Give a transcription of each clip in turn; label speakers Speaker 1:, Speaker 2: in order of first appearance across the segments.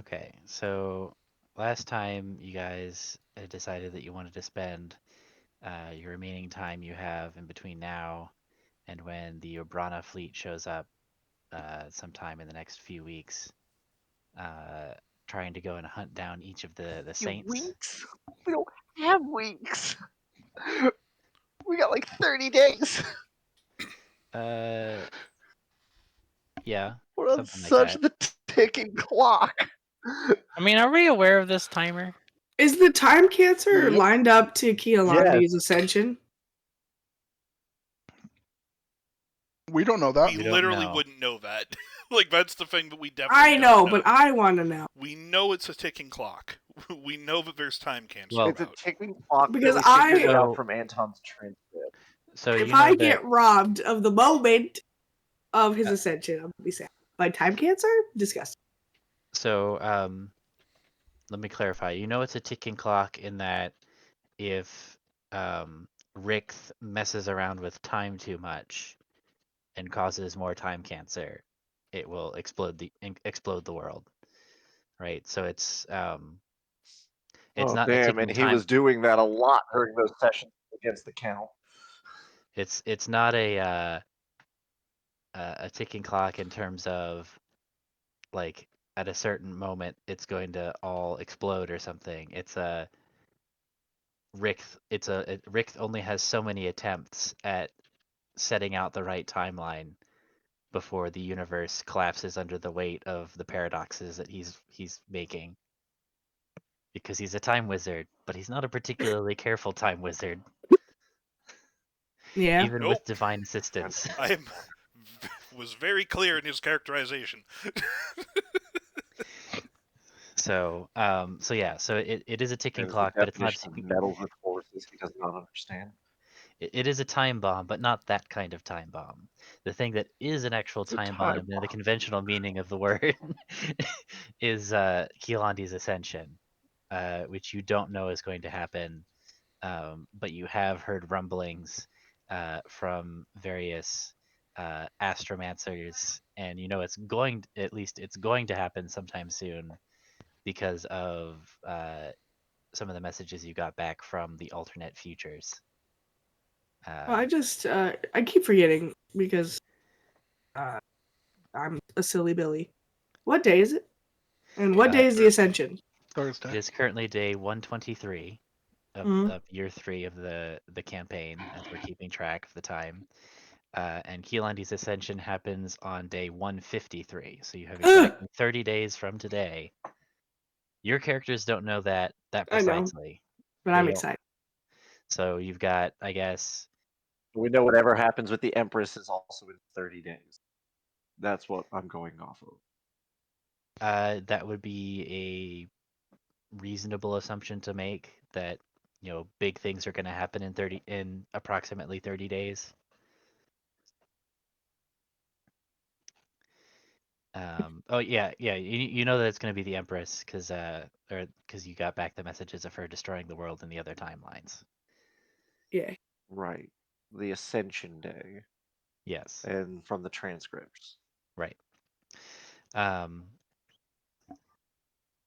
Speaker 1: Okay, so last time you guys had decided that you wanted to spend your remaining time you have in between now and when the Obrana fleet shows up sometime in the next few weeks, uh, trying to go and hunt down each of the
Speaker 2: You
Speaker 1: saints.
Speaker 2: weeks? We don't have weeks. We got like 30 days.
Speaker 1: Uh, yeah,
Speaker 2: We're on
Speaker 1: something like
Speaker 2: such
Speaker 1: that.
Speaker 2: the ticking clock.
Speaker 3: I mean, are we aware of this timer?
Speaker 4: Is the time cancer
Speaker 2: Yep.
Speaker 4: lined up to Kealandi's ascension?
Speaker 2: We don't know that.
Speaker 5: We
Speaker 1: We don't
Speaker 5: literally
Speaker 1: know.
Speaker 5: wouldn't know that. Like, that's the thing that we definitely
Speaker 4: I
Speaker 5: don't
Speaker 4: know, but I want to know.
Speaker 5: We know it's a ticking clock. We know that there's time cancer
Speaker 1: Well,
Speaker 2: It's a
Speaker 5: about.
Speaker 2: ticking clock
Speaker 4: Because
Speaker 2: that we figured
Speaker 4: I-
Speaker 2: it out
Speaker 1: So-
Speaker 2: from Anton's transcript.
Speaker 1: So
Speaker 4: If
Speaker 1: you know
Speaker 4: I
Speaker 1: that
Speaker 4: get robbed of the moment of his ascension, I'm gonna be sad. By time cancer? Disgusting.
Speaker 1: so let me clarify. You know it's a ticking clock in that if Rixth messes around with time too much and causes more time cancer, it will explode the world, right? So it's
Speaker 2: Oh
Speaker 1: not a
Speaker 2: damn!
Speaker 1: ticking
Speaker 2: And he
Speaker 1: time.
Speaker 2: was doing that a lot during those sessions against the count.
Speaker 1: It's not a ticking clock in terms of like at a certain moment it's going to all explode or something. It's a Rixth only has so many attempts at setting out the right timeline before the universe collapses under the weight of the paradoxes that he's making. Because he's a time wizard, but he's not a particularly careful time wizard,
Speaker 4: Yeah.
Speaker 1: even
Speaker 5: Nope.
Speaker 1: with divine assistance.
Speaker 5: I was very clear in his characterization.
Speaker 1: So yeah, so it is a ticking
Speaker 2: There's
Speaker 1: clock,
Speaker 2: the
Speaker 1: but it's not a
Speaker 2: definition of
Speaker 1: ticking.
Speaker 2: meddles with forces he does not understand.
Speaker 1: It is a time bomb, but not that kind of time bomb. The thing that is an actual
Speaker 2: It's a
Speaker 1: time
Speaker 2: time
Speaker 1: bomb in the
Speaker 2: bomb.
Speaker 1: conventional meaning of the word is Keelandi's ascension, which you don't know is going to happen, but you have heard rumblings from various astromancers, and you know at least it's going to happen sometime soon because of some of the messages you got back from the alternate futures.
Speaker 4: Well, I keep forgetting because I'm a silly Billy. What day is it? And what day is the ascension?
Speaker 1: It
Speaker 2: Thursday.
Speaker 1: is currently day 123
Speaker 4: Mhm.
Speaker 1: of year 3 of the campaign, as we're keeping track of the time. And Keelandi's ascension happens on day 153, so you have exactly 30 days from today. Your characters don't know that
Speaker 4: I know.
Speaker 1: precisely.
Speaker 4: But
Speaker 1: They
Speaker 4: I'm
Speaker 1: don't-
Speaker 4: excited.
Speaker 1: So you've got, I guess,
Speaker 2: We know whatever happens with the Empress is also in 30 days. That's what I'm going off of.
Speaker 1: that would be a reasonable assumption to make that big things are going to happen in approximately 30 days. Oh yeah, you know that it's going to be the Empress because you got back the messages of her destroying the world in the other timelines.
Speaker 4: Yeah.
Speaker 2: Right. The Ascension Day.
Speaker 1: Yes,
Speaker 2: And from the transcripts.
Speaker 1: right. Um,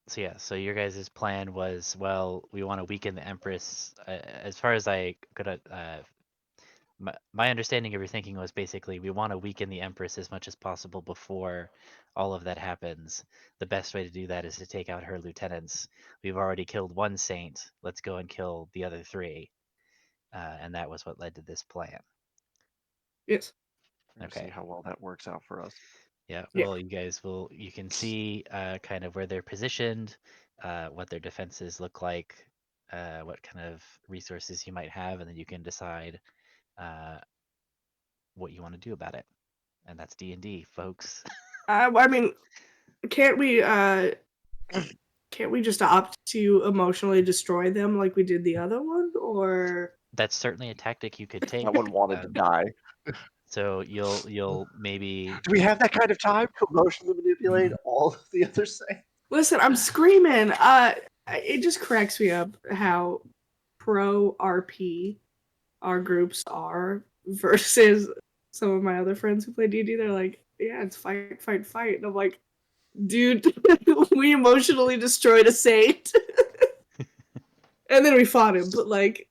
Speaker 1: so yeah, so your guys' plan was, well, we want to weaken the Empress. As far as I could, my understanding of your thinking was basically we want to weaken the Empress as much as possible before all of that happens. The best way to do that is to take out her lieutenants. We've already killed one saint. Let's go and kill the other 3. And that was what led to this plan.
Speaker 4: Yes.
Speaker 2: We'll
Speaker 1: Okay.
Speaker 2: see how well that works out for us.
Speaker 1: Yeah.
Speaker 4: Yeah.
Speaker 1: Well, you can see kind of where they're positioned, what their defenses look like, what kind of resources you might have, and then you can decide what you want to do about it. And that's D&D, folks.
Speaker 4: I mean, can't we just opt to emotionally destroy them like we did the other one, or
Speaker 1: That's certainly a tactic you could take.
Speaker 2: That one wanted to die.
Speaker 1: So you'll maybe
Speaker 2: Do we have that kind of time to emotionally manipulate all of the other saints?
Speaker 4: listen? I'm screaming. It just cracks me up how pro RP our groups are versus some of my other friends who play D&D. They're like, yeah, it's fight, fight, fight, and I'm like, dude, we emotionally destroyed a saint. And then we fought him, but like,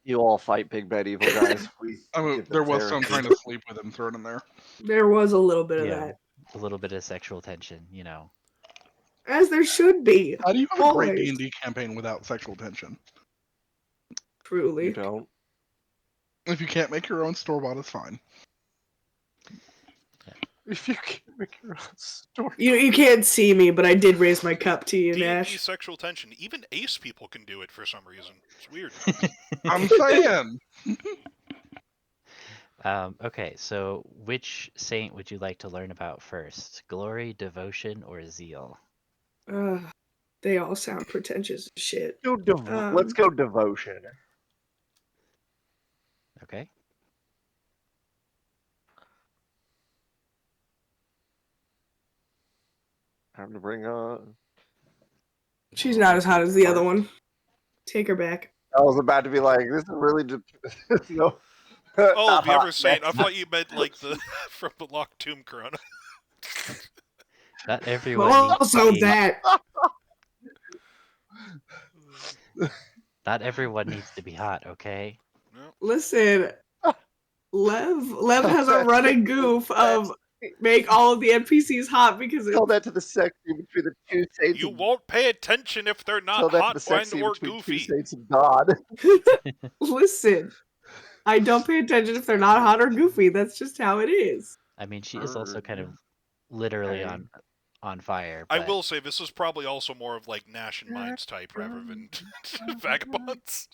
Speaker 2: You all fight Big Bad Evil, guys. We
Speaker 6: I mean,
Speaker 2: give them
Speaker 6: there was some
Speaker 2: therapy.
Speaker 6: trying to sleep with him thrown in there.
Speaker 4: there was a little bit of
Speaker 1: Yeah.
Speaker 4: that.
Speaker 1: A little bit of sexual tension, you know.
Speaker 4: As there should be.
Speaker 6: How do you have a great
Speaker 4: Always.
Speaker 6: D&D campaign without sexual tension?
Speaker 2: You
Speaker 4: Truly.
Speaker 2: don't.
Speaker 6: If you can't make your own store-bought, it's fine.
Speaker 2: If you can make your own story.
Speaker 4: You can't see me, but I did raise my cup to you,
Speaker 5: D&D
Speaker 4: Nash.
Speaker 5: sexual tension. Even ace people can do it for some reason. It's weird.
Speaker 6: I'm saying.
Speaker 1: Okay, so which saint would you like to learn about first? Glory, devotion, or zeal?
Speaker 4: They all sound pretentious as shit.
Speaker 2: Let's go devotion.
Speaker 1: Okay.
Speaker 2: Time to bring
Speaker 4: She's not as hot as the other one. Take her back.
Speaker 2: I was about to be like, this is really no.
Speaker 5: Oh, the other saint. I thought you meant like the from the Locked Tomb Corona.
Speaker 1: Not everyone needs
Speaker 4: Also
Speaker 1: to be,
Speaker 4: that.
Speaker 1: not everyone needs to be hot, okay?
Speaker 4: Listen, Lev has a running goof of make all of the NPCs hot because
Speaker 2: Tell that to the sex scene between the two saints.
Speaker 5: You
Speaker 2: and-
Speaker 5: won't pay attention if they're
Speaker 2: Tell
Speaker 5: not
Speaker 2: that to
Speaker 5: hot,
Speaker 2: the sex
Speaker 5: blind,
Speaker 2: scene
Speaker 5: or
Speaker 2: between
Speaker 5: goofy.
Speaker 2: two saints and God.
Speaker 4: listen. I don't pay attention if they're not hot or goofy. That's just how it is.
Speaker 1: I mean, she is also kind of literally on fire.
Speaker 5: I
Speaker 1: but-
Speaker 5: will say this is probably also more of like Nash and Mines type rather than Vagabonds.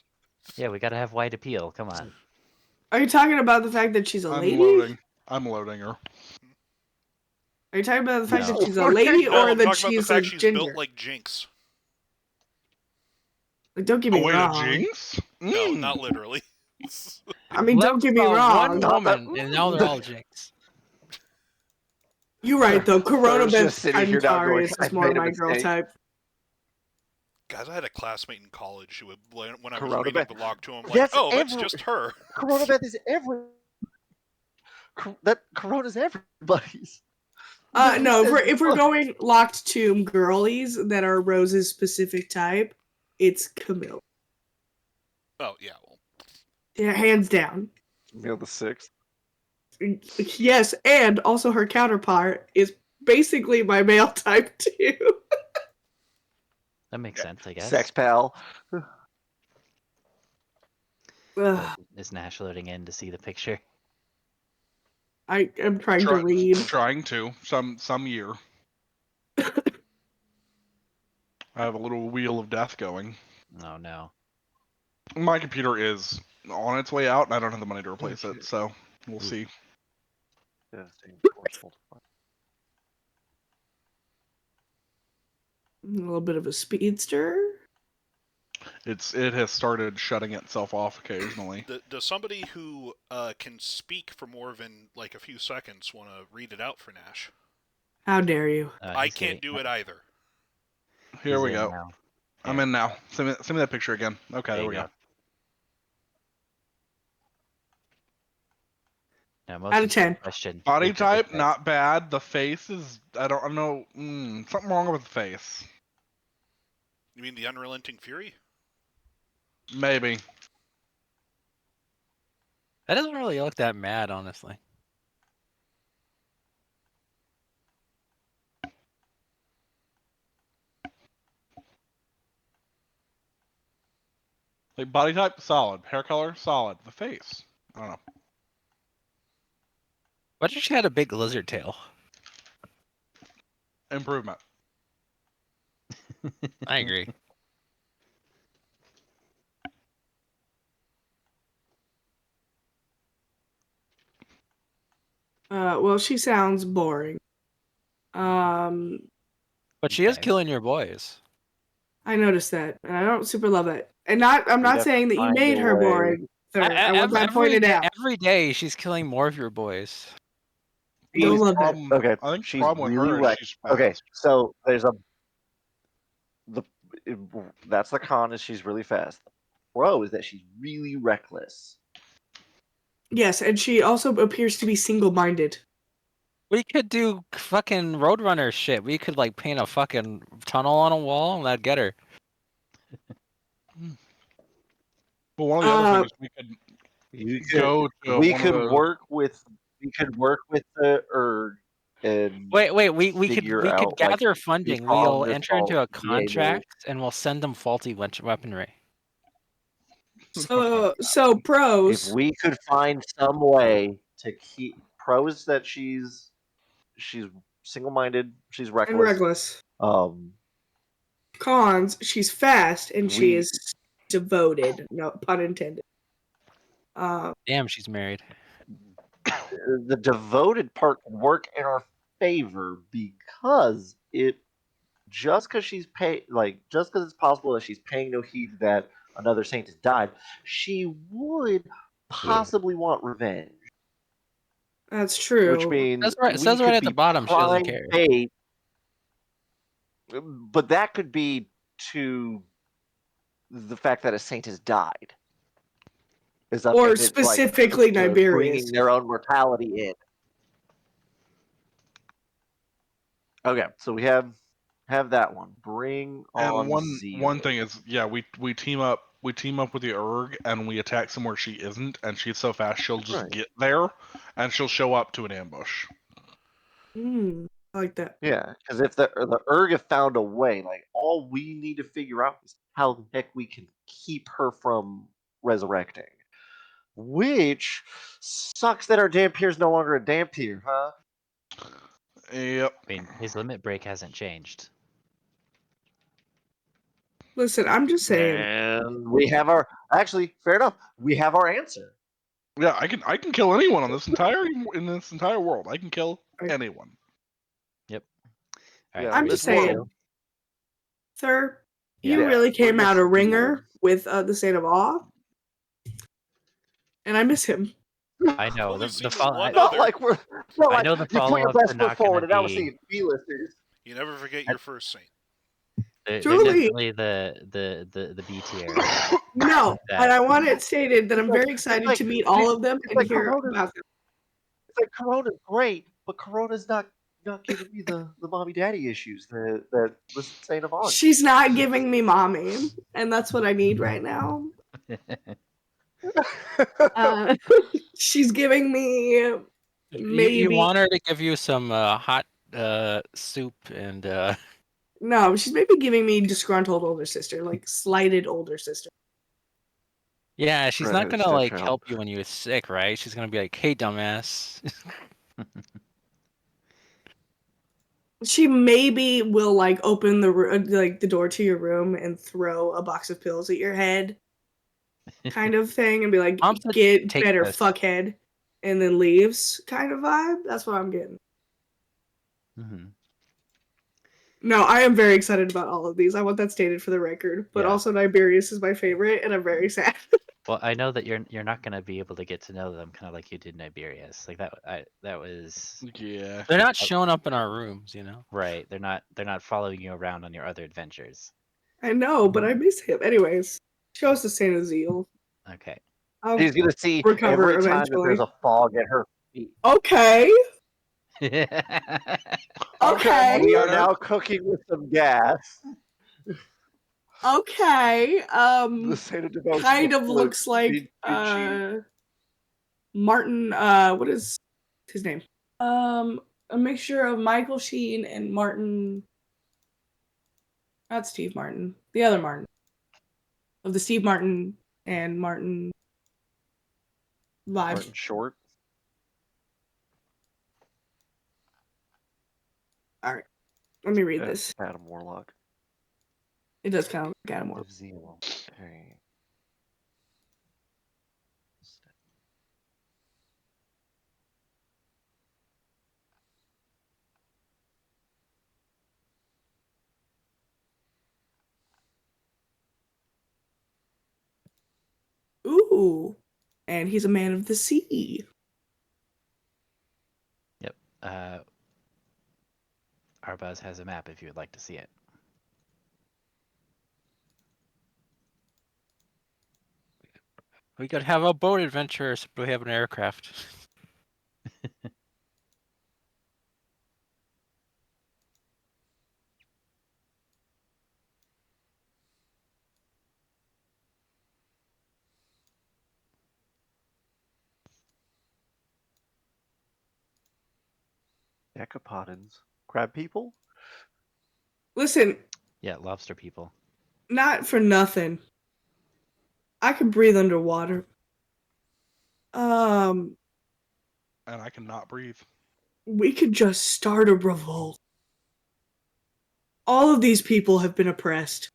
Speaker 1: Yeah, we gotta have wide appeal. Come on.
Speaker 4: Are you talking about the fact that she's a
Speaker 6: I'm
Speaker 4: lady?
Speaker 6: loading. I'm loading her.
Speaker 4: Are you talking about the fact
Speaker 1: No.
Speaker 4: that she's a lady
Speaker 5: No,
Speaker 4: or
Speaker 5: I'm
Speaker 4: that
Speaker 5: talking about the
Speaker 4: she's a
Speaker 5: fact she's
Speaker 4: ginger?
Speaker 5: built like Jinx.
Speaker 4: Like, don't get me
Speaker 6: Oh, wait,
Speaker 4: wrong.
Speaker 6: a jinx?
Speaker 5: No,
Speaker 6: Mm.
Speaker 5: not literally.
Speaker 4: I mean, don't get me
Speaker 3: One
Speaker 4: wrong.
Speaker 3: woman, and now they're all jinx.
Speaker 4: You're right though. Corona
Speaker 2: There's just
Speaker 4: Beth
Speaker 2: sitting here now going,
Speaker 4: Cantarius
Speaker 2: "I
Speaker 4: is more
Speaker 2: made a
Speaker 4: my girl
Speaker 2: mistake."
Speaker 4: type.
Speaker 5: Guys, I had a classmate in college who would, when I was
Speaker 2: Corona
Speaker 5: reading
Speaker 2: Beth-
Speaker 5: the Locked Tomb, like,
Speaker 2: That's
Speaker 5: oh, that's
Speaker 2: every-
Speaker 5: just her.
Speaker 2: Corona Beth is that Corona's everybody's.
Speaker 4: No, if we're going Locked Tomb girlies that are Rose's specific type, it's Camille.
Speaker 5: Oh, yeah, well.
Speaker 4: Yeah, hands down.
Speaker 2: Camille the Sixth.
Speaker 4: Yes, and also her counterpart is basically my male type too.
Speaker 1: That makes sense, I guess.
Speaker 2: Sex pal.
Speaker 4: Ugh,
Speaker 1: Is Nash loading in to see the picture?
Speaker 4: I am trying to read.
Speaker 6: Trying to. Some year. I have a little wheel of death going.
Speaker 1: Oh no.
Speaker 6: My computer is on its way out, and I don't have the money to replace it, so we'll see.
Speaker 4: A little bit of a speedster.
Speaker 6: It has started shutting itself off occasionally.
Speaker 5: Does somebody who can speak for more than like a few seconds want to read it out for Nash?
Speaker 4: How dare you?
Speaker 5: I
Speaker 1: He's
Speaker 5: can't
Speaker 1: getting-
Speaker 5: do it either.
Speaker 6: Here
Speaker 1: he's
Speaker 6: we
Speaker 1: in
Speaker 6: go.
Speaker 1: now.
Speaker 6: I'm in now. Send me that picture again. Okay, there
Speaker 1: you
Speaker 6: we go.
Speaker 1: Now, most
Speaker 4: Out of
Speaker 1: important
Speaker 4: 10.
Speaker 1: Question.
Speaker 6: Body
Speaker 1: which is
Speaker 6: type,
Speaker 1: the-
Speaker 6: not bad. The face is, I don't know, something wrong with the face.
Speaker 5: You mean the Unrelenting Fury?
Speaker 6: Maybe.
Speaker 3: That doesn't really look that mad, honestly.
Speaker 6: Like body type, solid. Hair color, solid. The face, I don't know.
Speaker 3: What if she had a big lizard tail?
Speaker 6: Improvement.
Speaker 3: I agree.
Speaker 4: Well, she sounds boring.
Speaker 3: But she is
Speaker 1: Okay.
Speaker 3: killing your boys.
Speaker 4: I noticed that, and I don't super love it. And I'm not
Speaker 2: have
Speaker 4: saying that you
Speaker 2: find
Speaker 4: made
Speaker 2: a
Speaker 4: her
Speaker 2: way.
Speaker 4: boring. Sir. I want that
Speaker 3: every,
Speaker 4: pointed out.
Speaker 3: every day she's killing more of your boys.
Speaker 4: Don't love that.
Speaker 6: Problem-
Speaker 2: Okay,
Speaker 6: I think the
Speaker 2: she's
Speaker 6: problem with
Speaker 2: really
Speaker 6: her is
Speaker 2: wrecked.
Speaker 6: she's
Speaker 2: Okay,
Speaker 6: fast.
Speaker 2: so there's that's the con is she's really fast. The pro is that she's really reckless.
Speaker 4: Yes, and she also appears to be single-minded.
Speaker 3: We could do fucking Roadrunner shit. We could like paint a fucking tunnel on a wall and that'd get her.
Speaker 6: But one of the other things we could
Speaker 2: You could,
Speaker 6: go to
Speaker 2: we
Speaker 6: one
Speaker 2: could
Speaker 6: of those.
Speaker 2: work with the Erg and
Speaker 3: Wait, we could
Speaker 2: figure out, like,
Speaker 3: gather
Speaker 2: who's
Speaker 3: funding.
Speaker 2: calling
Speaker 3: We'll
Speaker 2: this
Speaker 3: enter into a
Speaker 2: all the able-
Speaker 3: contract and we'll send them faulty weaponry.
Speaker 4: So
Speaker 2: If
Speaker 4: pros
Speaker 2: we could find some way to keep pros that she's single-minded, she's
Speaker 4: and
Speaker 2: reckless.
Speaker 4: reckless. Cons, she's fast and she
Speaker 2: We-
Speaker 4: is devoted. No pun intended.
Speaker 3: Damn, she's married.
Speaker 2: The devoted part can work in our favor because just because it's possible that she's paying no heed that another saint has died, she would possibly want revenge.
Speaker 4: That's true.
Speaker 2: Which means
Speaker 3: It says right
Speaker 2: we
Speaker 3: at
Speaker 2: could
Speaker 3: the
Speaker 2: be
Speaker 3: bottom she doesn't
Speaker 2: prime
Speaker 3: care.
Speaker 2: bait, but that could be to the fact that a saint has died.
Speaker 4: Or specifically
Speaker 2: bringing
Speaker 4: Niberius.
Speaker 2: their own mortality in. Okay, so we have that one. Bring on
Speaker 6: And
Speaker 2: Zeal.
Speaker 6: one thing is, yeah, we team up with the Erg and we attack somewhere she isn't, and she's so fast she'll just
Speaker 2: Right.
Speaker 6: get there and she'll show up to an ambush.
Speaker 4: I like that.
Speaker 2: Yeah, because if the Erg have found a way, like, all we need to figure out is how the heck we can keep her from resurrecting. Which sucks that our Dampier is no longer a Dampier, huh?
Speaker 6: Yep.
Speaker 1: I mean, his limit break hasn't changed.
Speaker 4: Listen, I'm just saying.
Speaker 2: And we have fair enough. We have our answer.
Speaker 6: Yeah, I can kill anyone in this entire world. I can kill
Speaker 4: Right.
Speaker 6: anyone.
Speaker 1: All
Speaker 2: Yeah,
Speaker 4: I'm
Speaker 2: this
Speaker 4: just saying.
Speaker 2: world-
Speaker 4: Sir, you
Speaker 1: Yeah.
Speaker 4: really came
Speaker 2: We're
Speaker 4: out a
Speaker 2: just
Speaker 4: ringer
Speaker 2: duels.
Speaker 4: with the Saint of Awe. And I miss him.
Speaker 1: I know
Speaker 5: Well,
Speaker 1: the
Speaker 5: we've seen
Speaker 1: follow.
Speaker 5: one
Speaker 2: Not
Speaker 5: other-
Speaker 2: like we're. Not
Speaker 1: I
Speaker 2: like
Speaker 1: know the
Speaker 2: you put your
Speaker 1: follow-ups
Speaker 2: best
Speaker 1: are
Speaker 2: foot
Speaker 1: not
Speaker 2: forward,
Speaker 1: gonna
Speaker 2: and now we're
Speaker 1: be-
Speaker 2: seeing B-listers.
Speaker 5: You never forget your first saint.
Speaker 1: They're
Speaker 4: Truly.
Speaker 1: definitely the B tier.
Speaker 4: No,
Speaker 1: That-
Speaker 4: and I want it stated that I'm very excited
Speaker 2: like-
Speaker 4: to meet all of them
Speaker 2: it's
Speaker 4: and
Speaker 2: like
Speaker 4: hear
Speaker 2: Corona's-
Speaker 4: about them.
Speaker 2: It's like Corona's great, but Corona's not giving me the mommy daddy issues that the Saint of August.
Speaker 4: She's not giving me mommy, and that's what I need right now. She's giving me
Speaker 3: You
Speaker 4: maybe
Speaker 3: want her to give you some hot soup and
Speaker 4: no. She's maybe giving me disgruntled older sister, like slighted older sister.
Speaker 3: yeah, she's not
Speaker 2: Redheaded
Speaker 3: gonna like
Speaker 2: stepchild.
Speaker 3: help you when you're sick, right? She's gonna be like, "Hey, dumbass."
Speaker 4: She maybe will like open the door to your room and throw a box of pills at your head, kind of thing, and be like,
Speaker 3: Mom said,
Speaker 4: "Get
Speaker 3: "Take
Speaker 4: better,
Speaker 3: this."
Speaker 4: fuckhead," and then leaves, kind of vibe. That's what I'm getting.
Speaker 1: Mhm.
Speaker 4: No, I am very excited about all of these. I want that stated for the record. But
Speaker 1: Yeah.
Speaker 4: also, Niberius is my favorite, and I'm very sad.
Speaker 1: Well, I know that you're not gonna be able to get to know them kind of like you did Niberius. Like that was
Speaker 6: Yeah.
Speaker 3: They're not showing up in our rooms, you know.
Speaker 1: right. They're not following you around on your other adventures.
Speaker 4: I know, but I miss him. Anyways, show us the Saint of Zeal.
Speaker 1: Okay.
Speaker 4: I'll-
Speaker 2: He's gonna see
Speaker 4: recover
Speaker 2: every time that there's
Speaker 4: eventually.
Speaker 2: a fog at her feet.
Speaker 4: Okay.
Speaker 2: We
Speaker 4: Okay.
Speaker 2: are now cooking with some gas.
Speaker 4: Okay.
Speaker 2: The Saint of Devotion
Speaker 4: Kind of
Speaker 2: was
Speaker 4: looks like
Speaker 2: Vinci.
Speaker 4: Martin. What is his name? A mixture of Michael Sheen and Martin. Not Steve Martin. The other Martin. Of the Steve Martin and Martin vibe.
Speaker 2: Martin Short.
Speaker 4: Let me read
Speaker 2: Yeah,
Speaker 4: this.
Speaker 2: Adam Warlock.
Speaker 4: It does kind of look Adam Warlock.
Speaker 2: Of Zeal. Okay.
Speaker 4: Ooh. And he's a man of the sea.
Speaker 1: Arbuz has a map if you would like to see it.
Speaker 3: We could have a boat adventure, so we have an aircraft.
Speaker 2: Decapodins. Crab people?
Speaker 4: Listen,
Speaker 1: Yeah, lobster people.
Speaker 4: not for nothing. I can breathe underwater. Um,
Speaker 6: And I cannot breathe.
Speaker 4: we could just start a revolt. All of these people have been oppressed.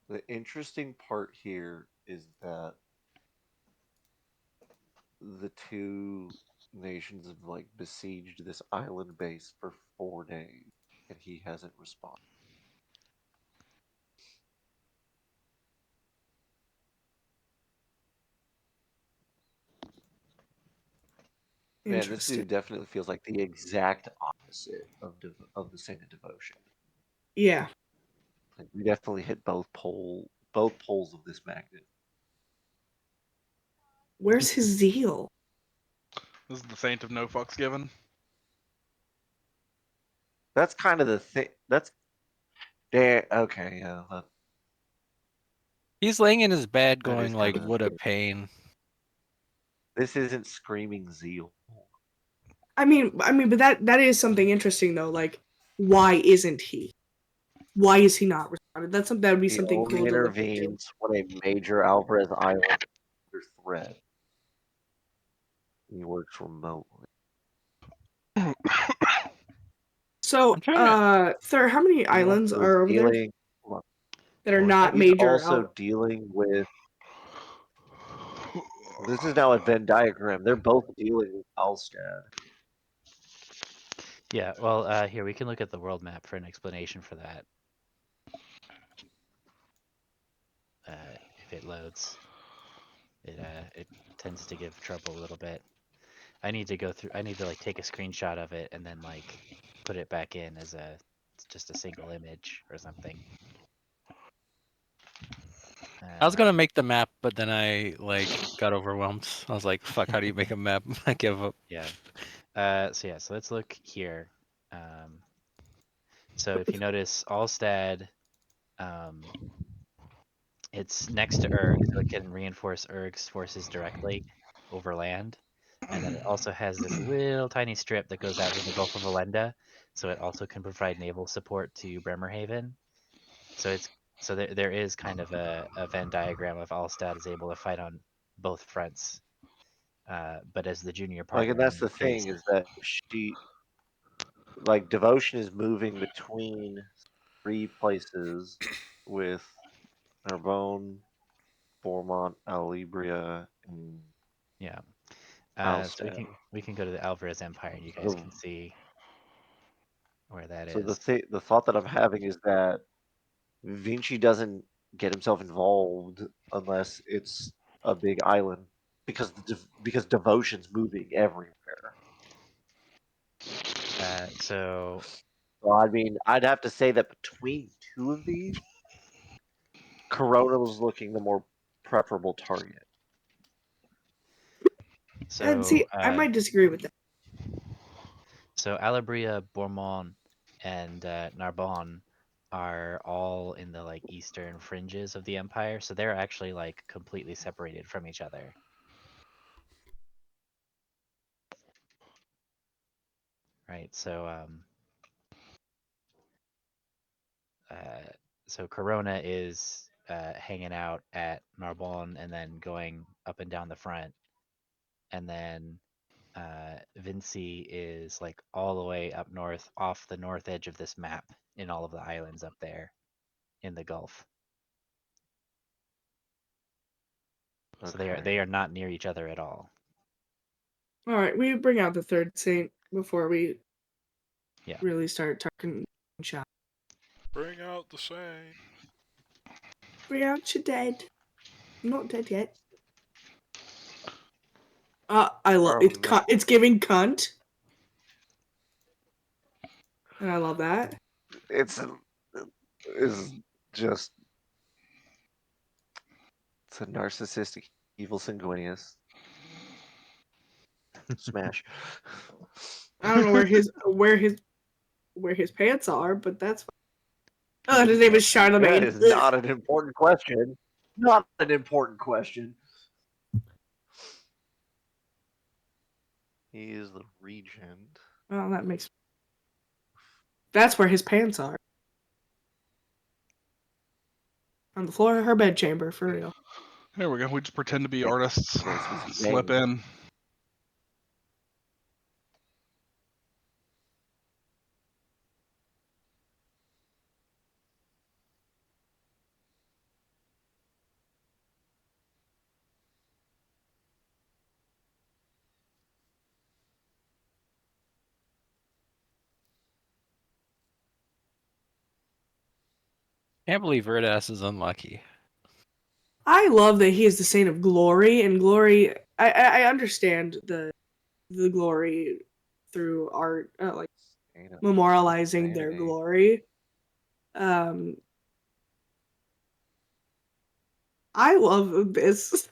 Speaker 2: The interesting part here is that the two nations have like besieged this island base for 4 days, and he hasn't responded. Man, this
Speaker 4: Interesting.
Speaker 2: dude definitely feels like the exact opposite of the Saint of Devotion.
Speaker 4: Yeah.
Speaker 2: Like we definitely hit both poles of this magnet.
Speaker 4: Where's his zeal?
Speaker 6: This is the saint of no fucks given.
Speaker 2: That's kind of the thing. That's okay. Yeah,
Speaker 3: He's laying in his bed
Speaker 2: that is
Speaker 3: going like,
Speaker 2: kind of
Speaker 3: what
Speaker 2: the
Speaker 3: a
Speaker 2: thing.
Speaker 3: pain.
Speaker 2: This isn't screaming zeal.
Speaker 4: I mean, but that is something interesting though. Like, why isn't he? Why is he not responded? That's something that would be
Speaker 2: He
Speaker 4: something
Speaker 2: only
Speaker 4: cool to look into.
Speaker 2: intervenes when a major Alvarez Island is under threat. He works remotely.
Speaker 4: So,
Speaker 3: I'm trying
Speaker 4: Thur, how many
Speaker 2: He's
Speaker 4: islands
Speaker 2: also
Speaker 4: are over there
Speaker 2: dealing. Hold on.
Speaker 4: that are not
Speaker 2: He's
Speaker 4: major?
Speaker 2: also dealing with. This is now a Venn diagram. They're both dealing with Alstad.
Speaker 1: Yeah, well, here we can look at the world map for an explanation for that. If it loads, it tends to give trouble a little bit. I need to go through. I need to like take a screenshot of it and then like put it back in as just a single image or something.
Speaker 3: I was gonna make the map, but then I like got overwhelmed. I was like, "Fuck! How do you make a map?" I give up.
Speaker 1: Yeah. So let's look here. So if you notice, Alstad, it's next to Urg, so it can reinforce Urg's forces directly over land. And then it also has this little tiny strip that goes out to the Gulf of Alenda, so it also can provide naval support to Bremerhaven. So there is kind of a Venn diagram of Alstad is able to fight on both fronts. But as the junior
Speaker 2: Like,
Speaker 1: partner
Speaker 2: and that's
Speaker 1: in
Speaker 2: the
Speaker 1: this case,
Speaker 2: thing is that Devotion is moving between 3 places with Narbonne, Beaumont, Alibria, and
Speaker 1: yeah. So
Speaker 2: Alstad.
Speaker 1: we can go to the Alvarez Empire, and you guys
Speaker 2: So,
Speaker 1: can see where that
Speaker 2: so
Speaker 1: is.
Speaker 2: the thought that I'm having is that Vinci doesn't get himself involved unless it's a big island because because Devotion's moving everywhere.
Speaker 1: So
Speaker 2: So I mean, I'd have to say that between two of these, Corona was looking the more preferable target.
Speaker 4: And
Speaker 1: so
Speaker 4: see, I might disagree with that.
Speaker 1: so Alabria, Bourmont, and Narbonne are all in the like eastern fringes of the empire, so they're actually like completely separated from each other. Right. So Corona is hanging out at Narbonne and then going up and down the front, and then Vinci is like all the way up north, off the north edge of this map, in all of the islands up there in the Gulf. So they are not near each other at all.
Speaker 4: All right, we bring out the third saint before we
Speaker 1: Yeah.
Speaker 4: really start talking shop.
Speaker 5: Bring out the saint.
Speaker 4: Bring out your dead. I'm not dead yet. I love it. It's giving cunt, and I love that.
Speaker 2: It's just it's a narcissistic evil Sanguinius. Smash.
Speaker 4: I don't know where his pants are, but that's fine. Oh, his name is Charlemagne.
Speaker 2: That is not an important question. Not an important question. He is the regent.
Speaker 4: Well, that makes. That's where his pants are. On the floor of her bedchamber, for real.
Speaker 6: There we go. We just pretend to be artists.
Speaker 2: Yes, he's
Speaker 6: Slip
Speaker 2: Yang.
Speaker 6: in.
Speaker 3: Can't believe Verdas is unlucky.
Speaker 4: I love that he is the saint of glory, and glory. I understand the glory through art, like
Speaker 2: Ain't it?
Speaker 4: memorializing their
Speaker 2: Vanity.
Speaker 4: glory. I love this.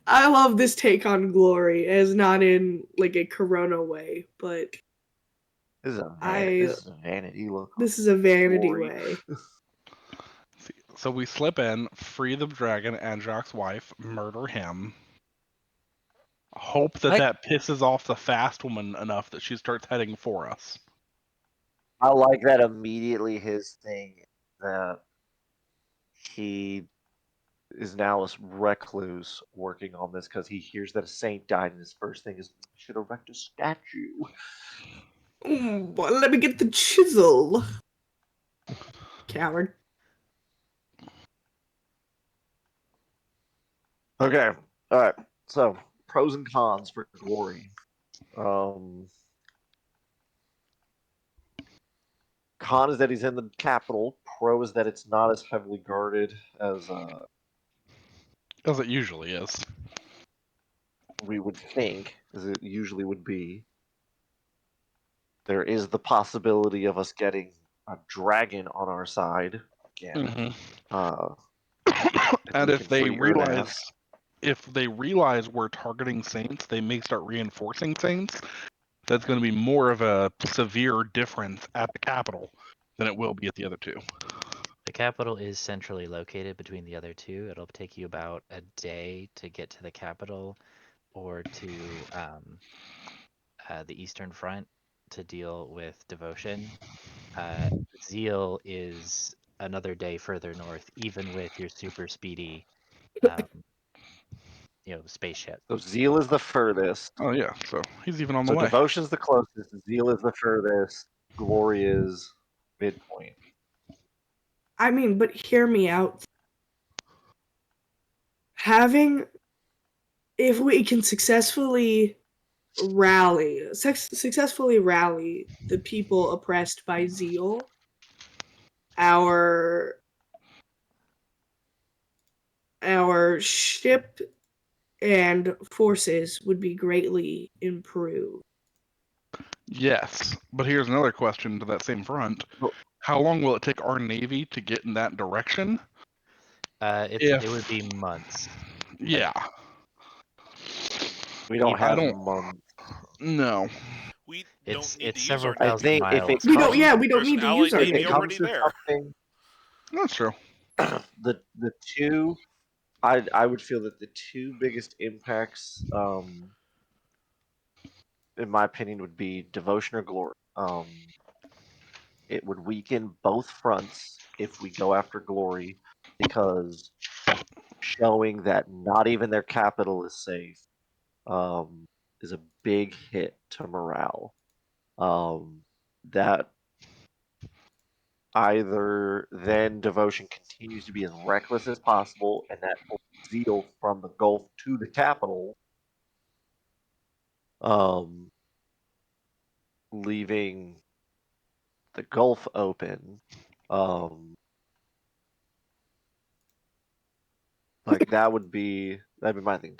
Speaker 4: I love this take on glory, as not in like a Corona way, but
Speaker 2: This is a
Speaker 4: I-
Speaker 2: this is a vanity look.
Speaker 4: this is a vanity
Speaker 2: Glory.
Speaker 4: way.
Speaker 6: So we slip in, free the dragon and Jacques' wife, murder him. Hope that
Speaker 3: Like-
Speaker 6: that pisses off the fast woman enough that she starts heading for us.
Speaker 2: I like that immediately his thing that he is now a recluse working on this because he hears that a saint died, and his first thing is, we should erect a statue.
Speaker 4: Well, let me get the chisel. Coward.
Speaker 2: Okay, alright. So, pros and cons for glory. Con is that he's in the capital. Pro is that it's not as heavily guarded as
Speaker 6: As it usually is.
Speaker 2: we would think, as it usually would be. There is the possibility of us getting a dragon on our side again.
Speaker 6: Mhm. And
Speaker 2: we
Speaker 6: if
Speaker 2: can
Speaker 6: they
Speaker 2: free
Speaker 6: realize we're targeting saints, they may start reinforcing saints. That's going to be more of a severe difference at the capital than it will be at the other two.
Speaker 1: The capital is centrally located between the other two. It'll take you about a day to get to the capital or to the Eastern Front to deal with devotion. Zeal is another day further north, even with your super speedy, spaceship.
Speaker 2: So Zeal is the furthest.
Speaker 6: Oh yeah, so he's even on the
Speaker 2: So
Speaker 6: way.
Speaker 2: Devotion's the closest. Zeal is the furthest. Glory is midpoint.
Speaker 4: I mean, but hear me out. If we can successfully rally the people oppressed by Zeal, our ship and forces would be greatly improved.
Speaker 6: Yes, but here's another question to that same front.
Speaker 2: Oh.
Speaker 6: How long will it take our navy to get in that direction?
Speaker 1: It would be months.
Speaker 6: Yeah.
Speaker 2: We don't
Speaker 6: I
Speaker 2: have
Speaker 6: don't-
Speaker 2: months.
Speaker 6: No.
Speaker 5: We
Speaker 1: It's
Speaker 5: don't need
Speaker 1: it's
Speaker 5: to use
Speaker 1: several
Speaker 5: our
Speaker 2: I
Speaker 1: thousand
Speaker 2: think
Speaker 5: navy.
Speaker 2: if it
Speaker 1: miles.
Speaker 4: We don't.
Speaker 2: comes-
Speaker 4: Yeah, we don't
Speaker 5: There's
Speaker 4: need
Speaker 5: an
Speaker 4: to
Speaker 5: allied
Speaker 4: use our
Speaker 2: If
Speaker 5: navy
Speaker 2: it
Speaker 4: navy.
Speaker 5: already
Speaker 2: comes to
Speaker 5: there.
Speaker 2: something,
Speaker 6: That's true.
Speaker 2: the two, I would feel that the two biggest impacts, in my opinion, would be devotion or glory. It would weaken both fronts if we go after glory, because showing that not even their capital is safe is a big hit to morale. That either then devotion continues to be as reckless as possible, and that pulls Zeal from the Gulf to the capital, leaving the Gulf open. Like that'd be my thing.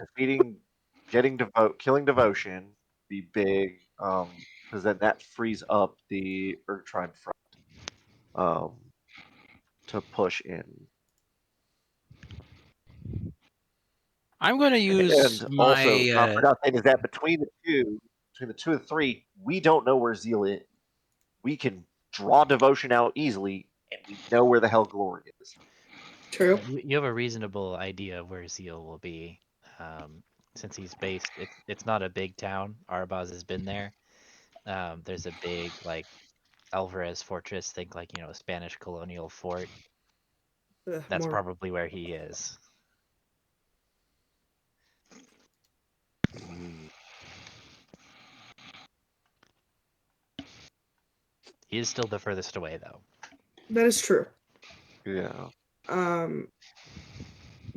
Speaker 2: Killing devotion be big, because then that frees up the Urtrine front, to push in.
Speaker 3: I'm going to use
Speaker 2: And
Speaker 3: my.
Speaker 2: also, I forgot saying is that between the two and the three, we don't know where Zeal is. We can draw devotion out easily, and we know where the hell glory is.
Speaker 4: True.
Speaker 1: You have a reasonable idea of where Zeal will be. since he's based. It's not a big town. Arbaz has been there. There's a big like Alvarez fortress. Think like a Spanish colonial fort. That's
Speaker 4: More.
Speaker 1: probably where he is. He is still the furthest away, though.
Speaker 4: That is true.
Speaker 2: Yeah.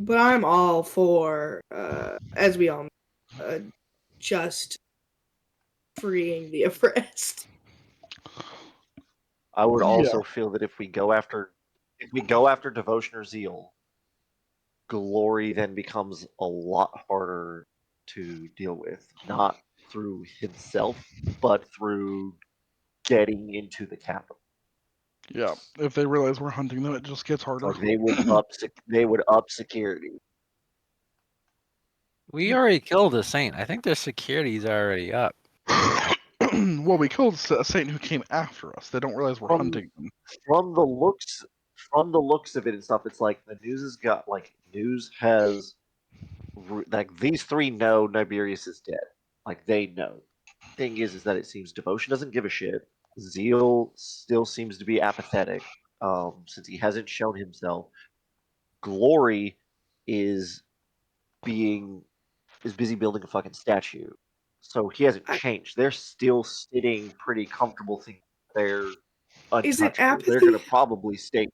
Speaker 4: But I'm all for, as we all know, just freeing the oppressed.
Speaker 2: I would also feel that if we go after devotion or zeal, glory then becomes a lot harder to deal with. Not through himself, but through getting into the capital.
Speaker 6: Yeah, if they realize we're hunting them, it just gets harder.
Speaker 2: Like they would up security.
Speaker 3: We already killed a saint. I think their security's already up.
Speaker 6: Well, we killed a saint who came after us. They don't realize we're hunting them.
Speaker 2: From the looks of it and stuff, it's like the news has like these three know Niberius is dead. Like they know. Thing is that it seems devotion doesn't give a shit. Zeal still seems to be apathetic, since he hasn't shown himself. Glory is busy building a fucking statue, so he hasn't changed. They're still sitting pretty comfortable, thinking they're
Speaker 4: Is it
Speaker 2: untouchable. They're
Speaker 4: apathy?
Speaker 2: going to probably state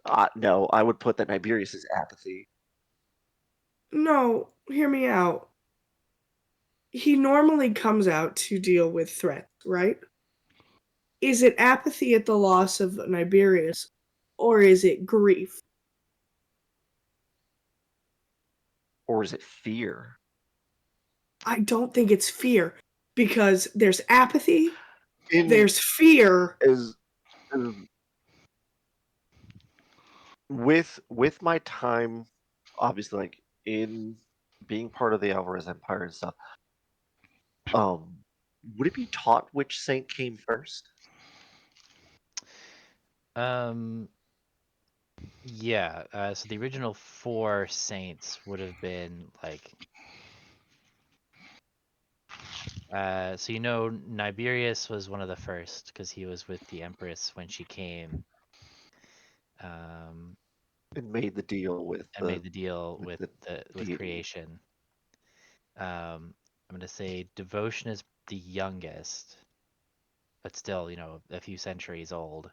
Speaker 2: that. No, I would put that Niberius is apathy.
Speaker 4: No, hear me out. He normally comes out to deal with threats, right? Is it apathy at the loss of Niberius, or is it grief?
Speaker 2: Or is it fear?
Speaker 4: I don't think it's fear, because there's apathy,
Speaker 2: In,
Speaker 4: there's fear.
Speaker 2: is with my time, obviously, like in being part of the Alvarez Empire and stuff. Would it be taught which saint came first?
Speaker 1: Yeah. So the original 4 saints would have been like. So Niberius was one of the first because he was with the Empress when she came.
Speaker 2: And made the deal with
Speaker 1: made the deal with
Speaker 2: deity.
Speaker 1: creation. I'm gonna say devotion is the youngest, but still, a few centuries old.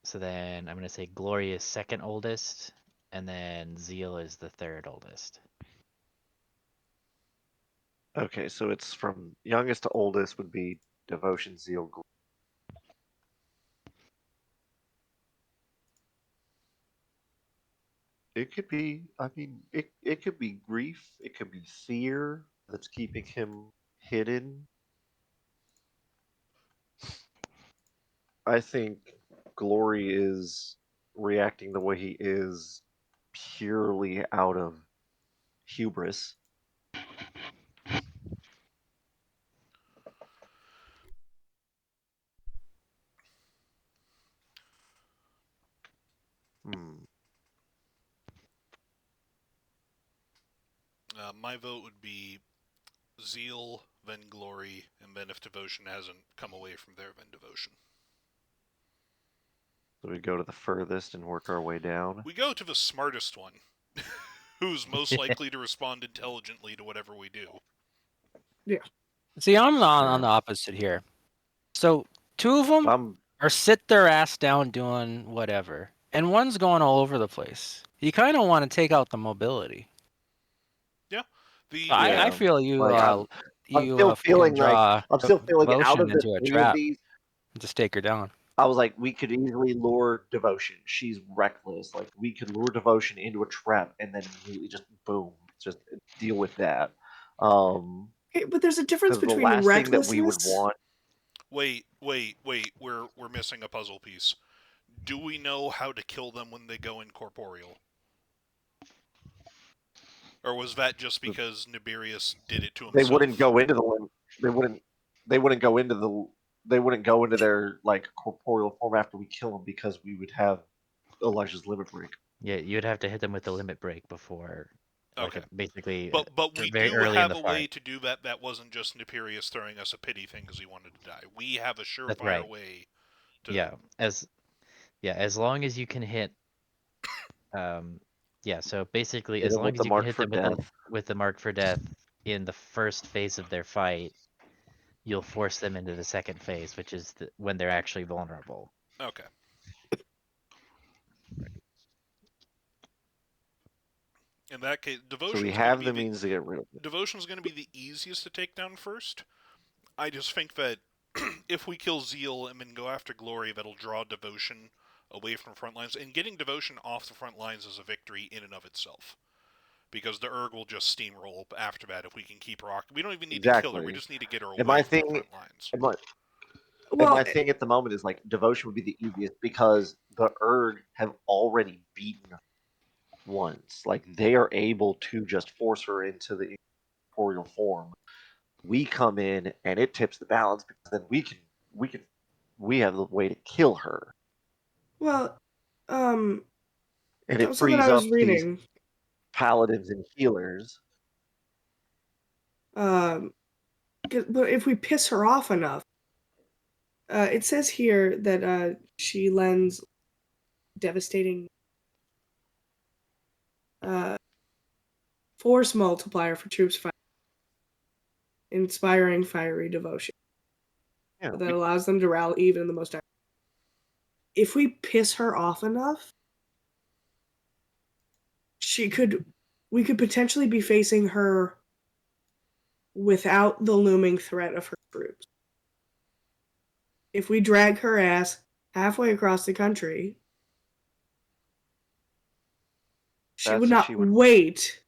Speaker 1: So then I'm gonna say glory is second oldest, and then zeal is the third oldest.
Speaker 2: Okay, so it's from youngest to oldest would be devotion, zeal, glory. It could be, it could be grief, it could be fear that's keeping him hidden. I think glory is reacting the way he is purely out of hubris.
Speaker 5: My vote would be zeal, then glory, and then if devotion hasn't come away from there, then devotion.
Speaker 2: So we go to the furthest and work our way down.
Speaker 5: We go to the smartest one, who's most likely to respond intelligently to whatever we do.
Speaker 4: Yeah.
Speaker 3: See, I'm on the opposite here. So 2 of them are sit their ass down doing whatever, and one's going all over the place. You kind of want to take out the mobility.
Speaker 5: Yeah.
Speaker 3: I feel you.
Speaker 2: I'm
Speaker 3: you
Speaker 2: still feeling
Speaker 3: draw
Speaker 2: I'm still feeling out of
Speaker 3: into
Speaker 2: the
Speaker 3: a
Speaker 2: 3
Speaker 3: trap.
Speaker 2: of these.
Speaker 3: Just take her down.
Speaker 2: I was like, we could easily lure devotion. She's reckless. Like we could lure devotion into a trap and then immediately just boom, just deal with that.
Speaker 4: But there's a difference
Speaker 2: the
Speaker 4: between
Speaker 2: last
Speaker 4: recklessness.
Speaker 2: thing that we would want.
Speaker 5: Wait. We're missing a puzzle piece. Do we know how to kill them when they go incorporeal? Or was that just because Niberius did it to himself?
Speaker 2: They wouldn't go into the. They wouldn't go into the. They wouldn't go into their like corporeal form after we kill them because we would have Elijah's limit break.
Speaker 1: Yeah, you'd have to hit them with the limit break before. Like
Speaker 5: Okay.
Speaker 1: basically,
Speaker 5: But we
Speaker 1: very
Speaker 5: do
Speaker 1: early in
Speaker 5: have
Speaker 1: the
Speaker 5: a
Speaker 1: fight.
Speaker 5: way to do that. That wasn't just Neperius throwing us a pity thing because he wanted to die. We have a
Speaker 1: That's
Speaker 5: surefire
Speaker 1: right.
Speaker 5: way to.
Speaker 1: Yeah, as long as you can hit. Yeah. So basically,
Speaker 2: Hit
Speaker 1: as
Speaker 2: them
Speaker 1: long
Speaker 2: with
Speaker 1: as
Speaker 2: the
Speaker 1: you can
Speaker 2: mark
Speaker 1: hit
Speaker 2: for
Speaker 1: them
Speaker 2: death.
Speaker 1: with the mark for death in the first phase of their fight, you'll force them into the second phase, which is when they're actually vulnerable.
Speaker 5: Okay. In that case,
Speaker 2: So we
Speaker 5: Devotion's
Speaker 2: have the means to get rid of it.
Speaker 5: Devotion's going to be the easiest to take down first. I just think that if we kill Zeal and then go after Glory, that'll draw Devotion away from front lines. And getting Devotion off the front lines is a victory in and of itself. Because the Urg will just steamroll after that if we can keep her occupied. We don't even need to kill her. We just need to get her away from the front lines.
Speaker 2: My thing at the moment is like Devotion would be the easiest because the Urg have already beaten her once. Like they are able to just force her into the incorporeal form. We come in and it tips the balance because then we have the way to kill her.
Speaker 4: Well,
Speaker 2: and
Speaker 4: that
Speaker 2: it
Speaker 4: was something
Speaker 2: frees
Speaker 4: I
Speaker 2: up
Speaker 4: was
Speaker 2: these
Speaker 4: reading.
Speaker 2: paladins and healers.
Speaker 4: But if we piss her off enough, it says here that she lends devastating force multiplier for troops fighting, inspiring fiery devotion.
Speaker 2: Yeah,
Speaker 4: that allows them to rally even in the most. If we piss her off enough, we could potentially be facing her without the looming threat of her troops. If we drag her ass halfway across the country, she would not wait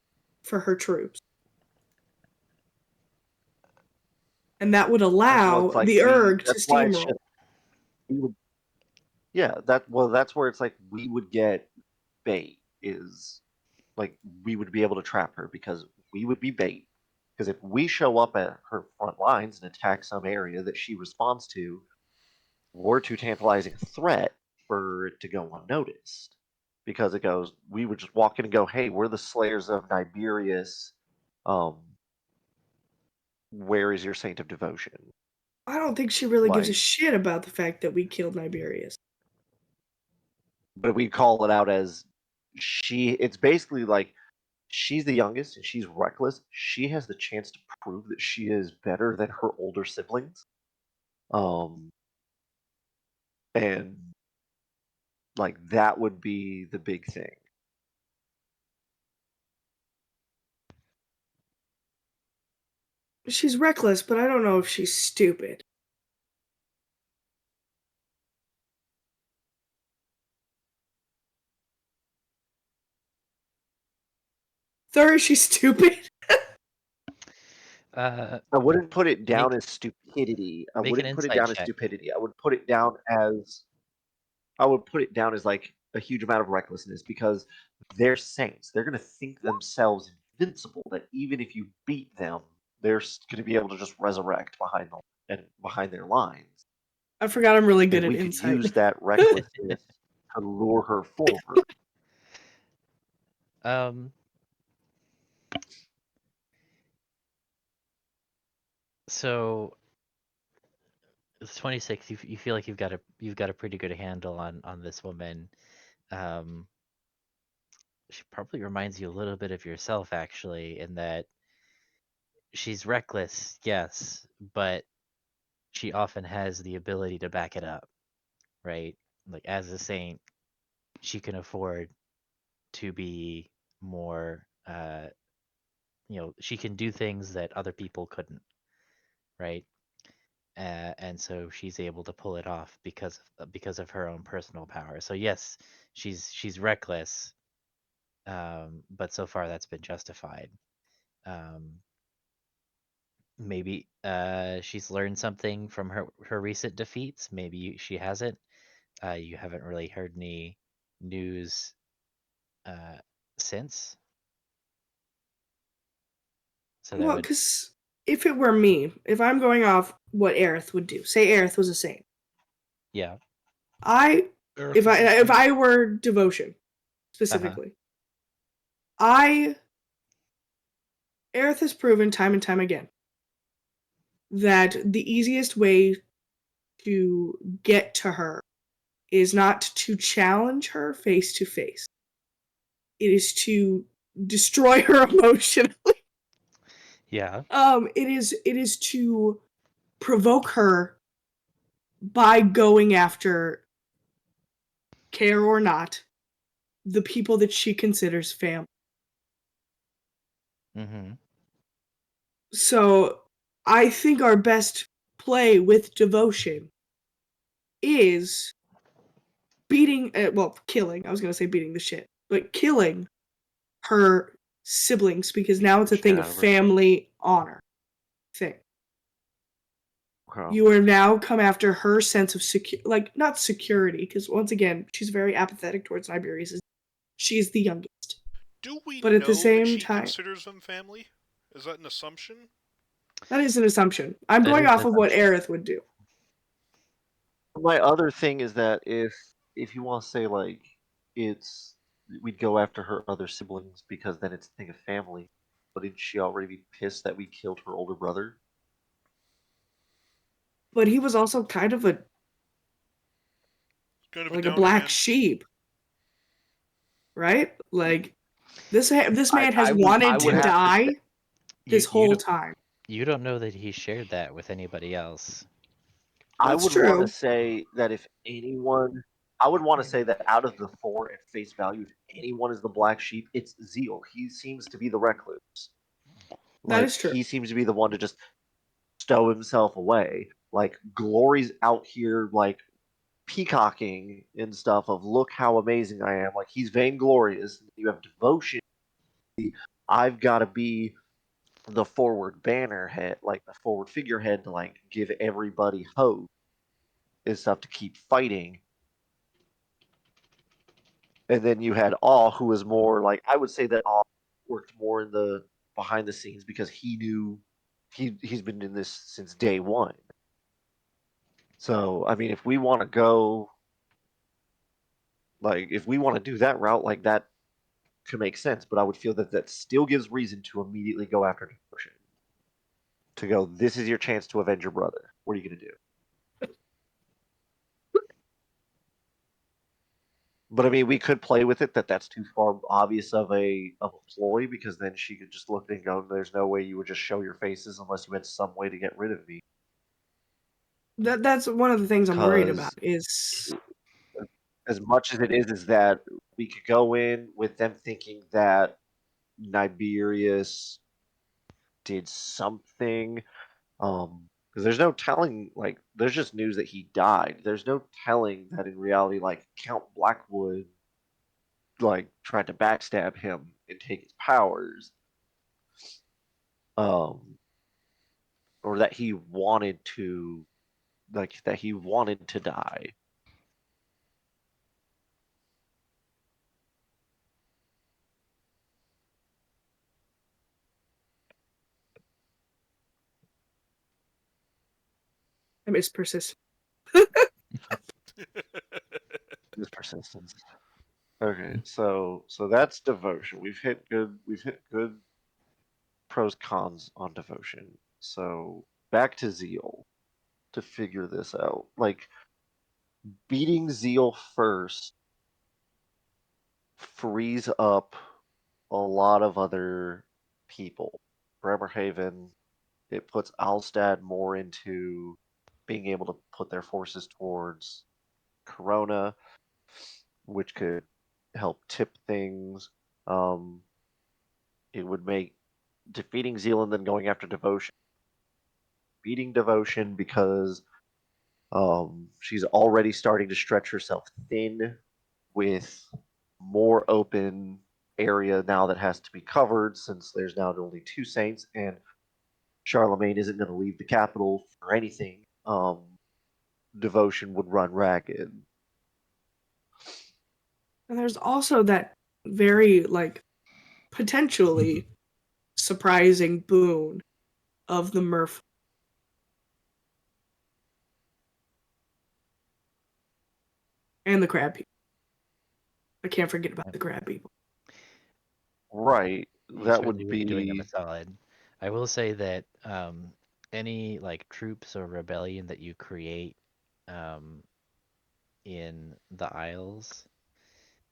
Speaker 4: for her troops. And that would allow the Urg to steamroll.
Speaker 2: That's where it's like we would get bait, is like we would be able to trap her because we would be bait. Because if we show up at her front lines and attack some area that she responds to, we're too tantalizing a threat for it to go unnoticed. Because we would just walk in and go, hey, we're the slayers of Niberius. Where is your saint of devotion?
Speaker 4: I don't think she really gives a shit about the fact that we killed Niberius.
Speaker 2: But we call it out as it's basically like she's the youngest and she's reckless. She has the chance to prove that she is better than her older siblings. And like that would be the big thing.
Speaker 4: She's reckless, but I don't know if she's stupid. Third, she's stupid.
Speaker 2: I wouldn't put it down as stupidity. I wouldn't put it down as stupidity. I would put it down as like a huge amount of recklessness because they're saints. They're going to think themselves invincible. That even if you beat them, they're going to be able to just resurrect behind their lines.
Speaker 4: I forgot I'm really good at
Speaker 2: we
Speaker 4: insight.
Speaker 2: We could use that recklessness to lure her forward.
Speaker 1: So it's 26. You feel like you've got a pretty good handle on this woman. She probably reminds you a little bit of yourself, actually, in that she's reckless, yes, but she often has the ability to back it up, right? Like as a saint, she can afford to be more. She can do things that other people couldn't, right? And so she's able to pull it off because of her own personal power. So yes, she's reckless, but so far that's been justified. Maybe she's learned something from her recent defeats. Maybe she hasn't. You haven't really heard any news since.
Speaker 4: So well, because if it were me, if I'm going off what Aerith would do, say Aerith was a saint.
Speaker 1: Yeah.
Speaker 4: If I were devotion, specifically. Aerith has proven time and time again that the easiest way to get to her is not to challenge her face to face. It is to destroy her emotionally.
Speaker 1: Yeah.
Speaker 4: It is to provoke her by going after, care or not, the people that she considers family.
Speaker 1: Mm-hmm.
Speaker 4: So I think our best play with devotion is killing. I was gonna say beating the shit, but killing her siblings, because now it's a thing of family honor thing.
Speaker 2: Okay.
Speaker 4: You are now come after her sense of not security, because once again, she's very apathetic towards Niberius. She's the youngest.
Speaker 5: Do we
Speaker 4: but
Speaker 5: know
Speaker 4: at the same
Speaker 5: that she
Speaker 4: time,
Speaker 5: considers them family? Is that an assumption?
Speaker 4: That is an assumption. I'm going off of what Aerith would do.
Speaker 2: My other thing is that if you want to say like we'd go after her other siblings because then it's a thing of family, but didn't she already be pissed that we killed her older brother?
Speaker 4: But he was also kind of a black sheep, right? Like this man has wanted to die this whole time.
Speaker 1: You don't know that he shared that with anybody else.
Speaker 2: I would want to say that if anyone, I would want to say that out of the four at face value, if anyone is the black sheep, it's Zeal. He seems to be the recluse.
Speaker 4: That is true.
Speaker 2: He seems to be the one to just stow himself away. Like Glory's out here like peacocking and stuff of look how amazing I am. Like he's vainglorious. You have devotion. I've got to be the forward banner head, like the forward figurehead to like give everybody hope and stuff to keep fighting. And then you had Awe, who was more like I would say that Awe worked more in the behind the scenes because he knew he's been in this since day one. So I mean, if we want to go, like if we want to do that route, like that could make sense. But I would feel that that still gives reason to immediately go after devotion. To go, this is your chance to avenge your brother. What are you gonna do? But I mean, we could play with it that that's too far obvious of a ploy because then she could just look and go, "There's no way you would just show your faces unless you had some way to get rid of me."
Speaker 4: That's one of the things I'm worried about. Is
Speaker 2: as much as it is that we could go in with them thinking that Niberius did something, because there's no telling. Like, there's just news that he died. There's no telling that in reality, like Count Blackwood like tried to backstab him and take his powers, or that he wanted to die.
Speaker 4: I miss persistence.
Speaker 2: This persistence. Okay, so that's devotion. We've hit good pros cons on devotion. So back to zeal to figure this out. Like beating zeal first frees up a lot of other people. Bremerhaven, it puts Alstad more into being able to put their forces towards Corona, which could help tip things. It would make defeating Zeal and then going after Devotion, beating Devotion because she's already starting to stretch herself thin with more open area now that has to be covered since there's now only two saints and Charlemagne isn't going to leave the capital for anything. Devotion would run ragged.
Speaker 4: And there's also that very potentially surprising boon of the Murph. And the crab people. I can't forget about the crab people.
Speaker 2: Right.
Speaker 1: You
Speaker 2: That
Speaker 1: certainly
Speaker 2: would
Speaker 1: would be doing them
Speaker 2: be
Speaker 1: a solid. I will say that any like troops or rebellion that you create in the Isles,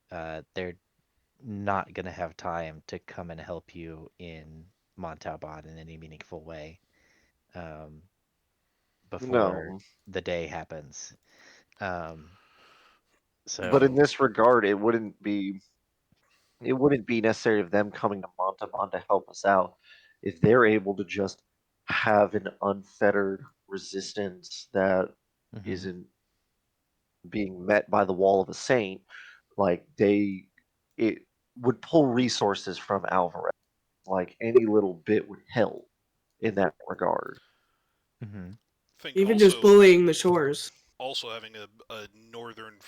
Speaker 1: they're not gonna have time to come and help you in Montalban in any meaningful way um, before
Speaker 2: no.
Speaker 1: the day happens. Um,
Speaker 2: But in
Speaker 1: so
Speaker 2: this regard, it wouldn't be necessary of them coming to Montalban to help us out if they're able to just have an unfettered resistance that
Speaker 1: mhm.
Speaker 2: not being met by the wall of a saint. Like it would pull resources from Alvarez. Like any little bit would help in that regard.
Speaker 1: Mhm.
Speaker 5: Think
Speaker 4: Even
Speaker 5: also,
Speaker 4: just bullying the shores.
Speaker 5: Also having a northern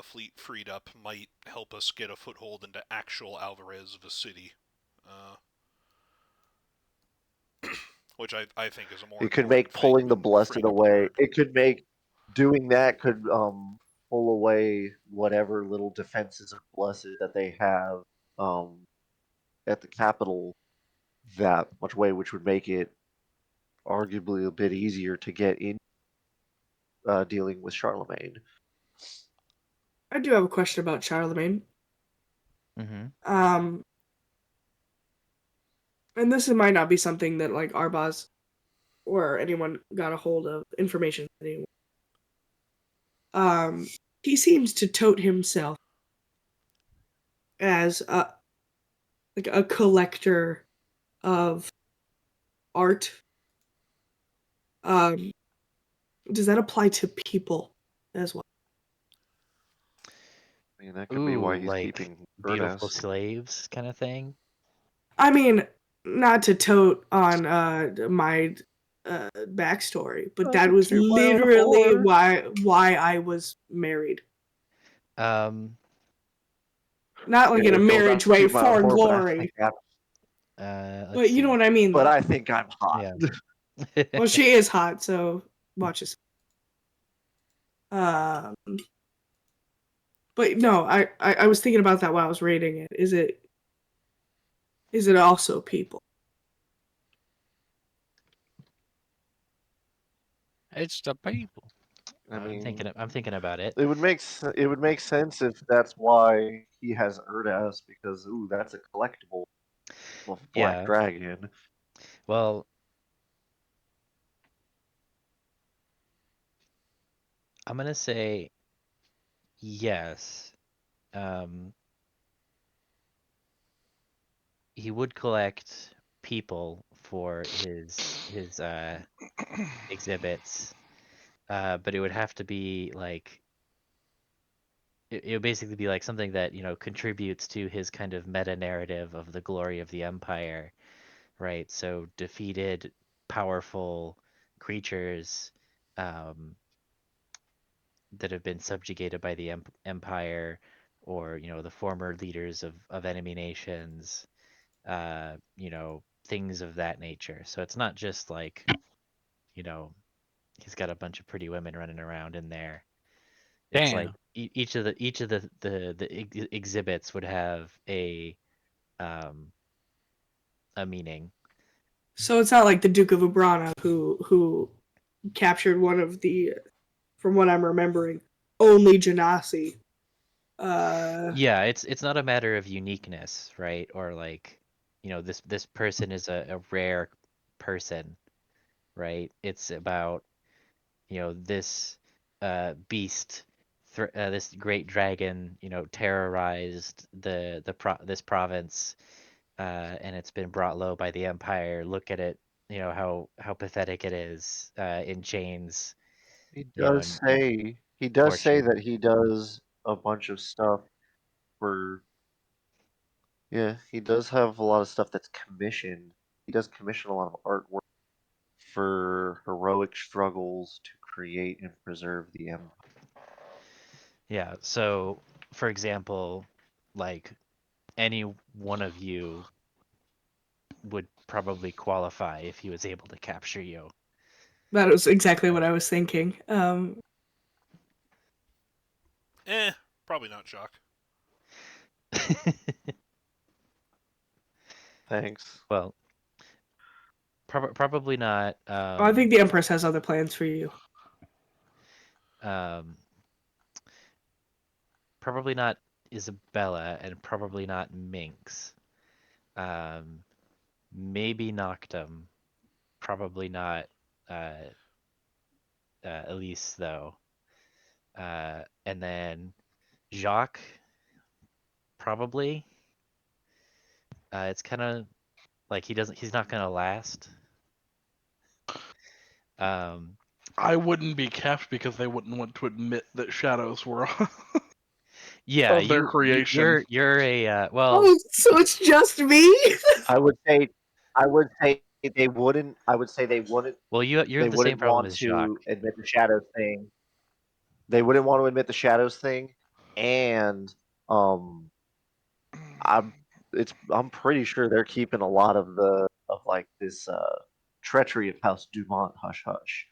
Speaker 5: fleet freed up might help us get a foothold into actual Alvarez of a city. Which I think is a more
Speaker 2: It could
Speaker 5: important
Speaker 2: make
Speaker 5: thing
Speaker 2: pulling the
Speaker 5: than
Speaker 2: blessed
Speaker 5: freeing up the
Speaker 2: away.
Speaker 5: road.
Speaker 2: It could make doing that could pull away whatever little defenses of blessed that they have at the capital that much way, which would make it arguably a bit easier to get in dealing with Charlemagne.
Speaker 4: I do have a question about Charlemagne.
Speaker 1: Mhm.
Speaker 4: And this might not be something that like Arbaz or anyone got a hold of information anyway. He seems to tote himself as a collector of art. Does that apply to people as well?
Speaker 2: I mean, that could be why
Speaker 1: Ooh,
Speaker 2: he's
Speaker 1: like
Speaker 2: keeping
Speaker 1: beautiful
Speaker 2: Ernest.
Speaker 1: slaves kind of thing.
Speaker 4: I mean, not to tote on my backstory, but that was literally why I was married.
Speaker 1: Um,
Speaker 4: Not like in a marriage way for glory.
Speaker 1: let's
Speaker 4: But you know
Speaker 1: see.
Speaker 4: what I mean.
Speaker 2: But
Speaker 4: though.
Speaker 2: I think I'm hot.
Speaker 1: Yeah.
Speaker 4: Well, she is hot, so watch this. But no, I was thinking about that while I was reading it. Is it also people?
Speaker 3: It's the people.
Speaker 2: I mean,
Speaker 1: I'm thinking about it.
Speaker 2: it would make sense if that's why he has Erdas, because ooh, that's a collectible of Black
Speaker 1: Yeah.
Speaker 2: Dragon.
Speaker 1: Well, I'm gonna say yes. Um, he would collect people for his exhibits, but it would have to be like it would basically be like something that contributes to his kind of meta narrative of the glory of the empire, right? So defeated, powerful creatures um, that have been subjugated by the empire, or the former leaders of enemy nations, things of that nature. So it's not just like you know he's got a bunch of pretty women running around in there. It's like
Speaker 3: Damn.
Speaker 1: each of the exhibits would have um a meaning.
Speaker 4: So it's not like the Duke of Ubrana who captured one of the, from what I'm remembering, only Genasi.
Speaker 1: Yeah, it's not a matter of uniqueness, right? Or like, this person is a rare person, right? It's about, this beast, this great dragon, terrorized this province, and it's been brought low by the empire. Look at it, how pathetic it is, in chains,
Speaker 2: He
Speaker 1: you know,
Speaker 2: does
Speaker 1: and
Speaker 2: say
Speaker 1: tortured.
Speaker 2: that he does a bunch of stuff for. Yeah, he does have a lot of stuff that's commissioned. He does commission a lot of artwork for heroic struggles to create and preserve the empire.
Speaker 1: Yeah, so for example, like any one of you would probably qualify if he was able to capture you.
Speaker 4: That was exactly what I was thinking.
Speaker 5: Probably not Jacques.
Speaker 2: Thanks.
Speaker 1: Well, probably not.
Speaker 4: I think the Empress has other plans for you.
Speaker 1: Probably not Isabella, and probably not Minx. Maybe Noctum. Probably not Elise though. And then Jacques, probably. It's kind of like he's not gonna last.
Speaker 6: I wouldn't be kept because they wouldn't want to admit that shadows were
Speaker 1: Yeah,
Speaker 6: of their creation.
Speaker 1: You're a well.
Speaker 4: Oh, so it's just me?
Speaker 2: I would say they wouldn't. I would say they wouldn't.
Speaker 1: Well, you're
Speaker 2: They
Speaker 1: the same
Speaker 2: wouldn't
Speaker 1: problem
Speaker 2: want
Speaker 1: as Jacques.
Speaker 2: to admit the shadows thing. They wouldn't want to admit the shadows thing, and I'm pretty sure they're keeping a lot of this treachery of House Dumont hush hush.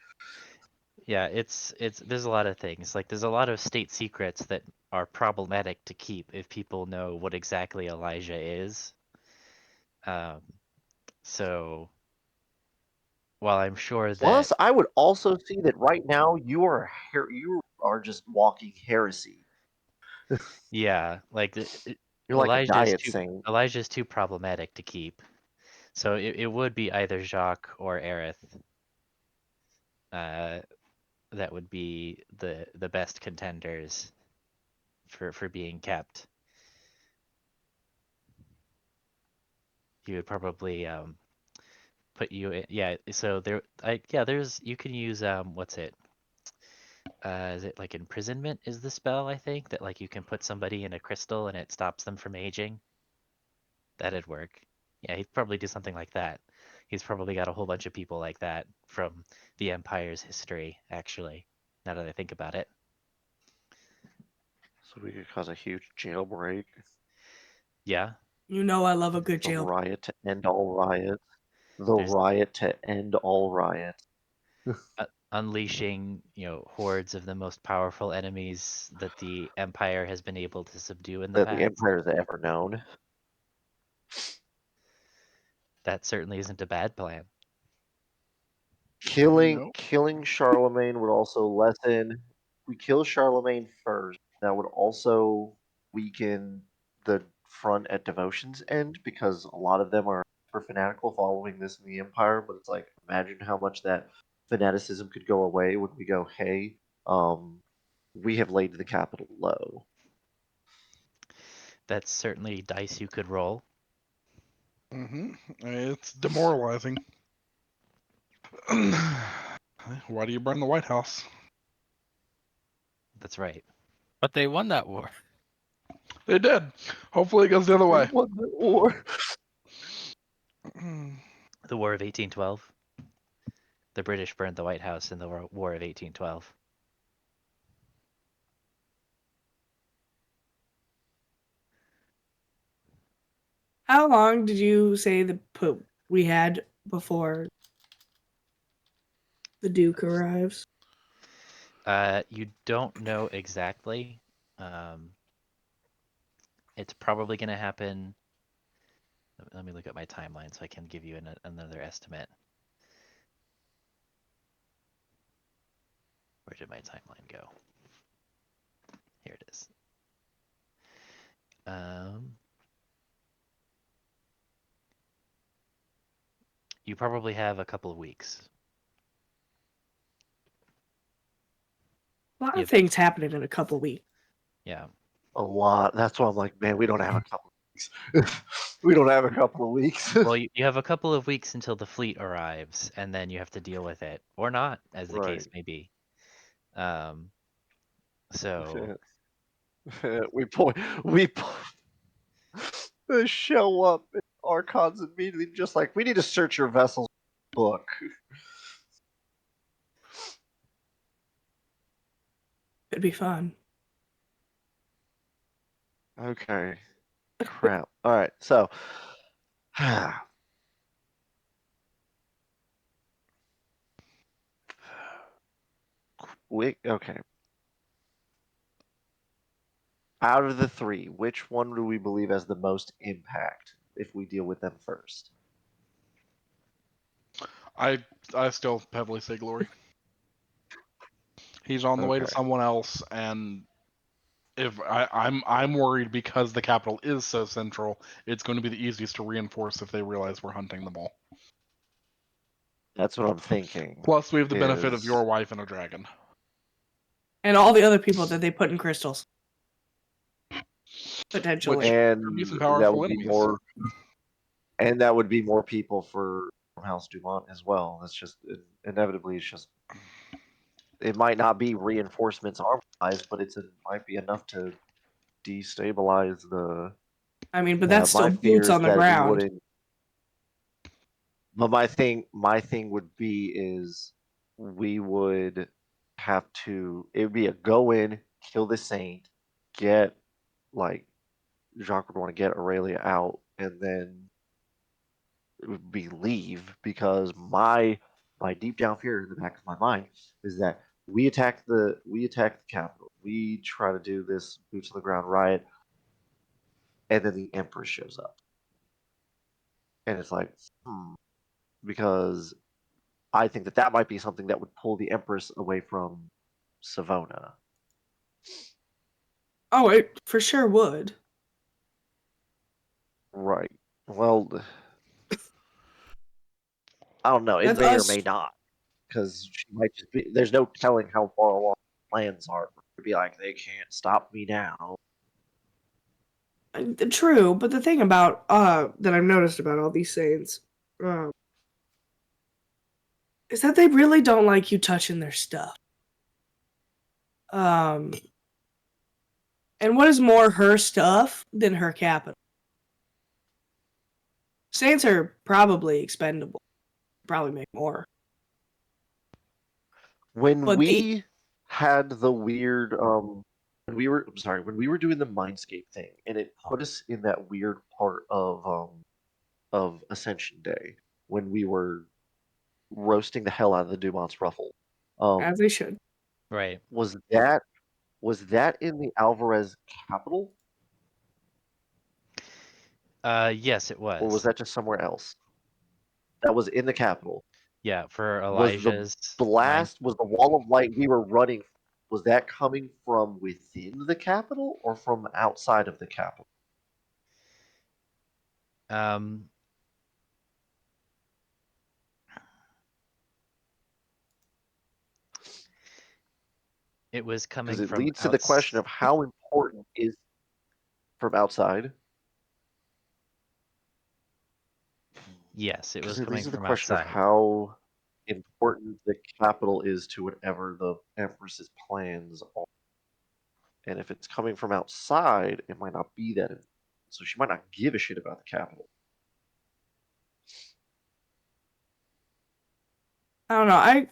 Speaker 1: Yeah, it's there's a lot of things. Like there's a lot of state secrets that are problematic to keep if people know what exactly Elijah is. So while I'm sure that
Speaker 2: Plus, I would also see that right now you are just walking heresy.
Speaker 1: yeah, like
Speaker 2: You're like a diet saint.
Speaker 1: Elijah's too problematic to keep. So it would be either Jacques or Aerith. That would be the best contenders for being kept. He would probably put you in, yeah. So there's you can use what's it? Is it like imprisonment is the spell, I think, that like you can put somebody in a crystal and it stops them from aging? That'd work. Yeah, he'd probably do something like that. He's probably got a whole bunch of people like that from the Empire's history, actually, now that I think about it.
Speaker 2: So we could cause a huge jailbreak.
Speaker 1: Yeah.
Speaker 4: You know I love a good
Speaker 2: The
Speaker 4: jail.
Speaker 2: riot to end all riots. The riot to end all riots.
Speaker 1: Unleashing, hordes of the most powerful enemies that the Empire has been able to subdue in the
Speaker 2: That the
Speaker 1: past.
Speaker 2: Empire's ever known.
Speaker 1: That certainly isn't a bad plan.
Speaker 2: Killing Charlemagne would also lessen. We kill Charlemagne first. That would also weaken the front at Devotion's end because a lot of them are super fanatical following this in the Empire. But it's like, imagine how much that fanaticism could go away when we go, hey, we have laid the capital low.
Speaker 1: That's certainly dice you could roll.
Speaker 6: It's demoralizing. Why do you burn the White House?
Speaker 1: That's right.
Speaker 3: But they won that war.
Speaker 6: They did. Hopefully it goes the other way.
Speaker 2: Won the war.
Speaker 1: The War of 1812. The British burned the White House in the War of 1812.
Speaker 4: How long did you say we had before the Duke arrives?
Speaker 1: You don't know exactly. It's probably going to happen. Let me look at my timeline so I can give you another estimate. Where did my timeline go? Here it is. You probably have a couple of weeks.
Speaker 4: A lot of things happening in a couple of weeks.
Speaker 1: Yeah.
Speaker 2: A lot. That's why I'm like, man, we don't have a couple of weeks. We don't have a couple of weeks.
Speaker 1: Well, you have a couple of weeks until the fleet arrives, and then you have to deal with it, or not, as the case may be. So
Speaker 2: they show up in Archons immediately, just like, we need to search your vessel's book.
Speaker 4: It'd be fun.
Speaker 2: Okay. Crap. All right. So, okay. Out of the three, which one do we believe has the most impact if we deal with them first?
Speaker 6: I still heavily say Glory. He's on the way to
Speaker 2: Okay.
Speaker 6: someone else, and if I'm worried because the capital is so central, it's going to be the easiest to reinforce if they realize we're hunting them all.
Speaker 2: That's what I'm thinking.
Speaker 6: Plus, we have the benefit of
Speaker 2: is-
Speaker 6: your wife and a dragon.
Speaker 4: And all the other people that they put in crystals. Potentially.
Speaker 6: Which-
Speaker 2: and
Speaker 6: could be some
Speaker 2: that
Speaker 6: powerful
Speaker 2: would be
Speaker 6: enemies.
Speaker 2: more, and that would be more people for House Dumont as well. That's just inevitably. It's just it might not be reinforcements armor-wise, but it might be enough to destabilize the.
Speaker 4: I mean, but that's still
Speaker 2: my fear
Speaker 4: boots
Speaker 2: is
Speaker 4: on the
Speaker 2: that we
Speaker 4: ground.
Speaker 2: wouldn't- But my thing would be is we would have to. It would be a go in, kill the Saint, get like Jacques would want to get Aurelia out, and then it would be leave because my deep down fear in the back of my mind is that we attack the capital, we try to do this boots on the ground riot, and then the Empress shows up, and it's like, because I think that might be something that would pull the Empress away from Savona.
Speaker 4: Oh, it for sure would.
Speaker 2: Right. Well, I don't know. It
Speaker 4: That's
Speaker 2: may
Speaker 4: us.
Speaker 2: or may not, because she might just be. There's no telling how far along the plans are. To be like, they can't stop me now.
Speaker 4: True, but the thing about that I've noticed about all these Saints is that they really don't like you touching their stuff. And what is more her stuff than her capital? Saints are probably expendable. Probably make more.
Speaker 2: When
Speaker 4: But
Speaker 2: we had the weird when we were doing the Mindscape thing, and it put us in that weird part of Ascension Day when we were roasting the hell out of the Dumont's Ruffle.
Speaker 4: As they should.
Speaker 1: Right.
Speaker 2: Was that in the Alvarez capital?
Speaker 1: Yes, it was.
Speaker 2: Or was that just somewhere else? That was in the capital.
Speaker 1: Yeah, for
Speaker 2: Was the
Speaker 1: Elijah's
Speaker 2: blast, was the wall of light we were running, was that coming from within the capital or from outside of the capital?
Speaker 1: It was coming
Speaker 2: Because it
Speaker 1: from
Speaker 2: leads to the question of how important is from outside.
Speaker 1: Yes, it was
Speaker 2: It
Speaker 1: coming
Speaker 2: leads to the
Speaker 1: from
Speaker 2: question
Speaker 1: outside.
Speaker 2: of how important the capital is to whatever the Empress's plans are. And if it's coming from outside, it might not be that important. So she might not give a shit about the capital.
Speaker 4: I don't know.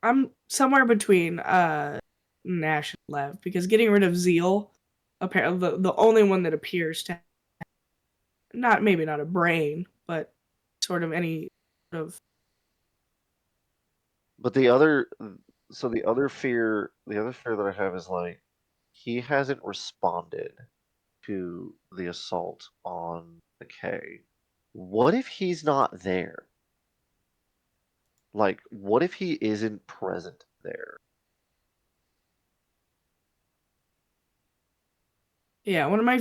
Speaker 4: I'm somewhere between Nash and Lev, because getting rid of Zeal, apparently the only one that appears to maybe not a brain, but sort of any sort of.
Speaker 2: But the other fear that I have is like, he hasn't responded to the assault on the K. What if he's not there? Like, what if he isn't present there?
Speaker 4: Yeah, one of my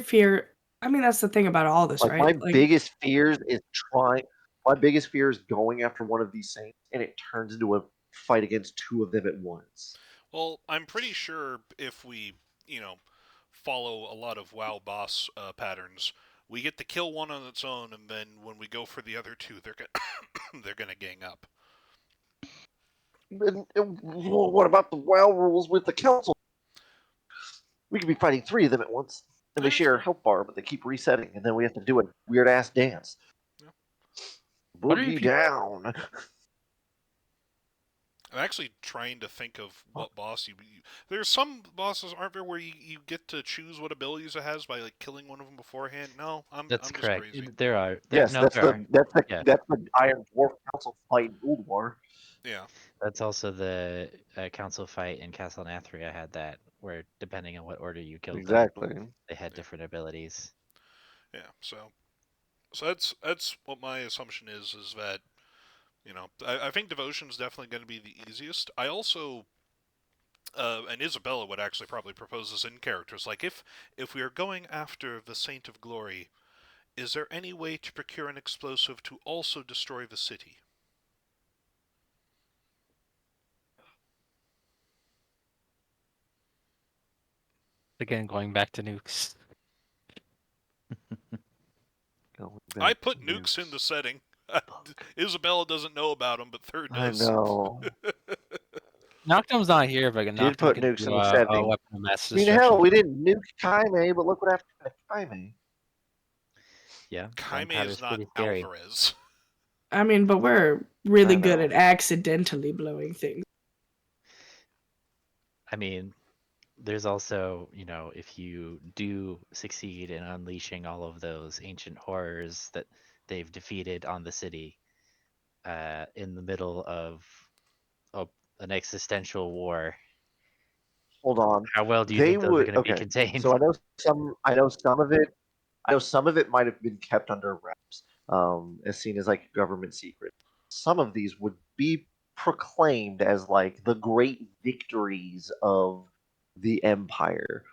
Speaker 4: I mean, that's the thing about all this,
Speaker 2: Like,
Speaker 4: right?
Speaker 2: my biggest fears is going after one of these Saints, and it turns into a fight against two of them at once.
Speaker 5: Well, I'm pretty sure if we, follow a lot of WoW boss patterns, we get to kill one on its own, and then when we go for the other two, they're gonna gang up.
Speaker 2: What about the WoW rules with the council? We could be fighting three of them at once, and they share a health bar, but they keep resetting, and then we have to do a weird ass dance.
Speaker 5: Yeah.
Speaker 2: Boogie down.
Speaker 5: I'm actually trying to think of what boss you. There's some bosses, aren't there, where you get to choose what abilities it has by like killing one of them beforehand? No,
Speaker 1: That's
Speaker 5: I'm
Speaker 1: correct.
Speaker 5: Just crazy.
Speaker 1: There are.
Speaker 2: Yes,
Speaker 1: no,
Speaker 2: that's the Iron Dwarf Council fight in Guild War.
Speaker 5: Yeah.
Speaker 1: That's also the council fight in Castle Nathria had that where depending on what order you killed
Speaker 2: Exactly.
Speaker 1: them, they had different abilities.
Speaker 5: Yeah, so that's what my assumption is that, you know, I think devotion is definitely going to be the easiest. I also and Isabella would actually probably propose this in characters, like if we are going after the Saint of Glory, is there any way to procure an explosive to also destroy the city?
Speaker 3: Again, going back to nukes.
Speaker 5: I put nukes in the setting. Isabella doesn't know about them, but Third
Speaker 2: I
Speaker 5: does.
Speaker 2: know.
Speaker 3: Noctum's not here, but
Speaker 2: Did
Speaker 3: Noctum
Speaker 2: put
Speaker 3: can
Speaker 2: nukes
Speaker 3: do
Speaker 2: in the
Speaker 3: a
Speaker 2: setting.
Speaker 3: weapon of mass
Speaker 2: I mean,
Speaker 3: destruction.
Speaker 2: hell, we didn't nuke Kaime, but look what happened to Kaime.
Speaker 1: Yeah,
Speaker 5: Kaime is not
Speaker 1: pretty scary.
Speaker 5: Alvarez.
Speaker 4: I mean, but we're really
Speaker 2: I
Speaker 4: good
Speaker 2: know.
Speaker 4: at accidentally blowing things.
Speaker 1: I mean, there's also, you know, if you do succeed in unleashing all of those ancient horrors that they've defeated on the city, in the middle of an existential war,
Speaker 2: Hold on.
Speaker 1: how well do you
Speaker 2: They
Speaker 1: think those are
Speaker 2: would.
Speaker 1: going to be
Speaker 2: Okay.
Speaker 1: contained?
Speaker 2: So I know some of it. I know some of it might have been kept under wraps, as seen as like a government secret. Some of these would be proclaimed as like the great victories of the Empire.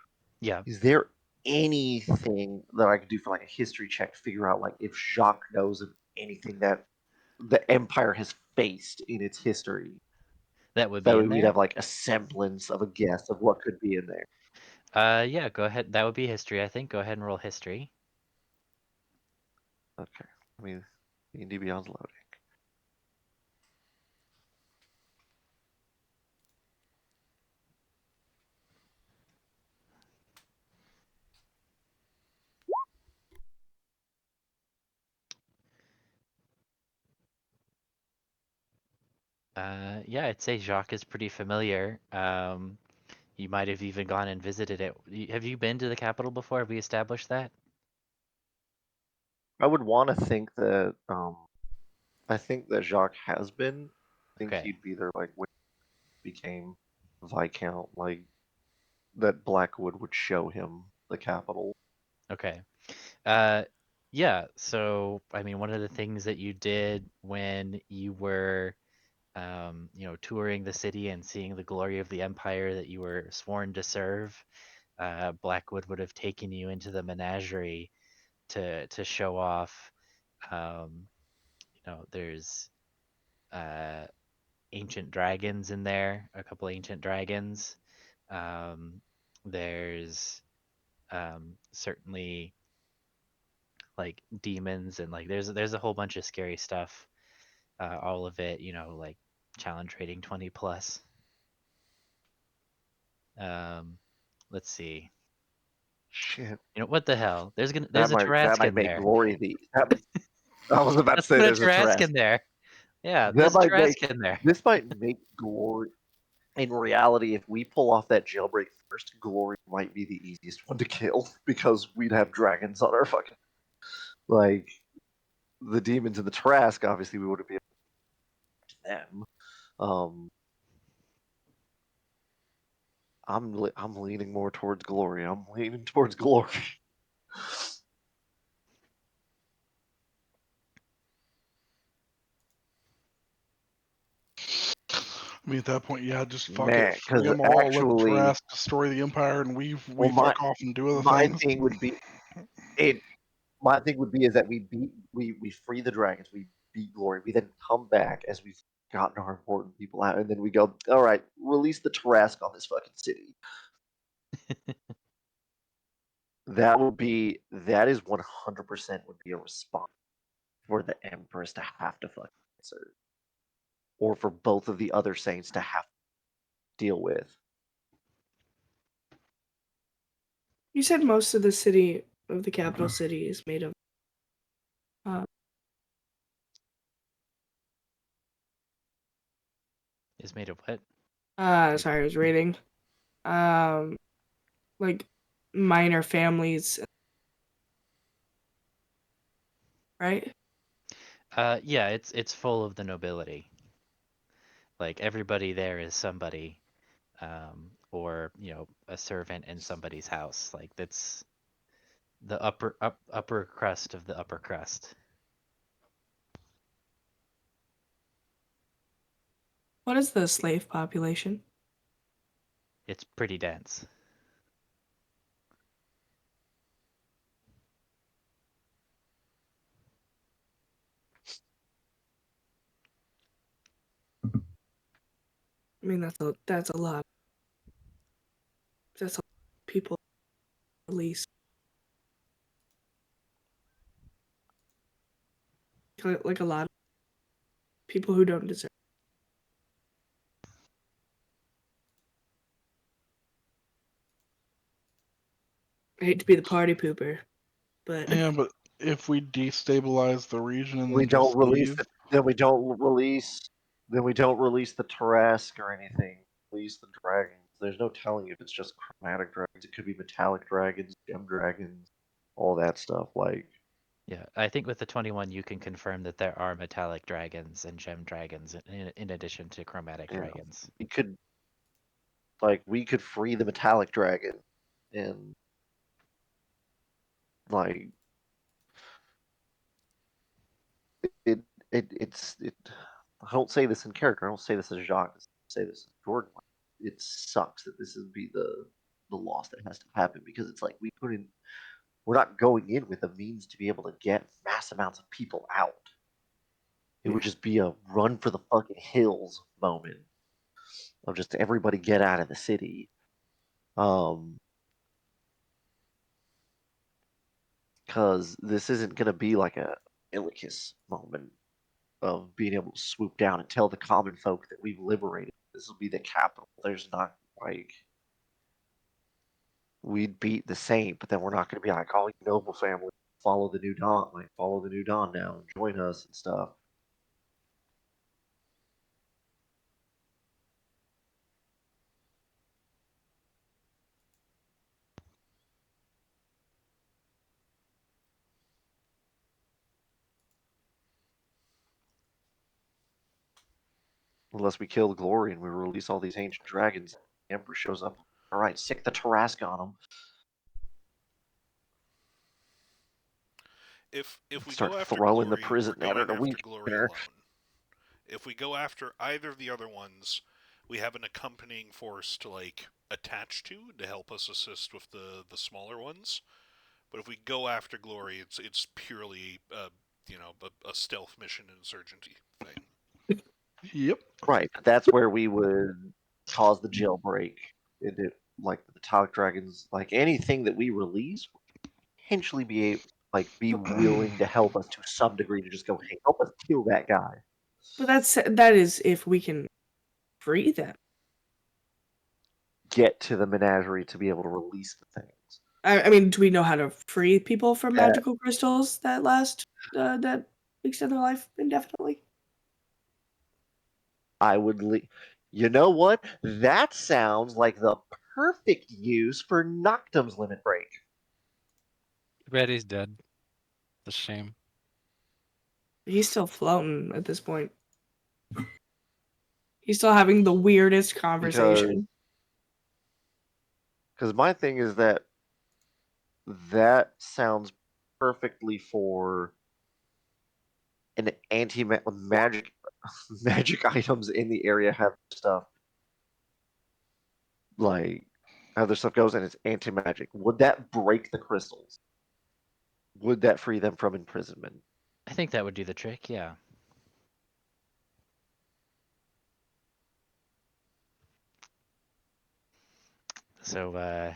Speaker 1: Yeah.
Speaker 2: Is there anything that I could do for like a history check to figure out like if Jacques knows of anything that the Empire has faced in its history?
Speaker 1: That would
Speaker 2: That
Speaker 1: be
Speaker 2: way
Speaker 1: in
Speaker 2: we'd
Speaker 1: there.
Speaker 2: have like a semblance of a guess of what could be in there.
Speaker 1: Yeah, go ahead. That would be history, I think. Go ahead and roll history.
Speaker 2: Okay. I mean, D&D Beyond's loading.
Speaker 1: Yeah, I'd say Jacques is pretty familiar. You might have even gone and visited it. Have you been to the capital before? Have we established that?
Speaker 2: I would want to think that I think that Jacques has been. I think
Speaker 1: Okay.
Speaker 2: he'd be there like when he became Viscount, like that Blackwood would show him the capital.
Speaker 1: Okay. Yeah, so I mean, one of the things that you did when you were, you know, touring the city and seeing the glory of the empire that you were sworn to serve, Blackwood would have taken you into the menagerie to show off. You know, there's ancient dragons in there, a couple ancient dragons. There's certainly like demons and like there's a whole bunch of scary stuff. All of it, you know, like challenge rating 20 plus. Um, let's see.
Speaker 2: Shit.
Speaker 1: You know what the hell? There's a
Speaker 2: That might
Speaker 1: Tarrasque
Speaker 2: make
Speaker 1: there.
Speaker 2: glory the. I was about to
Speaker 1: Let's
Speaker 2: say
Speaker 1: put a
Speaker 2: there's a
Speaker 1: Tarrasque
Speaker 2: Tarrasque.
Speaker 1: in there. Yeah,
Speaker 2: That
Speaker 1: there's a
Speaker 2: might make
Speaker 1: Tarrasque in there.
Speaker 2: this might make glory. In reality, if we pull off that jailbreak first, glory might be the easiest one to kill because we'd have dragons on our fucking like the demons in the Tarrasque. Obviously, we wouldn't be able to them. I'm leaning more towards glory. I'm leaning towards glory.
Speaker 6: I mean, at that point, yeah, just fuck it,
Speaker 2: Man,
Speaker 6: free
Speaker 2: because
Speaker 6: them all, let the
Speaker 2: actually,
Speaker 6: Tarrasque destroy the Empire, and we
Speaker 2: well,
Speaker 6: fuck off and do other
Speaker 2: my
Speaker 6: things.
Speaker 2: thing would be it. My thing would be is that we free the dragons, we beat glory, we then come back as we've gotten our important people out, and then we go, all right, release the Tarrasque on this fucking city. That is 100% would be a response for the Empress to have to fucking answer, or for both of the other saints to have to deal with.
Speaker 4: You said most of the city of the capital city is made of.
Speaker 1: Is made of what?
Speaker 4: Sorry, I was reading. Like minor families, right?
Speaker 1: Yeah, it's full of the nobility. Like everybody there is somebody. or a servant in somebody's house. Like that's the upper crust of the upper crust.
Speaker 4: What is the slave population?
Speaker 1: It's pretty dense.
Speaker 4: I mean, that's a lot. That's a lot of people, at least. Like a lot of people who don't deserve. I hate to be the party pooper, but
Speaker 6: Yeah, but if we destabilize the region and
Speaker 2: We
Speaker 6: they
Speaker 2: don't
Speaker 6: just
Speaker 2: release
Speaker 6: leave,
Speaker 2: the, then we don't release then we don't release the Tarask or anything. Release the dragons. There's no telling if it's just chromatic dragons. It could be metallic dragons, gem dragons, all that stuff. Like
Speaker 1: Yeah, I think with the 21 you can confirm that there are metallic dragons and gem dragons in addition to chromatic dragons.
Speaker 2: we could free the metallic dragon and like it I don't say this in character. I don't say this as Jacques. I say this as Jordan. It sucks that this would be the loss that has to happen because it's like we're not going in with a means to be able to get mass amounts of people out. It would just be a run for the fucking hills moment of just everybody get out of the city. Because this isn't going to be like a Illichus moment of being able to swoop down and tell the common folk that we've liberated. This will be the capital. There's not like we'd beat the Saint, but then we're not going to be like, oh, you noble family, follow the new dawn, like follow the new dawn now and join us and stuff. Unless we kill Glory and we release all these ancient dragons, the Emperor shows up. All right, sick the Tarask on them.
Speaker 5: If we
Speaker 2: Start
Speaker 5: go after
Speaker 2: throwing
Speaker 5: Glory,
Speaker 2: the prison
Speaker 5: we're going
Speaker 2: at a
Speaker 5: after
Speaker 2: week.
Speaker 5: Glory alone. If we go after either of the other ones, we have an accompanying force to like attach to help us assist with the smaller ones. But if we go after Glory, it's purely a stealth mission insurgency thing.
Speaker 6: yep.
Speaker 2: Right, but that's where we would cause the jailbreak. Like the metallic dragons, like anything that we release, would potentially be willing to help us to some degree to just go, hey, help us kill that guy.
Speaker 4: But that is if we can free them.
Speaker 2: Get to the menagerie to be able to release the things.
Speaker 4: I mean, do we know how to free people from magical crystals that that extend their life indefinitely?
Speaker 2: I would You know what? That sounds like the perfect use for Noctum's limit break.
Speaker 3: Betty's dead. It's a shame.
Speaker 4: He's still floating at this point. He's still having the weirdest conversation.
Speaker 2: Because my thing is that sounds perfectly for an magic items in the area have stuff like how their stuff goes and it's anti-magic. Would that break the crystals? Would that free them from imprisonment?
Speaker 1: I think that would do the trick, yeah. So,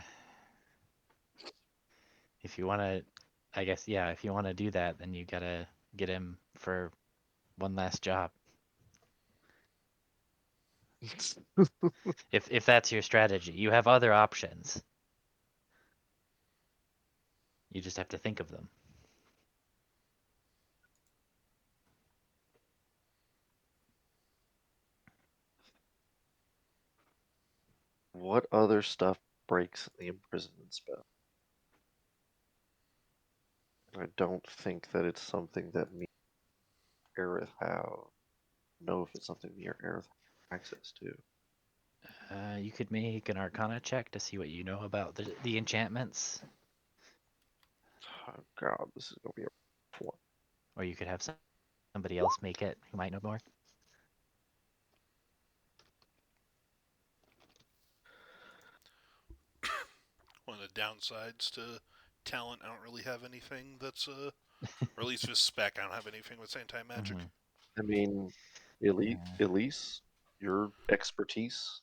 Speaker 1: if you want to, I guess, yeah, if you want to do that, then you gotta get him for one last job. If that's your strategy, you have other options. You just have to think of them.
Speaker 2: What other stuff breaks the imprisonment spell? I don't think that it's something that me Aerith have. Know if it's something me or Aerith have access to.
Speaker 1: You could make an Arcana check to see what you know about the enchantments,
Speaker 2: Oh, God, this is gonna be a 4.
Speaker 1: or you could have somebody else make it who might know more.
Speaker 5: One of the downsides to talent, I don't really have anything that's or at least with spec, I don't have anything with anti-magic.
Speaker 1: Mhm.
Speaker 2: I mean, Elise, your expertise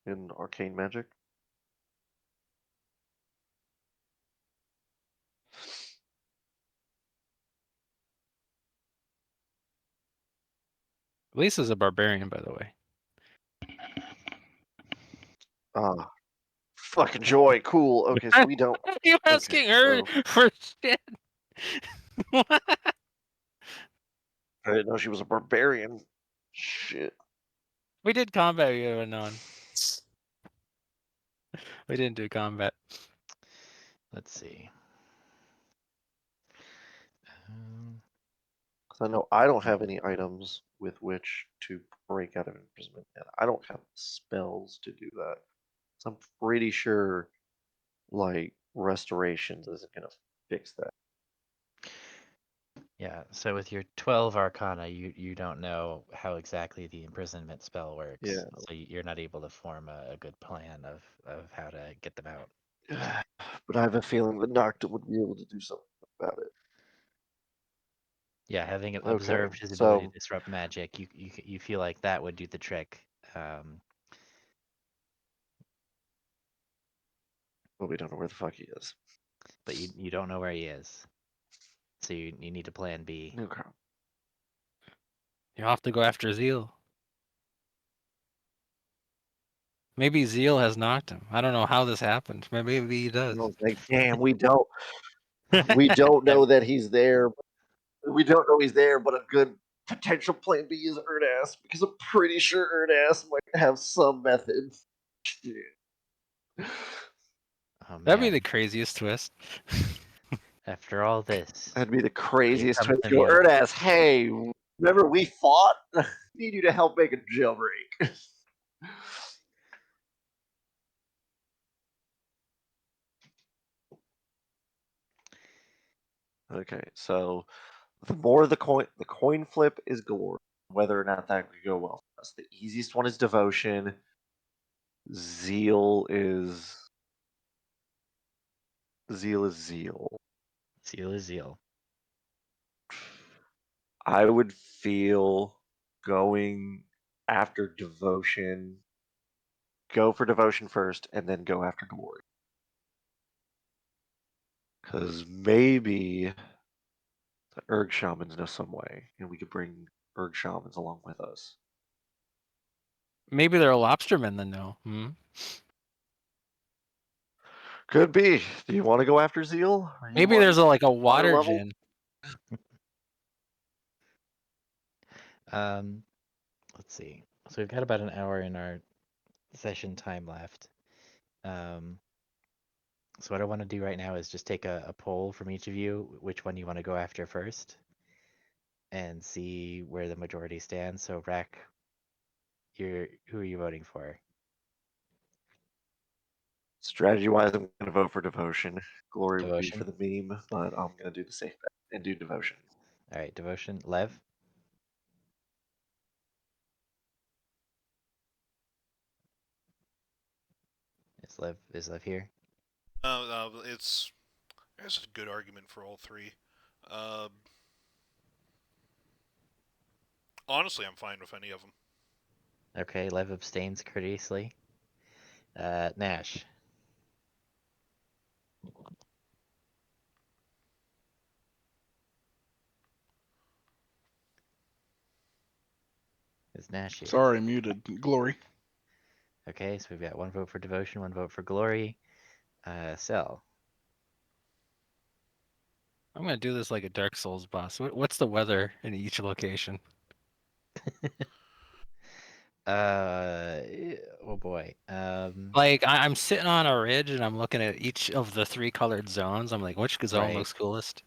Speaker 2: in arcane magic.
Speaker 3: Lisa's a barbarian, by the way.
Speaker 2: Ah, fucking joy, cool. Okay, so we don't.
Speaker 3: Are you asking her
Speaker 2: so
Speaker 3: for shit?
Speaker 2: I didn't know she was a barbarian. Shit.
Speaker 3: We did combat, you haven't known. We didn't do combat.
Speaker 1: Let's see.
Speaker 2: Because I know I don't have any items with which to break out of imprisonment, and I don't have spells to do that. So I'm pretty sure, like, restorations isn't gonna fix that.
Speaker 1: Yeah, so with your 12 Arcana, you don't know how exactly the imprisonment spell works.
Speaker 2: Yeah.
Speaker 1: So you're not able to form a good plan of how to get them out.
Speaker 2: But I have a feeling that Nocta would be able to do something about it.
Speaker 1: Yeah, having
Speaker 2: Okay,
Speaker 1: observed his ability
Speaker 2: so
Speaker 1: to disrupt magic, you feel like that would do the trick.
Speaker 2: but we don't know where the fuck he is.
Speaker 1: But you don't know where he is. So you need a plan B.
Speaker 2: Okay.
Speaker 3: You have to go after Zeal. Maybe Zeal has knocked him. I don't know how this happened. Maybe he does.
Speaker 2: Like, damn, we don't know that he's there. We don't know he's there, but a good potential plan B is Erdass, because I'm pretty sure Erdass might have some method. Shit.
Speaker 1: Oh,
Speaker 3: That'd be
Speaker 1: man.
Speaker 3: the craziest twist.
Speaker 1: After all this,
Speaker 2: That'd be the craziest
Speaker 1: comes
Speaker 2: twist.
Speaker 1: the
Speaker 2: Go,
Speaker 1: meal.
Speaker 2: Erdass, hey, remember we fought? Need you to help make a jailbreak. Okay, so the more the coin flip is glory, whether or not that could go well for us. The easiest one is devotion. Zeal is zeal.
Speaker 1: Zeal is zeal.
Speaker 2: I would feel going after devotion. Go for devotion first, and then go after glory. Because maybe the Erg Shamans know some way, and we could bring Erg Shamans along with us.
Speaker 3: Maybe they're lobstermen then, though. Hmm?
Speaker 2: Could be. Do you want to go after Zeal?
Speaker 3: Maybe there's like a water
Speaker 2: level?
Speaker 3: gin.
Speaker 1: Let's see. So we've got about an hour in our session time left. So what I want to do right now is just take a poll from each of you, which one you want to go after first, and see where the majority stands. So Rack, who are you voting for?
Speaker 2: Strategy wise, I'm going to vote for devotion. Glory would be
Speaker 1: Devotion?
Speaker 2: for the meme, but I'm going to do the safe bet and do devotion.
Speaker 1: All right, devotion. Lev? Is Lev here?
Speaker 5: There's a good argument for all three. Honestly, I'm fine with any of them.
Speaker 1: Okay, Lev abstains courteously. Nash. Is Nash here?
Speaker 6: Sorry, muted. Glory.
Speaker 1: Okay, so we've got one vote for devotion, one vote for glory. Cell.
Speaker 3: I'm gonna do this like a Dark Souls boss. What's the weather in each location?
Speaker 1: Oh boy.
Speaker 3: Like I'm sitting on a ridge and I'm looking at each of the 3 colored zones. I'm like, which zone
Speaker 1: Right.
Speaker 3: looks coolest?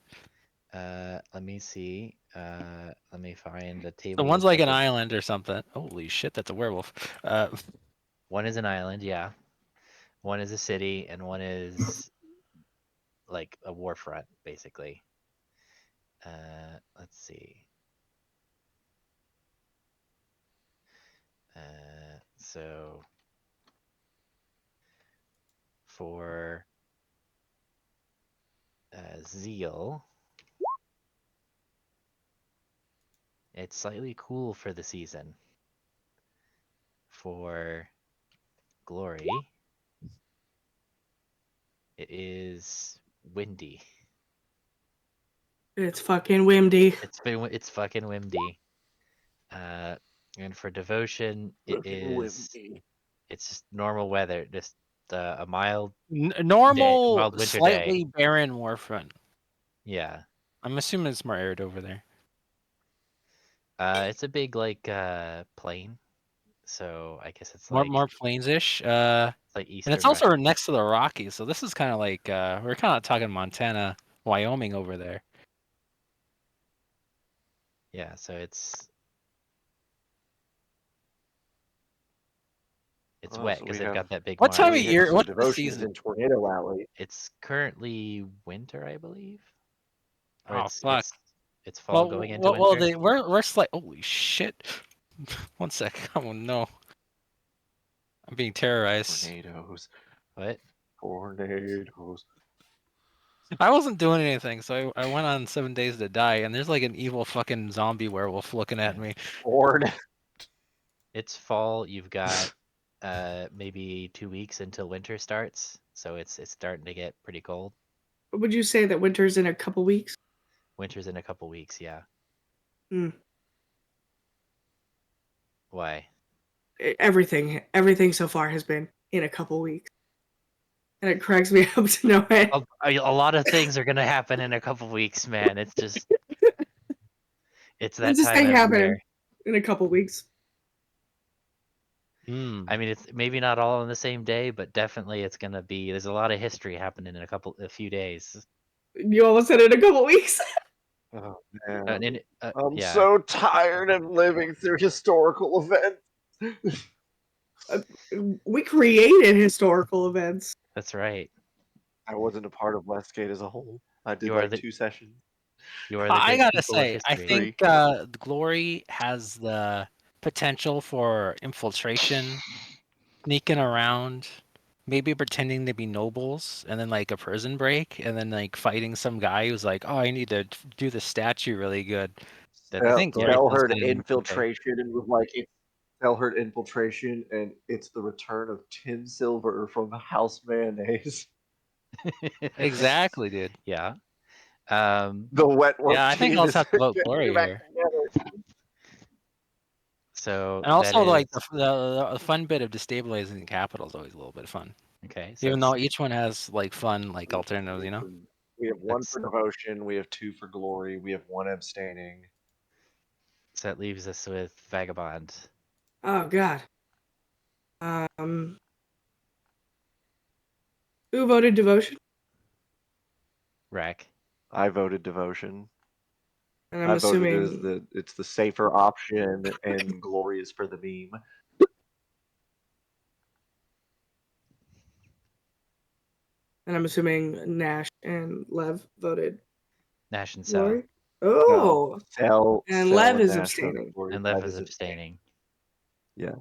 Speaker 1: Let me see. Let me find a table.
Speaker 3: The one's like an island or something. Holy shit, that's a werewolf.
Speaker 1: One is an island, yeah. One is a city, and one is like a war front, basically. Let's see. So for Zeal, it's slightly cool for the season. For Glory, it is windy.
Speaker 4: It's fucking windy.
Speaker 1: It's fucking windy. And for Devotion, it's just normal weather, just a mild
Speaker 3: Normal,
Speaker 1: mild winter
Speaker 3: slightly
Speaker 1: day.
Speaker 3: barren warfront.
Speaker 1: Yeah.
Speaker 3: I'm assuming it's more arid over there.
Speaker 1: It's a big like plain, so I guess it's
Speaker 3: More plains-ish.
Speaker 1: it's like
Speaker 3: And
Speaker 1: eastern
Speaker 3: it's also
Speaker 1: Russia.
Speaker 3: next to the Rockies, so this is kind of like we're kind of talking Montana, Wyoming over there.
Speaker 1: Yeah, so it's wet
Speaker 2: so
Speaker 1: because
Speaker 2: we
Speaker 1: they've
Speaker 2: have-
Speaker 1: got that big
Speaker 3: What time of
Speaker 1: Marsh.
Speaker 3: year?
Speaker 2: So
Speaker 3: What's the
Speaker 2: Devotion is
Speaker 3: season?
Speaker 2: in Tornado Alley.
Speaker 1: It's currently winter, I believe. Or
Speaker 3: Oh fuck!
Speaker 1: It's fall going into winter.
Speaker 3: Well, we're slight. Holy shit! 1 sec. Oh no! I'm being terrorized.
Speaker 2: Tornadoes.
Speaker 1: What?
Speaker 2: Tornadoes.
Speaker 3: I wasn't doing anything, so I went on 7 Days to Die, and there's like an evil fucking zombie werewolf looking at me.
Speaker 1: It's fall. You've got maybe 2 weeks until winter starts, so it's starting to get pretty cold.
Speaker 4: Would you say that winter's in a couple weeks?
Speaker 1: Winter's in a couple weeks, yeah.
Speaker 4: Mm.
Speaker 1: Why?
Speaker 4: Everything so far has been in a couple weeks, and it cracks me up to no end.
Speaker 1: A lot of things are gonna happen in a couple weeks, man. It's just it's that
Speaker 4: When's this
Speaker 1: time
Speaker 4: thing
Speaker 1: every
Speaker 4: happening
Speaker 1: year.
Speaker 4: in a couple weeks?
Speaker 1: I mean, it's maybe not all on the same day, but definitely it's gonna be. There's a lot of history happening in a few days.
Speaker 4: You almost said in a couple weeks.
Speaker 2: Oh, man. I'm
Speaker 1: yeah.
Speaker 2: so tired of living through historical events.
Speaker 4: We created historical events.
Speaker 1: That's right.
Speaker 2: I wasn't a part of Westgate as a whole. I did
Speaker 1: You are
Speaker 2: like
Speaker 1: the-
Speaker 2: 2 sessions.
Speaker 1: You are the
Speaker 3: I
Speaker 1: great
Speaker 3: gotta
Speaker 1: people of
Speaker 3: say, I
Speaker 1: history.
Speaker 3: think Glory has the potential for infiltration, sneaking around, maybe pretending to be nobles, and then like a prison break, and then like fighting some guy who's like, "Oh, I need to do the statue really good." I think Glory
Speaker 2: Tell
Speaker 3: does
Speaker 2: her
Speaker 3: that
Speaker 2: to
Speaker 3: in-
Speaker 2: infiltration and was like, tell her infiltration and it's the return of Tim Silver from House Mayonnaise.
Speaker 3: Exactly, dude.
Speaker 1: Yeah.
Speaker 2: The wet work.
Speaker 3: Yeah, I think I'll just have to vote Glory here.
Speaker 1: So
Speaker 3: And also,
Speaker 1: that
Speaker 3: like
Speaker 1: is
Speaker 3: the fun bit of destabilizing the capital is always a little bit of fun.
Speaker 1: okay. So
Speaker 3: Even though each one has like fun, like alternatives, you know.
Speaker 2: We have 1 for Devotion. We have 2 for Glory. We have 1 abstaining.
Speaker 1: So that leaves us with Vagabond.
Speaker 4: Oh God. Who voted Devotion?
Speaker 1: Rack.
Speaker 2: I voted Devotion.
Speaker 4: And I'm assuming
Speaker 2: voted it's the safer option, and Glory is for the meme.
Speaker 4: And I'm assuming Nash and Lev voted
Speaker 1: Nash and Cell.
Speaker 4: Glory. Oh,
Speaker 2: Cell
Speaker 4: and
Speaker 2: Cell
Speaker 4: Lev is
Speaker 2: Nash
Speaker 4: abstaining.
Speaker 2: Glory.
Speaker 1: And Lev is abstaining.
Speaker 2: Yes.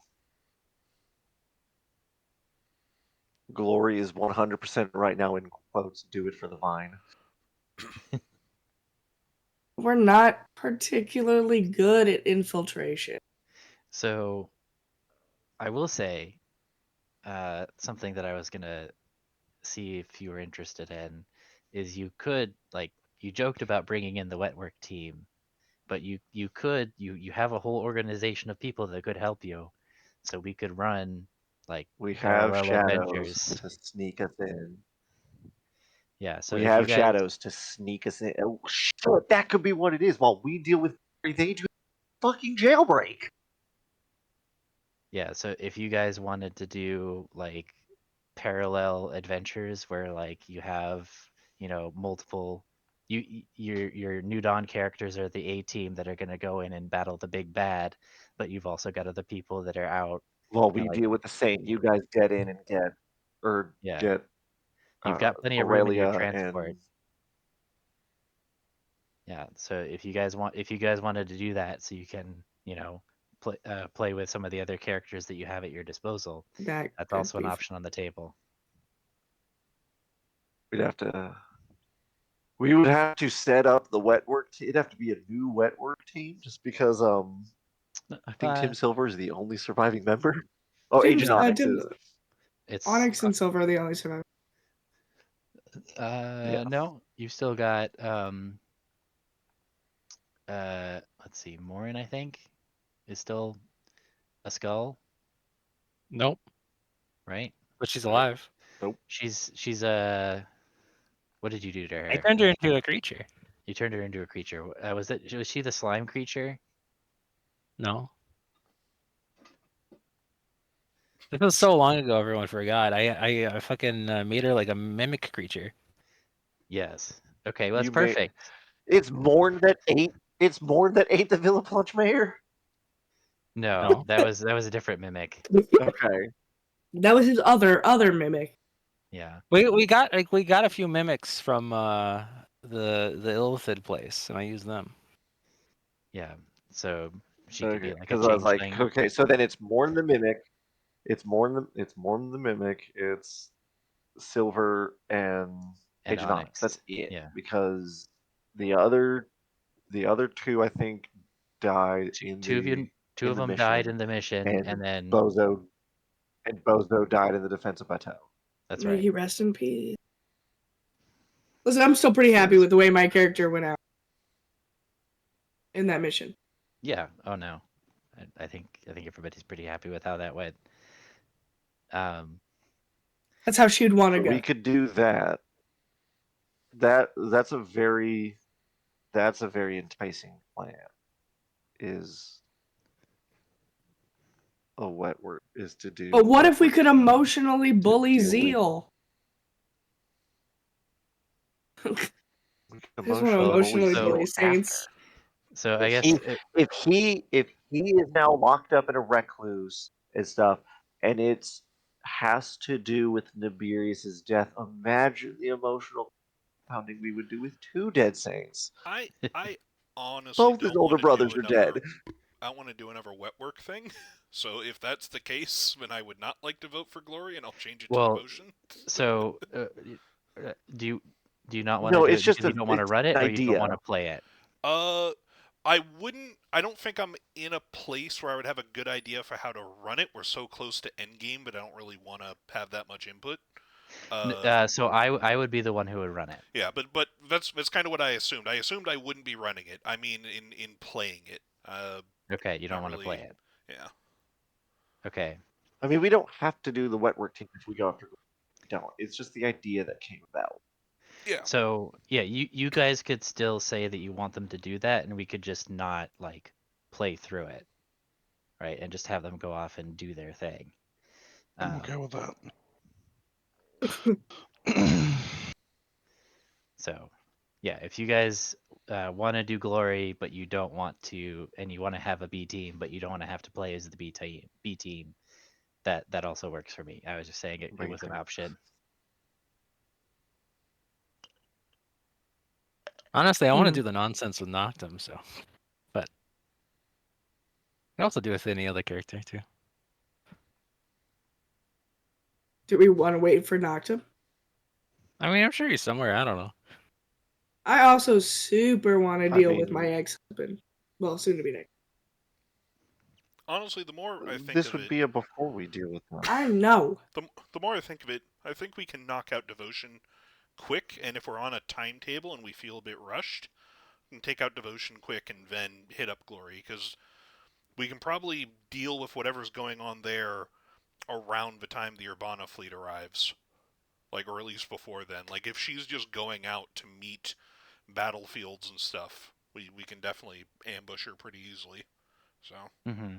Speaker 2: Glory is 100% right now in quotes. Do it for the vine.
Speaker 4: We're not particularly good at infiltration.
Speaker 1: So, I will say, something that I was gonna see if you were interested in is you could you joked about bringing in the wet work team, but you have a whole organization of people that could help you, so we could run
Speaker 2: we have
Speaker 1: parallel
Speaker 2: shadows
Speaker 1: adventures
Speaker 2: to sneak us in.
Speaker 1: Yeah, so
Speaker 2: we
Speaker 1: if
Speaker 2: have
Speaker 1: you guys,
Speaker 2: shadows to sneak us in. Oh, shit, that could be what it is. While we deal with they do fucking jailbreak.
Speaker 1: Yeah, so if you guys wanted to do parallel adventures where you have multiple your New Dawn characters are the A team that are going to go in and battle the big bad, but you've also got other people that are out
Speaker 2: While we
Speaker 1: like-
Speaker 2: deal with the Saint, you guys get in and get
Speaker 1: Yeah. You've got plenty of room in your transport. Yeah. So if you guys wanted to do that, so you can, play with some of the other characters that you have at your disposal,
Speaker 4: That
Speaker 1: that's
Speaker 4: could
Speaker 1: also an
Speaker 4: be
Speaker 1: option on the table.
Speaker 2: We would have to set up the wet work. It'd have to be a new wet work team, just because I think Tim Silver is the only surviving member. Oh, Agent Onyx is.
Speaker 1: It's
Speaker 4: Onyx and Silver are the only survivors.
Speaker 1: No, you've still got let's see, Morin, I think, is still a skull,
Speaker 3: Nope.
Speaker 1: right?
Speaker 3: But she's alive.
Speaker 2: Nope.
Speaker 1: She's what did you do to her?
Speaker 3: I turned her into a creature.
Speaker 1: You turned her into a creature. Was she the slime creature?
Speaker 3: No. This was so long ago, everyone forgot. I fucking made her like a mimic creature.
Speaker 1: Yes. Okay, well, that's
Speaker 2: You may-
Speaker 1: perfect.
Speaker 2: It's Morn that ate. It's Morn that ate the Villa Plunge Mayor.
Speaker 1: No, that was a different mimic.
Speaker 2: Okay.
Speaker 4: That was his other mimic.
Speaker 1: Yeah.
Speaker 3: We got a few mimics from the Illithid place, and I used them.
Speaker 1: Yeah. So she could be like a
Speaker 2: Because I was like,
Speaker 1: changeling.
Speaker 2: okay, so then it's Morn the Mimic. It's Morn the Mimic. It's Silver and Agent Onyx. That's it.
Speaker 1: Yeah.
Speaker 2: Because the other two, I think, died in
Speaker 1: Two of them died in the mission, and then
Speaker 2: Bozo died in the defense of Bateau.
Speaker 1: That's
Speaker 4: May
Speaker 1: right.
Speaker 4: he rest in peace. Listen, I'm still pretty happy with the way my character went out in that mission.
Speaker 1: Yeah. Oh no, I think everybody's pretty happy with how that went.
Speaker 4: That's how she'd want to go.
Speaker 2: We could do that. That's a very enticing plan. Is a wet word is to do.
Speaker 4: But what if we could emotionally bully Zeal? I just want to emotionally bully Saints.
Speaker 1: So I guess
Speaker 2: if he is now locked up in a recluse and stuff, and it's has to do with Nibirius's death, imagine the emotional pounding we would do with two dead Saints.
Speaker 5: I honestly
Speaker 2: both his older brothers are dead.
Speaker 5: I want to do another wet work thing. So if that's the case, then I would not like to vote for Glory, and I'll change it to devotion.
Speaker 1: So do you not want
Speaker 2: No,
Speaker 1: to?
Speaker 2: it's just
Speaker 1: you don't want to run it, or you don't want to play it?
Speaker 5: I wouldn't. I don't think I'm in a place where I would have a good idea for how to run it. We're so close to endgame, but I don't really want to have that much input.
Speaker 1: So I would be the one who would run it.
Speaker 5: Yeah, but that's kind of what I assumed. I assumed I wouldn't be running it. I mean, in playing it.
Speaker 1: Okay, you don't want to play it.
Speaker 5: Yeah.
Speaker 1: Okay.
Speaker 2: I mean, we don't have to do the wet work team if we go after. We don't. It's just the idea that came about.
Speaker 5: Yeah.
Speaker 1: So yeah, you guys could still say that you want them to do that, and we could just not like play through it, right? And just have them go off and do their thing.
Speaker 6: I'm okay with that.
Speaker 1: So, yeah, if you guys want to do Glory, but you don't want to, and you want to have a B team, but you don't want to have to play as the B team, that also works for me. I was just saying it was an option.
Speaker 3: Honestly, I want to do the nonsense with Noctum, so. But I can also do it with any other character, too.
Speaker 4: Do we want to wait for Noctum?
Speaker 3: I mean, I'm sure he's somewhere. I don't know.
Speaker 4: I also super want to deal with my ex-husband. Well, soon to be next.
Speaker 5: Honestly, the more I think
Speaker 2: this
Speaker 5: of
Speaker 2: would
Speaker 5: it,
Speaker 2: be a before we deal with them.
Speaker 4: I know.
Speaker 5: The more I think of it, I think we can knock out Devotion quick, and if we're on a timetable and we feel a bit rushed, we can take out Devotion quick and then hit up Glory, because we can probably deal with whatever's going on there around the time the Urbana fleet arrives. Like, or at least before then. Like, if she's just going out to meet battlefields and stuff, we can definitely ambush her pretty easily. So.
Speaker 1: Mm-hmm.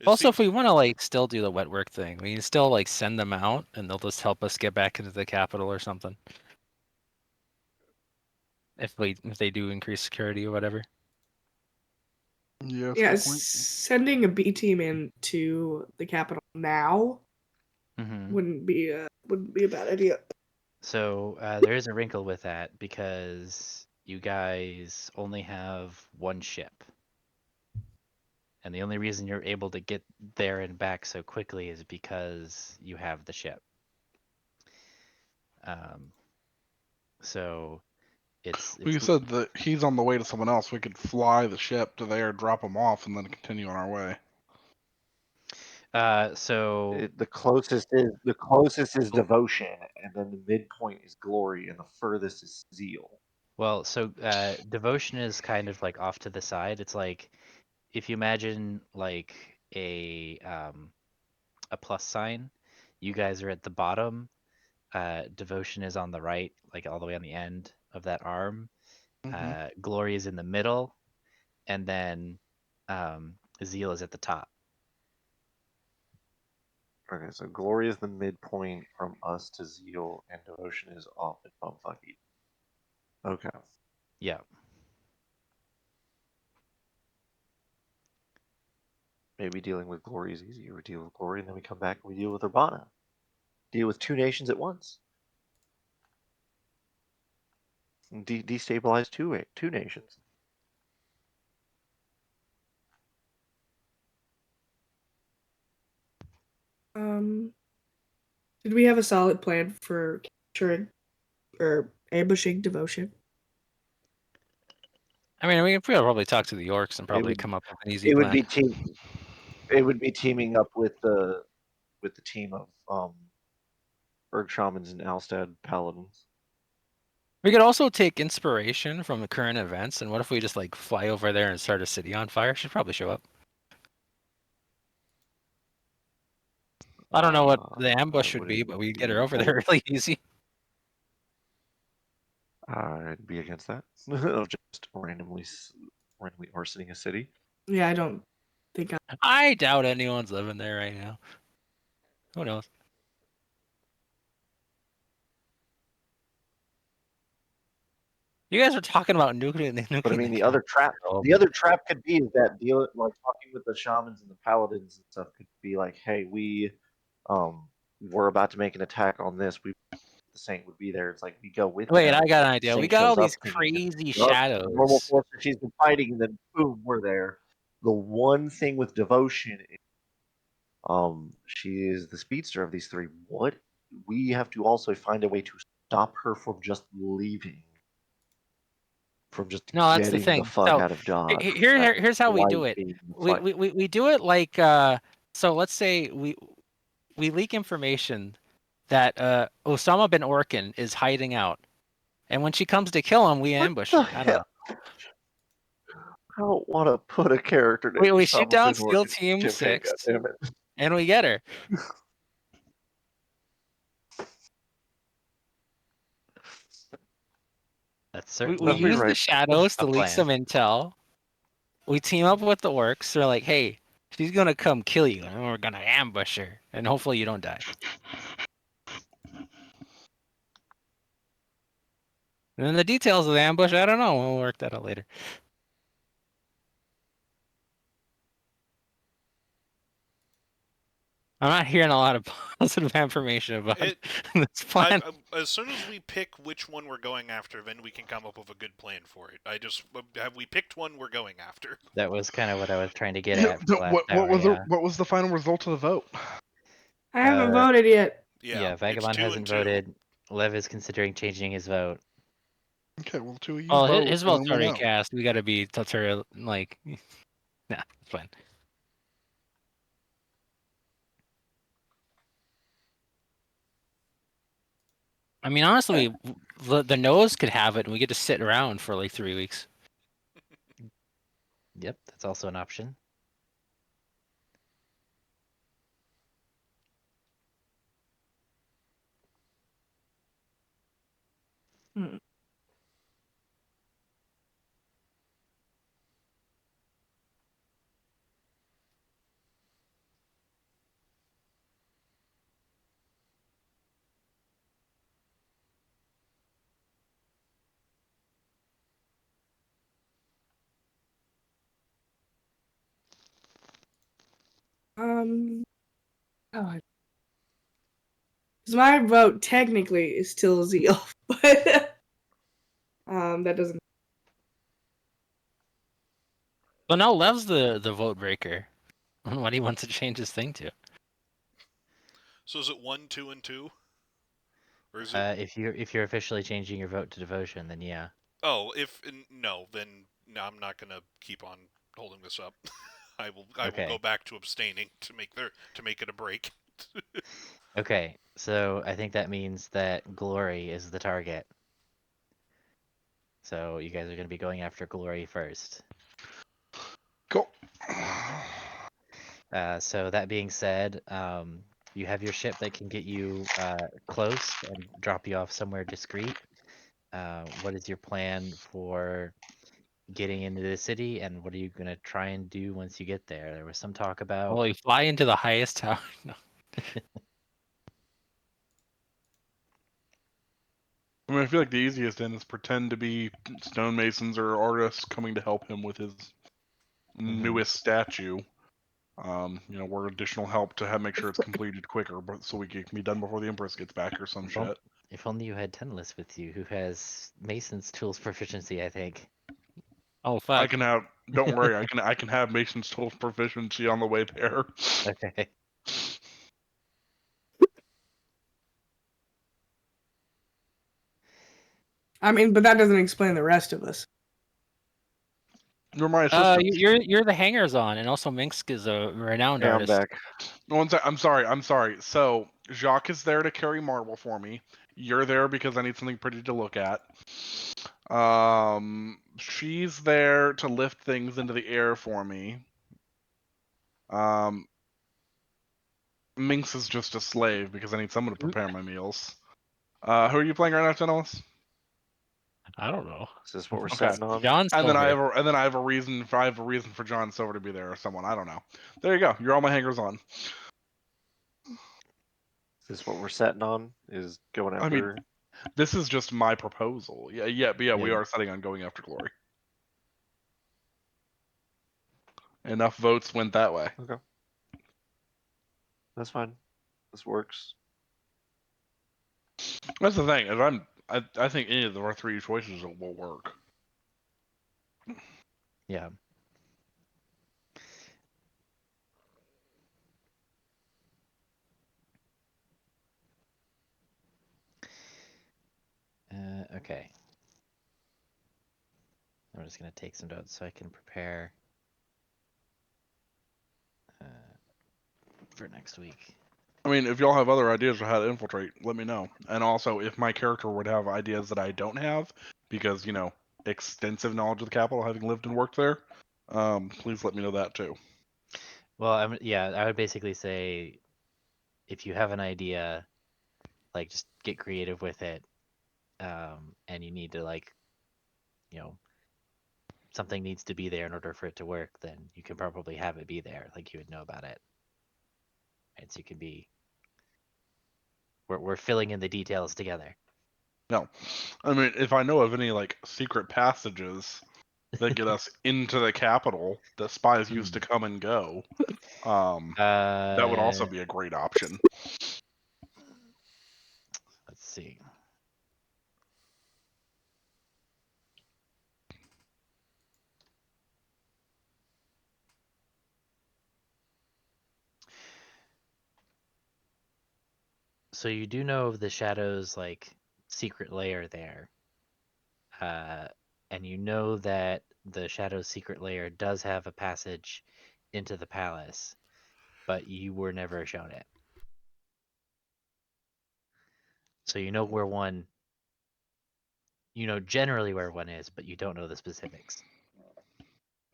Speaker 3: Also, if we want to like still do the wet work thing, we can still like send them out, and they'll just help us get back into the capital or something. If they do increase security or whatever.
Speaker 6: Yeah,
Speaker 4: Yeah, sending a B team into the capital now wouldn't be a bad idea.
Speaker 1: So there is a wrinkle with that because you guys only have one ship. And the only reason you're able to get there and back so quickly is because you have the ship. So it's
Speaker 6: We said that he's on the way to someone else. We could fly the ship to there, drop him off, and then continue on our way.
Speaker 1: So
Speaker 2: the closest is devotion, and then the midpoint is glory, and the furthest is zeal.
Speaker 1: well, so devotion is kind of like off to the side. It's like if you imagine like a plus sign, you guys are at the bottom. Devotion is on the right, like all the way on the end of that arm. Glory is in the middle, and then zeal is at the top.
Speaker 2: Okay, so glory is the midpoint from us to zeal, and devotion is off at bumfucky. Okay.
Speaker 1: Yeah.
Speaker 2: Maybe dealing with glory is easier. We deal with glory, and then we come back and we deal with Urbana. Deal with two nations at once. Destabilize two nations.
Speaker 4: Did we have a solid plan for capturing or ambushing devotion?
Speaker 3: I mean, we could probably talk to the orcs and probably come up with an easy
Speaker 2: It
Speaker 3: plan.
Speaker 2: would be teaming up with the team of Berg Shamans and Alstad Paladins.
Speaker 3: We could also take inspiration from the current events, and what if we just like fly over there and start a city on fire? She'd probably show up. I don't know what the ambush would be, but we'd get her over there really easy.
Speaker 2: I'd be against that. Of just randomly arsoning a city.
Speaker 4: Yeah, I don't think
Speaker 3: I doubt anyone's living there right now. Who knows? You guys are talking about nuclear.
Speaker 2: But I mean, the other trap could be is that like talking with the shamans and the paladins and stuff could be like, hey, we're about to make an attack on this. The saint would be there. It's like we go with.
Speaker 3: Wait,
Speaker 2: them.
Speaker 3: I got an idea. We
Speaker 2: Saint
Speaker 3: got all
Speaker 2: shows up
Speaker 3: these
Speaker 2: thinking,
Speaker 3: crazy
Speaker 2: "Oh,
Speaker 3: shadows.
Speaker 2: normal force that she's been fighting, and then boom, we're there. The one thing with devotion, she is the speedster of these three. What we have to also find a way to stop her from just leaving. From just
Speaker 3: No, that's the
Speaker 2: getting
Speaker 3: thing.
Speaker 2: the fuck
Speaker 3: So
Speaker 2: out of Dodge.
Speaker 3: here's how we do it. We do it like so. Let's say we leak information that Osama bin Orkin is hiding out, and when she comes to kill him, we ambush her. I don't know.
Speaker 2: I don't want to put a character.
Speaker 3: We shoot down SEAL Team 6, and we get her.
Speaker 1: That's certainly
Speaker 3: We use the shadows to leak some intel. We team up with the orcs. They're like, hey, she's gonna come kill you, and we're gonna ambush her, and hopefully you don't die. And then the details of the ambush, I don't know. We'll work that out later. I'm not hearing a lot of positive information about this plan.
Speaker 5: As soon as we pick which one we're going after, then we can come up with a good plan for it. Have we picked one we're going after?
Speaker 1: That was kind of what I was trying to get at.
Speaker 6: What was the final result of the vote?
Speaker 4: I haven't voted yet.
Speaker 1: Yeah, Vagabond hasn't voted. Lev is considering changing his vote.
Speaker 6: Okay, well, two of you.
Speaker 3: Oh,
Speaker 6: vote,
Speaker 3: his vote's already cast. We got to be tutorial like. Nah, it's fine. I mean, honestly, the nose could have it, and we get to sit around for like 3 weeks.
Speaker 1: Yep, that's also an option.
Speaker 4: Oh, because my vote technically is still Zeal, but that doesn't.
Speaker 3: Well, now Lev's the vote breaker. What he wants to change his thing to.
Speaker 5: So is it 1, 2, and 2? Or is it?
Speaker 1: If you're officially changing your vote to devotion, then yeah.
Speaker 5: Oh, no, then no, I'm not gonna keep on holding this up. I will go back to abstaining to make it a break.
Speaker 1: Okay, so I think that means that Glory is the target. So you guys are going to be going after Glory first.
Speaker 6: Cool.
Speaker 1: So that being said, you have your ship that can get you close and drop you off somewhere discreet. What is your plan for getting into the city, and what are you going to try and do once you get there? There was some talk about...
Speaker 3: Well, you fly into the highest tower. No.
Speaker 6: I mean, I feel like the easiest end is pretend to be stonemasons or artists coming to help him with his newest statue. We're additional help to make sure it's completed quicker, but so it can be done before the Empress gets back or some shit.
Speaker 1: If only you had Tenless with you, who has Mason's tools proficiency, I think.
Speaker 3: Oh fuck!
Speaker 6: I can have. Don't worry, I can have Mason's tools proficiency on the way there.
Speaker 1: Okay.
Speaker 4: I mean, but that doesn't explain the rest of us.
Speaker 6: You're my assistant.
Speaker 3: You're the hangers on, and also Minsk is a renowned artist.
Speaker 2: I'm back.
Speaker 6: One sec, I'm sorry. So Jacques is there to carry marble for me. You're there because I need something pretty to look at. She's there to lift things into the air for me. Minx is just a slave because I need someone to prepare my meals. Who are you playing right now, Tennis?
Speaker 3: I don't know.
Speaker 2: Is this what we're setting on?
Speaker 3: John's
Speaker 6: and then I have a reason for John Silver to be there or someone. I don't know. There you go. You're all my hangers on.
Speaker 2: Is this what we're setting on? Is going after?
Speaker 6: I mean, this is just my proposal. Yeah. We are setting on going after Glory. Enough votes went that way.
Speaker 2: Okay. That's fine. This works.
Speaker 6: That's the thing. I think any of our three choices will work.
Speaker 1: Yeah. Okay. I'm just going to take some notes so I can prepare for next week.
Speaker 6: I mean, if y'all have other ideas of how to infiltrate, let me know. And also, if my character would have ideas that I don't have, because, extensive knowledge of the capital, having lived and worked there, please let me know that too.
Speaker 1: Well, I would basically say, if you have an idea, just get creative with it, and you need to, something needs to be there in order for it to work, then you can probably have it be there, you would know about it. Right, so you can be... We're filling in the details together.
Speaker 6: No. I mean, if I know of any, secret passages that get us into the capital that spies used to come and go, that would also be a great option.
Speaker 1: Let's see. So you do know of the Shadow's secret lair there, and you know that the Shadow's secret lair does have a passage into the palace, but you were never shown it. So you know where one, generally where one is, but you don't know the specifics.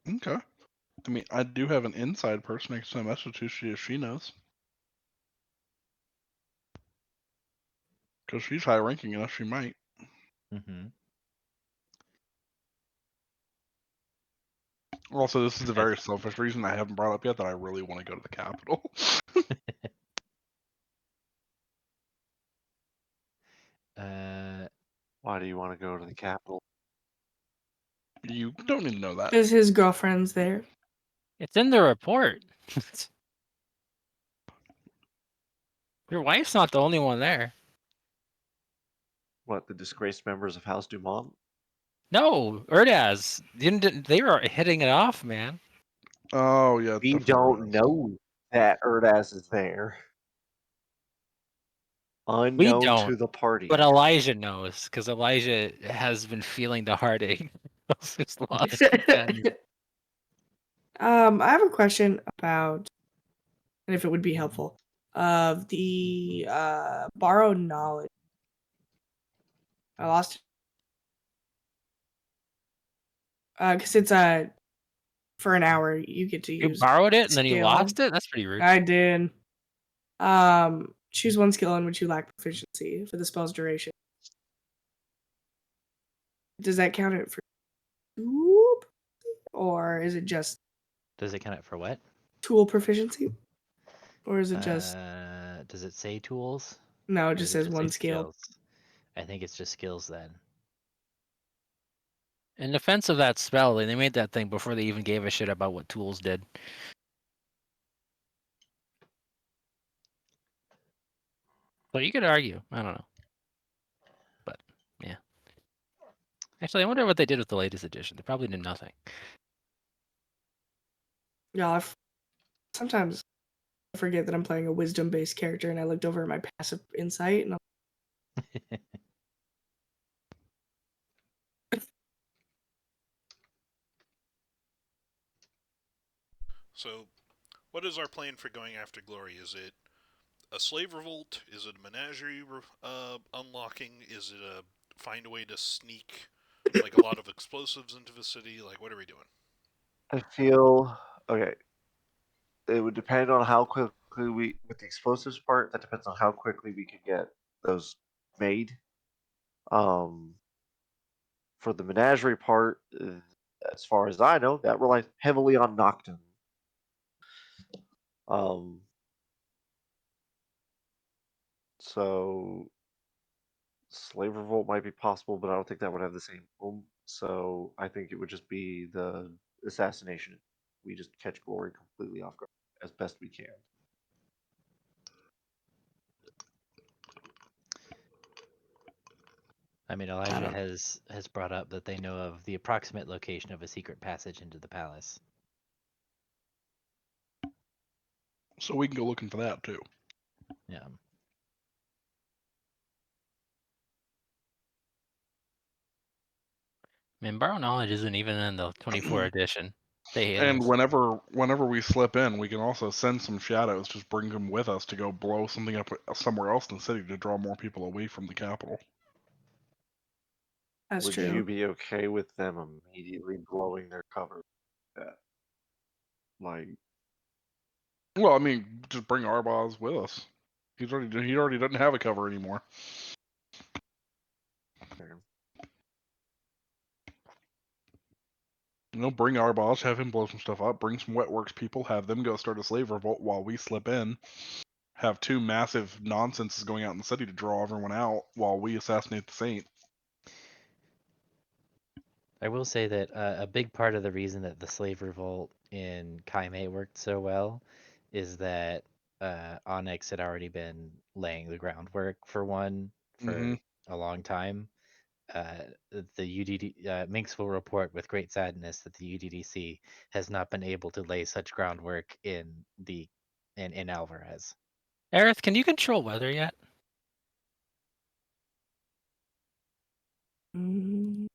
Speaker 6: Okay. I mean, I do have an inside person I can send a message to if she knows. Because she's high ranking enough, she might.
Speaker 1: Mm-hmm.
Speaker 6: Also, this is a very selfish reason I haven't brought up yet that I really want to go to the capital.
Speaker 2: Why do you want to go to the capital?
Speaker 6: You don't need to know that.
Speaker 4: Because his girlfriend's there.
Speaker 3: It's in the report. Your wife's not the only one there.
Speaker 2: What, the disgraced members of House Dumont?
Speaker 3: No, Erdaz. They were hitting it off, man.
Speaker 6: Oh yeah.
Speaker 2: We
Speaker 6: definitely
Speaker 2: don't
Speaker 6: Erdaz.
Speaker 2: know that Erdaz is there.
Speaker 3: We
Speaker 2: Unknown
Speaker 3: don't,
Speaker 2: to the party.
Speaker 3: but Elijah knows because Elijah has been feeling the heartache of his lost companion.
Speaker 4: I have a question about, and if it would be helpful, of the borrowed knowledge. I lost it. Because it's for an hour you get to
Speaker 3: You
Speaker 4: use.
Speaker 3: borrowed it and then you
Speaker 4: skill.
Speaker 3: lost it? That's pretty rude.
Speaker 4: I did. Choose one skill in which you lack proficiency for the spell's duration. Does that count it for tool, or is it just
Speaker 1: Does it count it for what?
Speaker 4: tool proficiency, or is it just?
Speaker 1: Does it say tools?
Speaker 4: No, it
Speaker 1: Or
Speaker 4: just
Speaker 1: does
Speaker 4: says
Speaker 1: it
Speaker 4: one
Speaker 1: say
Speaker 4: skill.
Speaker 1: skills? I think it's just skills then.
Speaker 3: In defense of that spell, they made that thing before they even gave a shit about what tools did. So you could argue. I don't know. But, yeah. Actually, I wonder what they did with the latest edition. They probably did nothing.
Speaker 4: Yeah, sometimes I forget that I'm playing a wisdom-based character, and I looked over at my passive insight, and
Speaker 5: So, what is our plan for going after Glory? Is it a slave revolt? Is it a menagerie unlocking? Is it a find a way to sneak like a lot of explosives into the city? Like, what are we doing?
Speaker 2: I feel okay. It would depend on how quickly with the explosives part. That depends on how quickly we could get those made. For the menagerie part, as far as I know, that relies heavily on Nocturne. So slave revolt might be possible, but I don't think that would have the same boom. So I think it would just be the assassination. We just catch Glory completely off guard as best we can.
Speaker 1: I mean, Elijah has brought up that they know of the approximate location of a secret passage into the palace.
Speaker 6: So we can go looking for that too.
Speaker 1: Yeah.
Speaker 3: I mean, borrow knowledge isn't even in the 24 edition. They hate
Speaker 6: And
Speaker 3: us.
Speaker 6: whenever we slip in, we can also send some shadows, just bring them with us to go blow something up somewhere else in the city to draw more people away from the capital.
Speaker 4: that's
Speaker 2: Would
Speaker 4: true.
Speaker 2: you be okay with them immediately blowing their cover? Like,
Speaker 6: well, I mean, just bring Arbaz with us. He already doesn't have a cover anymore. Bring Arbaz, have him blow some stuff up. Bring some Wetworks people, have them go start a slave revolt while we slip in. Have two massive nonsenses going out in the city to draw everyone out while we assassinate the Saint.
Speaker 1: I will say that a big part of the reason that the slave revolt in Kaimei worked so well is that Onyx had already been laying the groundwork for one for a long time. The UDD Minx will report with great sadness that the UDDC has not been able to lay such groundwork in Alvarez.
Speaker 3: Aerith, can you control weather yet?
Speaker 4: Maybe.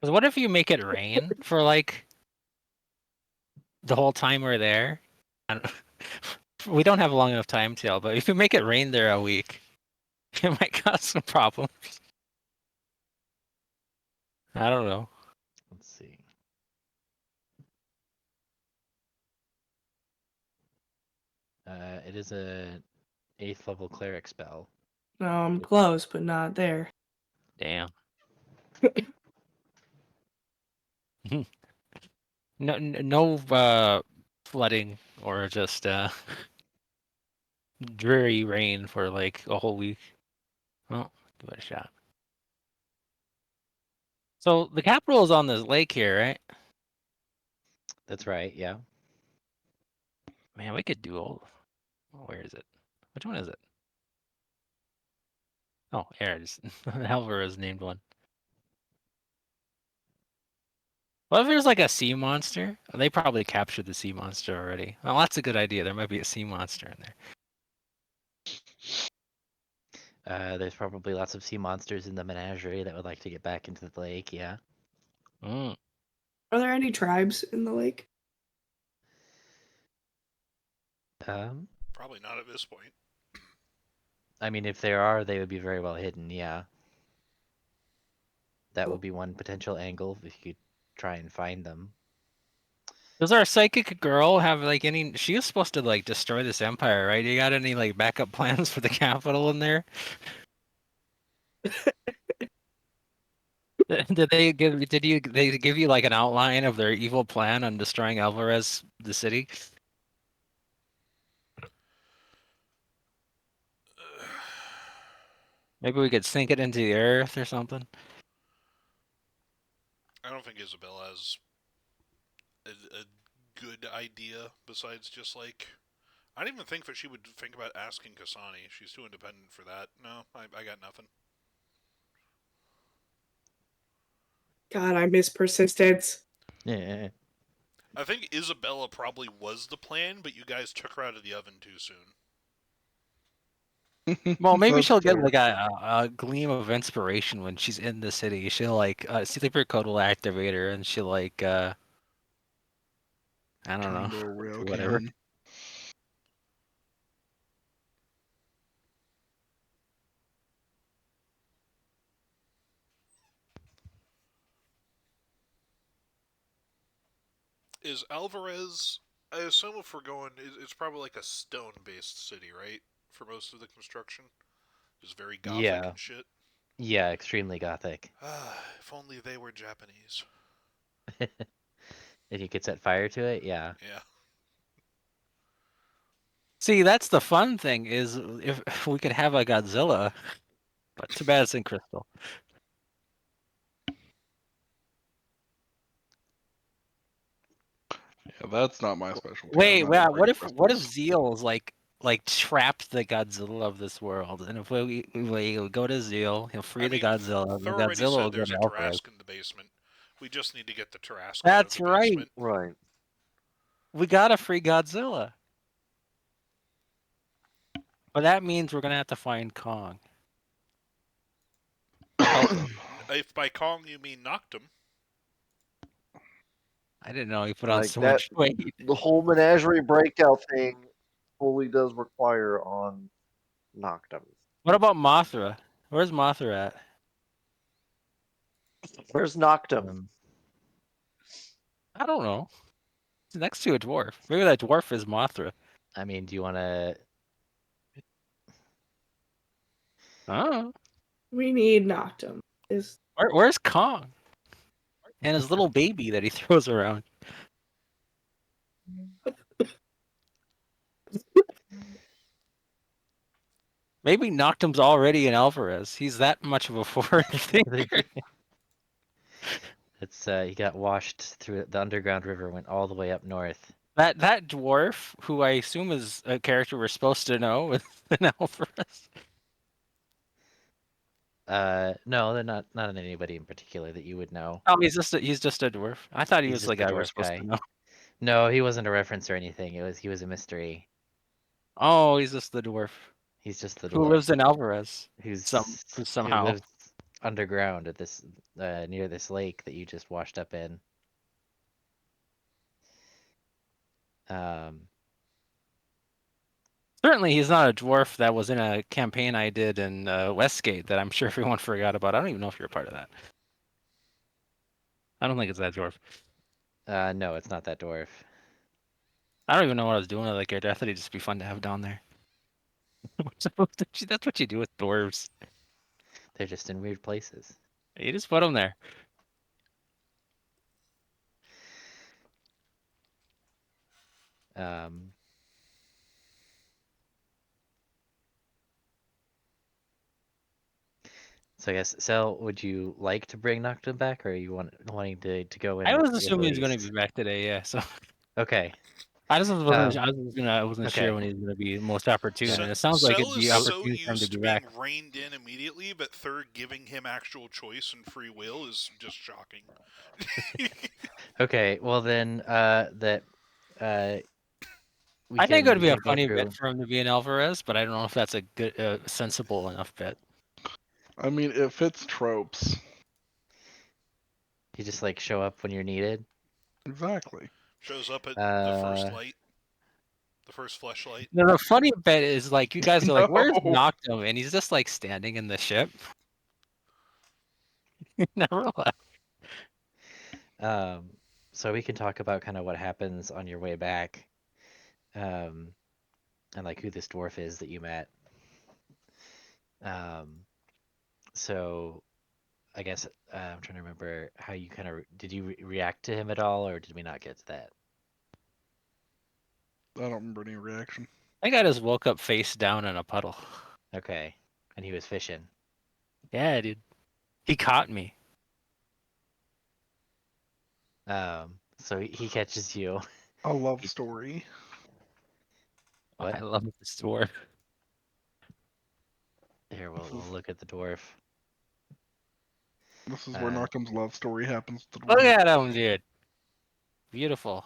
Speaker 3: Because what if you make it rain for like the whole time we're there? We don't have a long enough time tail, but if you make it rain there a week, it might cause some problems. I don't know.
Speaker 1: Let's see. It is a 8th level cleric spell.
Speaker 4: No, I'm close, but not there.
Speaker 3: Damn. No flooding or just dreary rain for like a whole week. Well, give it a shot. So the capital is on this lake here, right?
Speaker 1: That's right, yeah.
Speaker 3: Man, we could do all. Where is it? Which one is it? Oh, Ares. Alvarez named one. What if there's like a sea monster? They probably captured the sea monster already. Well, that's a good idea. There might be a sea monster in there.
Speaker 1: There's probably lots of sea monsters in the menagerie that would like to get back into the lake. Yeah.
Speaker 3: Mm.
Speaker 4: Are there any tribes in the lake?
Speaker 5: Probably not at this point.
Speaker 1: I mean, if there are, they would be very well hidden. Yeah. That would be one potential angle if you could try and find them.
Speaker 3: Does our psychic girl have like any? She was supposed to like destroy this empire, right? You got any like backup plans for the capital in there? Did they give? They give you like an outline of their evil plan on destroying Alvarez, the city? Maybe we could sink it into the earth or something.
Speaker 5: I don't think Isabella has a good idea besides just like. I don't even think that she would think about asking Kasani. She's too independent for that. No, I got nothing.
Speaker 4: God, I miss persistence.
Speaker 1: Yeah.
Speaker 5: I think Isabella probably was the plan, but you guys took her out of the oven too soon.
Speaker 3: Well, maybe
Speaker 6: That's
Speaker 3: she'll get
Speaker 6: fair.
Speaker 3: like a gleam of inspiration when she's in the city. She'll like Sleeper Code will activate her, and she'll like I don't
Speaker 6: Turn
Speaker 3: know,
Speaker 6: into a rail
Speaker 3: whatever.
Speaker 6: cannon.
Speaker 5: Is Alvarez? I assume if we're going, it's probably like a stone-based city, right? For most of the construction, it's very gothic
Speaker 1: Yeah.
Speaker 5: and shit.
Speaker 1: Yeah, extremely gothic.
Speaker 5: If only they were Japanese.
Speaker 1: And you could set fire to it. Yeah.
Speaker 5: Yeah.
Speaker 3: See, that's the fun thing is if we could have a Godzilla, but too bad it's in crystal.
Speaker 6: Yeah, that's not my specialty.
Speaker 3: Wait,
Speaker 6: I'm not
Speaker 3: what if
Speaker 6: crystals.
Speaker 3: Zeal's like trapped the Godzilla of this world, and if we go to Zeal, he'll free the Godzilla, and
Speaker 5: Thor already
Speaker 3: Godzilla will
Speaker 5: said
Speaker 3: go
Speaker 5: there's
Speaker 3: to
Speaker 5: a
Speaker 3: Alvarez.
Speaker 5: Tarrasque in the basement. We just need to get the Tarrasque out of
Speaker 3: That's
Speaker 5: the
Speaker 3: right.
Speaker 5: basement.
Speaker 2: Right.
Speaker 3: We gotta free Godzilla. But that means we're gonna have to find Kong.
Speaker 5: If by Kong you mean Noctum.
Speaker 3: I didn't know he put on
Speaker 2: Like
Speaker 3: so
Speaker 2: that,
Speaker 3: much weight.
Speaker 2: the whole menagerie breakout thing fully does require on Noctum.
Speaker 3: What about Mothra? Where's Mothra at?
Speaker 2: Where's Noctum?
Speaker 3: I don't know. It's next to a dwarf. Maybe that dwarf is Mothra.
Speaker 1: I mean, do you want to?
Speaker 3: Oh.
Speaker 4: We need Noctum.
Speaker 3: Where's Kong? And his little baby that he throws around. Maybe Noctum's already in Alvarez. He's that much of a forward thinker.
Speaker 1: It's he got washed through the underground river, went all the way up north.
Speaker 3: That dwarf, who I assume is a character we're supposed to know in Alvarez.
Speaker 1: No, they're not anybody in particular that you would know.
Speaker 3: Oh, he's just a dwarf. I thought he
Speaker 1: He's
Speaker 3: was like
Speaker 1: just
Speaker 3: a
Speaker 1: a
Speaker 3: guy we're
Speaker 1: dwarf
Speaker 3: supposed
Speaker 1: guy.
Speaker 3: to know.
Speaker 1: No, he wasn't a reference or anything. He was a mystery.
Speaker 3: Oh, he's just the dwarf.
Speaker 1: He's just the dwarf
Speaker 3: Who lives in Alvarez.
Speaker 1: who
Speaker 3: Somehow
Speaker 1: lives underground at this near this lake that you just washed up in.
Speaker 3: Certainly, he's not a dwarf that was in a campaign I did in Westgate that I'm sure everyone forgot about. I don't even know if you're a part of that. I don't think it's that dwarf.
Speaker 1: No, it's not that dwarf.
Speaker 3: I don't even know what I was doing with that character. I thought he'd just be fun to have down there. That's what you do with dwarves.
Speaker 1: They're just in weird places.
Speaker 3: You just put them there.
Speaker 1: So I guess, Sel, would you like to bring Noctum back, or are you wanting to go in?
Speaker 3: I was
Speaker 1: with
Speaker 3: assuming he was going to
Speaker 1: Eloise?
Speaker 3: be back today, yeah. So
Speaker 1: Okay.
Speaker 3: I wasn't
Speaker 1: okay.
Speaker 3: sure when he's gonna be most opportune,
Speaker 5: Se-
Speaker 3: and it sounds like it'd
Speaker 5: Sel
Speaker 3: be
Speaker 5: is so
Speaker 3: opportune for him to
Speaker 5: used
Speaker 3: be
Speaker 5: to
Speaker 3: back.
Speaker 5: being reined in immediately, but Third giving him actual choice and free will is just shocking.
Speaker 1: Okay, well then,
Speaker 3: I think it would
Speaker 1: we
Speaker 3: be a
Speaker 1: can go
Speaker 3: funny
Speaker 1: through.
Speaker 3: bit for him to be an Alvarez, but I don't know if that's a good, sensible enough bit.
Speaker 6: I mean, it fits tropes.
Speaker 1: You just like show up when you're needed.
Speaker 6: Exactly.
Speaker 5: Shows up at the first
Speaker 1: Uh,
Speaker 5: light, the first fleshlight.
Speaker 3: No, the funny bit is like you guys are like, "Where's
Speaker 6: No.
Speaker 3: Noctum?" And he's just like standing in the ship. Never left.
Speaker 1: So we can talk about kind of what happens on your way back, and like who this dwarf is that you met. So I guess I'm trying to remember how you kind of did you react to him at all, or did we not get to that?
Speaker 6: I don't remember any reaction.
Speaker 3: I think I just woke up face down in a puddle.
Speaker 1: Okay, and he was fishing.
Speaker 3: Yeah, dude. He caught me.
Speaker 1: So he catches you.
Speaker 6: A love story.
Speaker 1: What?
Speaker 3: I love this dwarf.
Speaker 1: Here, we'll look at the dwarf.
Speaker 6: This is where Noctum's love story happens. To the
Speaker 3: Look
Speaker 6: dwarf.
Speaker 3: at him, dude. Beautiful.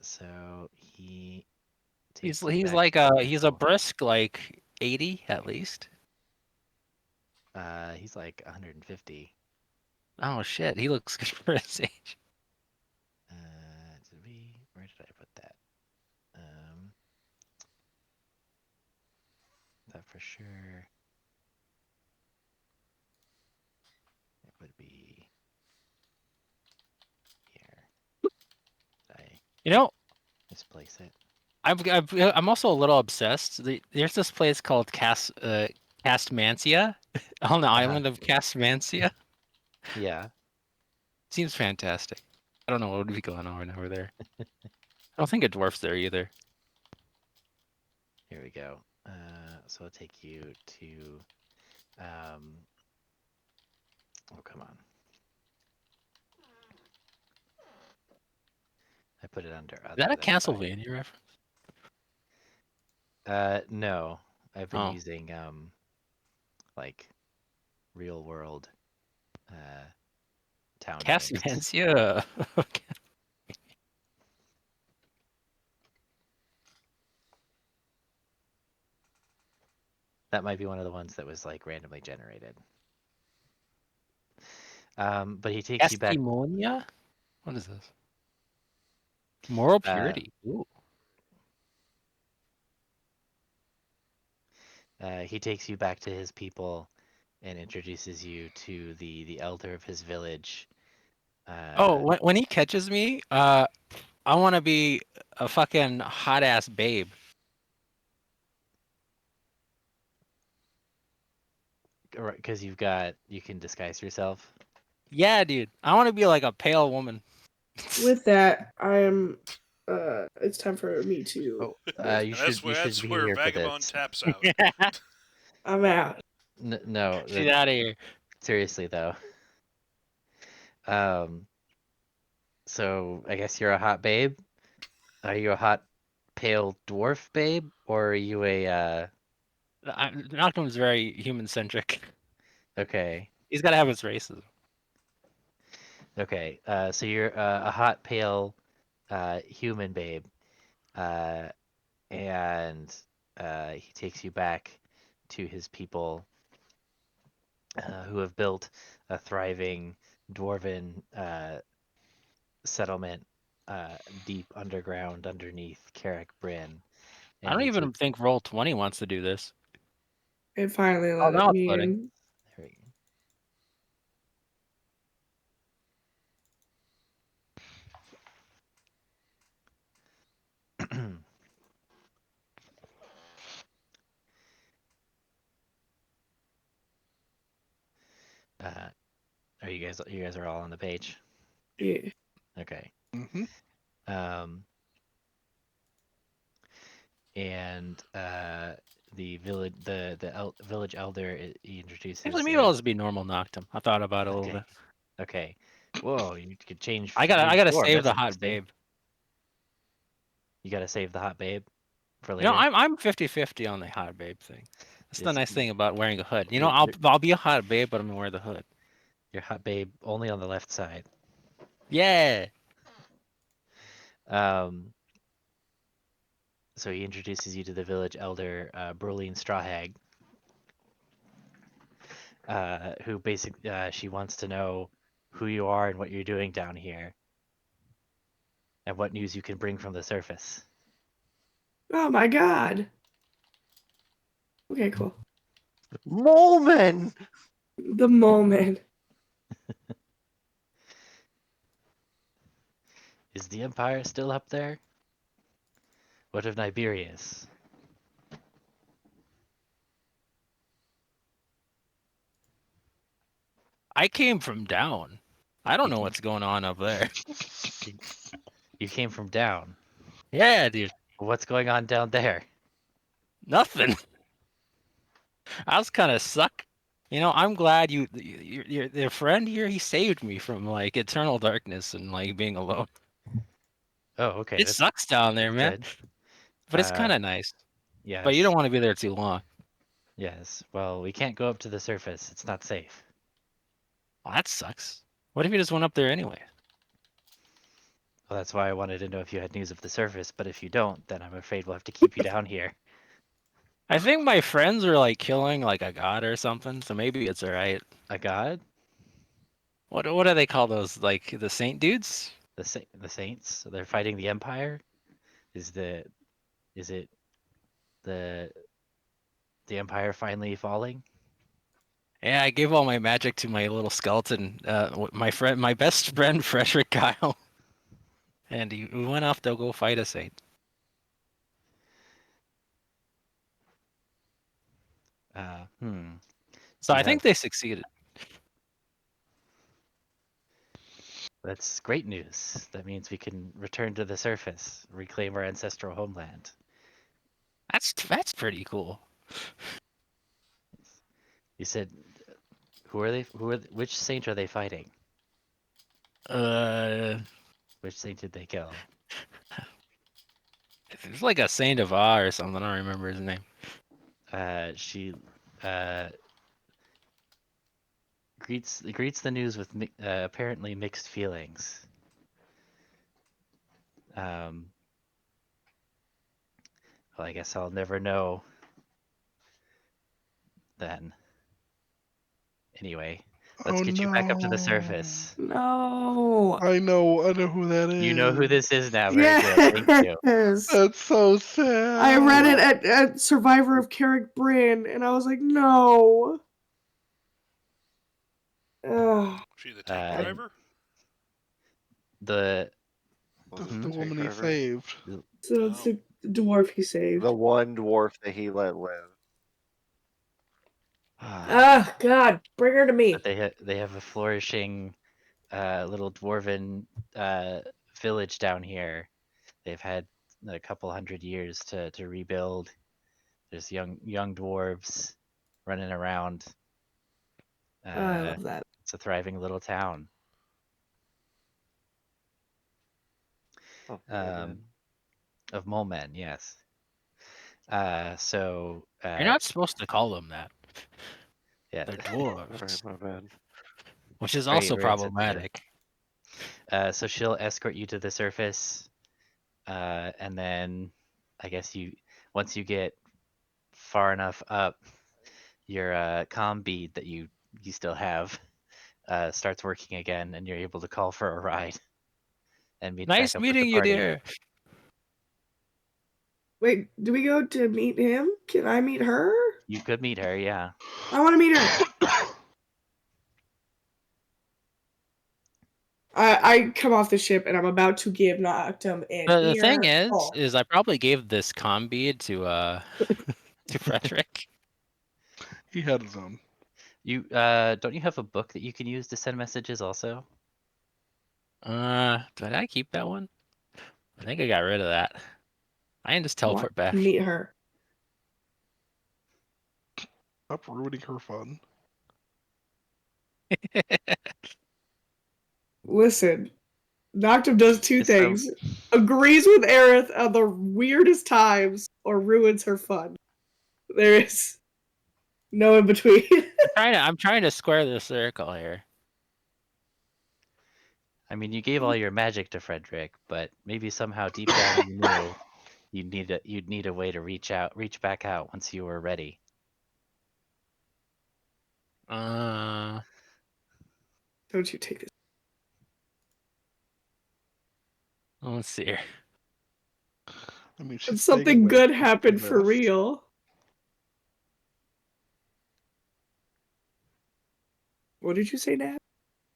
Speaker 1: So he
Speaker 3: He's
Speaker 1: takes you back
Speaker 3: like
Speaker 1: to the
Speaker 3: he's a
Speaker 1: people.
Speaker 3: brisk like 80 at least.
Speaker 1: He's like 150.
Speaker 3: Oh shit, he looks good for his age.
Speaker 1: Where did I put that? That for sure. It would be here. Did I
Speaker 3: You know,
Speaker 1: misplace it?
Speaker 3: I'm also a little obsessed. There's this place called Castmancia on the island of Castmancia.
Speaker 1: Yeah.
Speaker 3: Seems fantastic. I don't know what would be going on over there. I don't think a dwarf's there either.
Speaker 1: Here we go. So I'll take you to. Oh, come on. I put it under.
Speaker 3: Is that a Castlevania reference?
Speaker 1: No. I've been
Speaker 3: Oh.
Speaker 1: using like real world town names.
Speaker 3: Castmancia. Okay.
Speaker 1: That might be one of the ones that was like randomly generated. But he takes you back.
Speaker 3: Castimonia? What is this? Moral purity. Ooh.
Speaker 1: He takes you back to his people and introduces you to the elder of his village.
Speaker 3: When he catches me, I want to be a fucking hot ass babe.
Speaker 1: Because you can disguise yourself.
Speaker 3: Yeah, dude. I want to be like a pale woman.
Speaker 4: With that, I am. It's time for me to.
Speaker 1: You should be here
Speaker 5: Vagabond
Speaker 1: for this.
Speaker 5: taps out.
Speaker 4: I'm out.
Speaker 1: No,
Speaker 3: She's out of here.
Speaker 1: Seriously though. So I guess you're a hot babe. Are you a hot pale dwarf babe, or are you a?
Speaker 3: Noctum's very human centric.
Speaker 1: Okay.
Speaker 3: He's got to have his races.
Speaker 1: Okay. So you're a hot pale human babe, and he takes you back to his people, who have built a thriving dwarven settlement deep underground underneath Carrick Bryn.
Speaker 3: I don't even think Roll20 wants to do this.
Speaker 4: It finally
Speaker 3: Oh,
Speaker 4: let
Speaker 3: now it's
Speaker 4: me
Speaker 3: loading.
Speaker 4: in.
Speaker 1: There we go. Are you guys are all on the page?
Speaker 4: Yeah.
Speaker 1: Okay.
Speaker 6: Mm-hmm.
Speaker 1: And the village village elder, he introduces.
Speaker 3: Actually, maybe I'll just be normal Noctum. I thought about it a little bit.
Speaker 1: Okay. Whoa, you could change.
Speaker 3: I gotta
Speaker 1: form.
Speaker 3: save
Speaker 1: That's
Speaker 3: the hot
Speaker 1: interesting.
Speaker 3: babe.
Speaker 1: You gotta save the hot babe for
Speaker 3: You
Speaker 1: later.
Speaker 3: know, I'm 50-50 on the hot babe thing. That's the
Speaker 1: Is-
Speaker 3: nice thing about wearing a hood. You know,
Speaker 1: You're-
Speaker 3: I'll be a hot babe, but I'm gonna wear the hood.
Speaker 1: Your hot babe only on the left side.
Speaker 3: Yeah.
Speaker 1: So he introduces you to the village elder, Broline Strawhag, who basically she wants to know who you are and what you're doing down here, and what news you can bring from the surface.
Speaker 4: Oh my god. Okay, cool.
Speaker 2: Moleman!
Speaker 4: The moment.
Speaker 1: Is the Empire still up there? What of Niberius?
Speaker 3: I came from down. I don't know what's going on up there.
Speaker 1: You came from down.
Speaker 3: Yeah, dude.
Speaker 1: What's going on down there?
Speaker 3: Nothing. I was kind of suck. You know, I'm glad your friend here, he saved me from like eternal darkness and like being alone.
Speaker 1: Oh, okay.
Speaker 3: It sucks down there, man.
Speaker 1: Good.
Speaker 3: But it's kind of nice.
Speaker 1: Yes.
Speaker 3: But you don't want to be there too long.
Speaker 1: Yes. Well, we can't go up to the surface. It's not safe.
Speaker 3: Well, that sucks. What if you just went up there anyway?
Speaker 1: Well, that's why I wanted to know if you had news of the surface. But if you don't, then I'm afraid we'll have to keep you down here.
Speaker 3: I think my friends are like killing like a god or something, so maybe it's alright.
Speaker 1: A god?
Speaker 3: What do they call those? Like the saint dudes?
Speaker 1: The saints? They're fighting the Empire? Is it the Empire finally falling?
Speaker 3: Yeah, I gave all my magic to my little skeleton, my best friend Frederick Kyle, and he went off to go fight a saint. So I think they succeeded.
Speaker 1: That's great news. That means we can return to the surface, reclaim our ancestral homeland.
Speaker 3: That's pretty cool.
Speaker 1: You said, who are they? Which saint are they fighting? Which saint did they kill?
Speaker 3: It's like a Saint of Ah or something. I don't remember his name.
Speaker 1: She greets the news with apparently mixed feelings. Well, I guess I'll never know then. Anyway, let's get you back up to the surface.
Speaker 4: No.
Speaker 6: I know who that is.
Speaker 1: You know who this is now. Very good. Thank you.
Speaker 4: Yes.
Speaker 6: That's so sad.
Speaker 4: I read it at Survivor of Carrick Bryn, and I was like, no. Ugh.
Speaker 5: She the tank driver?
Speaker 6: That's the woman he saved.
Speaker 4: So it's the dwarf he saved.
Speaker 2: The one dwarf that he let live.
Speaker 4: Ah, God, bring her to me.
Speaker 1: But they have a flourishing little dwarven village down here. They've had a couple hundred years to rebuild. There's young dwarves running around.
Speaker 4: I love that.
Speaker 1: It's a thriving little town. Of mole men, yes. So
Speaker 3: You're not supposed to call them that.
Speaker 1: Yeah,
Speaker 3: They're dwarves.
Speaker 2: My bad.
Speaker 3: Which is
Speaker 1: Very,
Speaker 3: also
Speaker 1: very sensitive.
Speaker 3: problematic.
Speaker 1: So she'll escort you to the surface, and then I guess once you get far enough up, your comm bead that you still have starts working again, and you're able to call for a ride and meet
Speaker 3: Nice
Speaker 1: back up with
Speaker 3: meeting
Speaker 1: the
Speaker 3: you,
Speaker 1: party.
Speaker 3: dear.
Speaker 4: Wait, do we go to meet him? Can I meet her?
Speaker 1: You could meet her, yeah.
Speaker 4: I want to meet her. I come off the ship and I'm about to give Noctum an
Speaker 3: The thing
Speaker 4: ear
Speaker 3: is,
Speaker 4: call.
Speaker 3: I probably gave this comm bead to to Frederick.
Speaker 6: He had his own.
Speaker 1: You don't you have a book that you can use to send messages also?
Speaker 3: Did I keep that one? I think I got rid of that. I can just teleport back.
Speaker 4: Meet her.
Speaker 6: Stop ruining her fun.
Speaker 4: Listen, Noctum does two
Speaker 1: So-
Speaker 4: things: agrees with Aerith at the weirdest times, or ruins her fun. There is no in between.
Speaker 3: I'm trying to square the circle here.
Speaker 1: I mean, you gave all your magic to Frederick, but maybe somehow deep down you knew you'd need a way to reach back out once you were ready.
Speaker 4: Don't you take this?
Speaker 3: Let's see here.
Speaker 6: I mean,
Speaker 4: And
Speaker 6: she's staying
Speaker 4: something
Speaker 6: awake
Speaker 4: good
Speaker 6: just
Speaker 4: happened
Speaker 6: for
Speaker 4: for
Speaker 6: this.
Speaker 4: real. What did you say, Nat?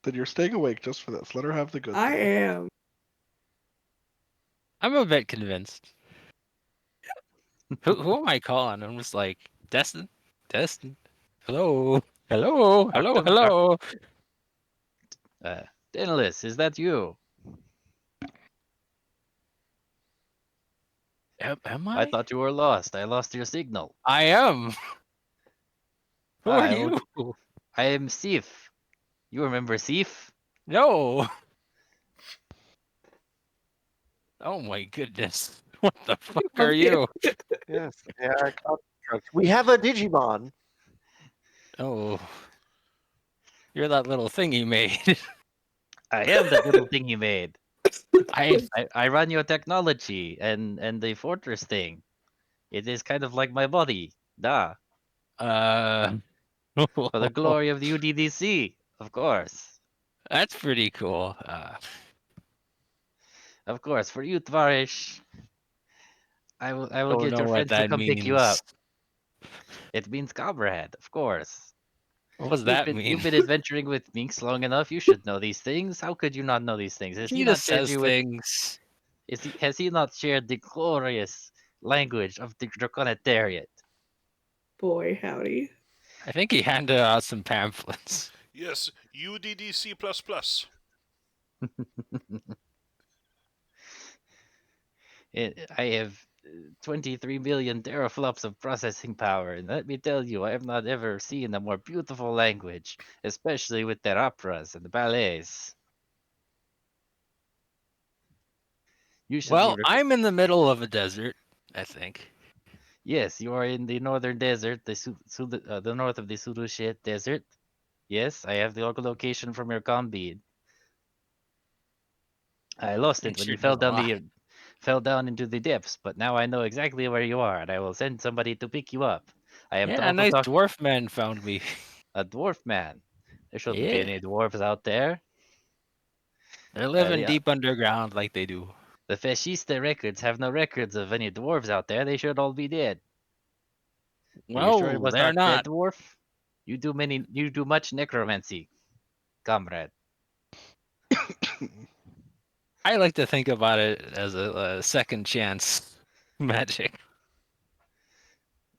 Speaker 6: Then you're staying awake just for this. Let her have the good.
Speaker 4: I
Speaker 6: thing.
Speaker 4: am.
Speaker 3: I'm a bit convinced. Who am I calling? I'm just like, Destin? Hello? Hello?
Speaker 1: Daedalus, is that you?
Speaker 3: Am
Speaker 1: I
Speaker 3: I?
Speaker 1: thought you were lost. I lost your signal.
Speaker 3: I am. Who are
Speaker 1: I
Speaker 3: you?
Speaker 1: I am Sif. You remember Sif?
Speaker 3: No. Oh my goodness. What the fuck are you?
Speaker 2: Yes. Yeah, I caught the truck. We have a Digimon.
Speaker 3: Oh. You're that little thing you made.
Speaker 1: I am that little thing you made.
Speaker 3: I
Speaker 1: I run your technology and the fortress thing. It is kind of like my body. Da.
Speaker 3: uh
Speaker 1: For the glory of the UDDC, of course.
Speaker 3: That's pretty cool.
Speaker 1: Of course, for you, Tvarish. I will
Speaker 3: Don't
Speaker 1: get
Speaker 3: know
Speaker 1: your
Speaker 3: what
Speaker 1: friends to
Speaker 3: that
Speaker 1: come pick you up.
Speaker 3: means.
Speaker 1: It means comrade, of course.
Speaker 3: What does that mean?
Speaker 1: You've been adventuring with Minx long enough. You should know these things. How could you not know these things?
Speaker 3: He just says things.
Speaker 1: Has he not shared the glorious language of the Draconetariat?
Speaker 4: Boy, howdy.
Speaker 3: I think he handed out some pamphlets.
Speaker 5: Yes, UDDC++.
Speaker 1: I have 23 million teraflops of processing power, and let me tell you, I have not ever seen a more beautiful language, especially with their operas and the ballets. You should
Speaker 3: Well, I'm in the middle of a desert, I think.
Speaker 1: Yes, you are in the northern desert, the north of the Surushet Desert. Yes, I have the location from your combi. I lost it when
Speaker 3: Sure
Speaker 1: you
Speaker 3: does a lot.
Speaker 1: fell down into the depths, but now I know exactly where you are, and I will send somebody to pick you up. I am
Speaker 3: Yeah, a nice dwarf man found me.
Speaker 1: a dwarf man. There shouldn't be
Speaker 3: Yeah.
Speaker 1: any dwarves out there.
Speaker 3: They're living
Speaker 1: Yeah.
Speaker 3: deep underground like they do.
Speaker 1: The Fascista records have no records of any dwarves out there. They should all be dead. Are you sure it
Speaker 3: Well,
Speaker 1: was
Speaker 3: they're
Speaker 1: not
Speaker 3: not.
Speaker 1: dead dwarf? You do much necromancy, comrade.
Speaker 3: I like to think about it as a second chance magic.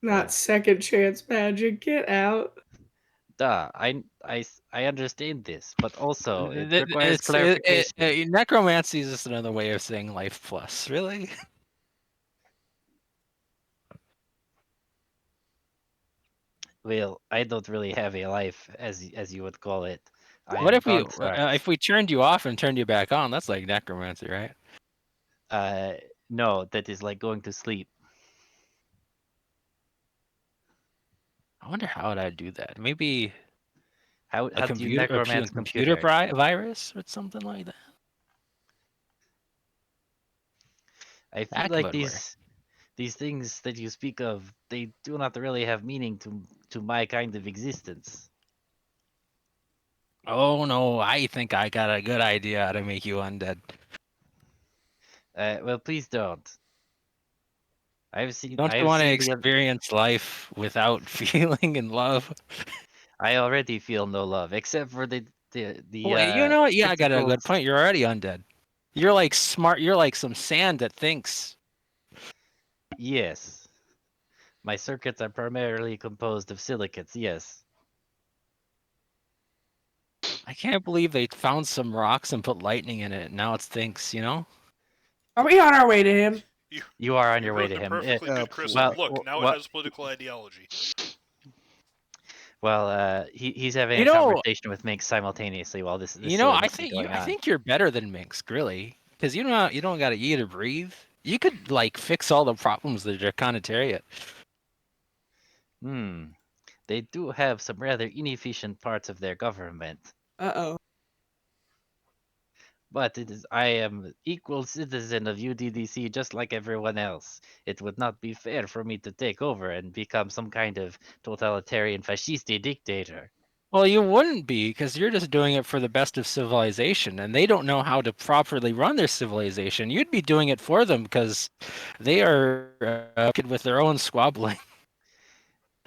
Speaker 4: Not second chance magic. Get out.
Speaker 1: Duh, I understand this, but also it requires clarification.
Speaker 3: Necromancy is just another way of saying life plus. Really?
Speaker 1: Well, I don't really have a life, as you would call it.
Speaker 3: What if
Speaker 1: Cogstar.
Speaker 3: if we turned you off and turned you back on? That's like necromancy, right?
Speaker 1: No, that is like going to sleep.
Speaker 3: I wonder how would I do that? Maybe
Speaker 1: How
Speaker 3: a
Speaker 1: do you
Speaker 3: computer,
Speaker 1: necromance
Speaker 3: computer virus or something like that.
Speaker 1: I feel
Speaker 3: That
Speaker 1: like
Speaker 3: would work.
Speaker 1: these things that you speak of, they do not really have meaning to my kind of existence.
Speaker 3: Oh no, I think I got a good idea how to make you undead.
Speaker 1: Well, please don't.
Speaker 3: Don't you want to experience life without feeling and love?
Speaker 1: I already feel no love, except for the
Speaker 3: Wait, you know what? Yeah, I got a good
Speaker 1: tentacles.
Speaker 3: point. You're already undead. You're like smart. You're like some sand that thinks.
Speaker 1: Yes. My circuits are primarily composed of silicates, yes.
Speaker 3: I can't believe they found some rocks and put lightning in it. And now it thinks, you know?
Speaker 4: Are we on our way to him?
Speaker 1: You are on
Speaker 5: You
Speaker 1: your way
Speaker 5: wrote
Speaker 1: to
Speaker 5: the
Speaker 1: him.
Speaker 5: perfectly good crystal.
Speaker 1: well,
Speaker 5: Look, now
Speaker 1: well-
Speaker 5: it has political ideology.
Speaker 1: Well, he's having
Speaker 3: You
Speaker 1: a
Speaker 3: know,
Speaker 1: conversation with Minx simultaneously while this
Speaker 3: you know, I
Speaker 1: silliness is
Speaker 3: think
Speaker 1: going on.
Speaker 3: I think you're better than Minx, really, because you don't got to eat or breathe. You could like fix all the problems of the Draconitariat.
Speaker 1: They do have some rather inefficient parts of their government.
Speaker 4: Uh-oh.
Speaker 1: But I am equal citizen of UDDC just like everyone else. It would not be fair for me to take over and become some kind of totalitarian fascist dictator.
Speaker 3: Well, you wouldn't be, because you're just doing it for the best of civilization, and they don't know how to properly run their civilization. You'd be doing it for them because they are with their own squabbling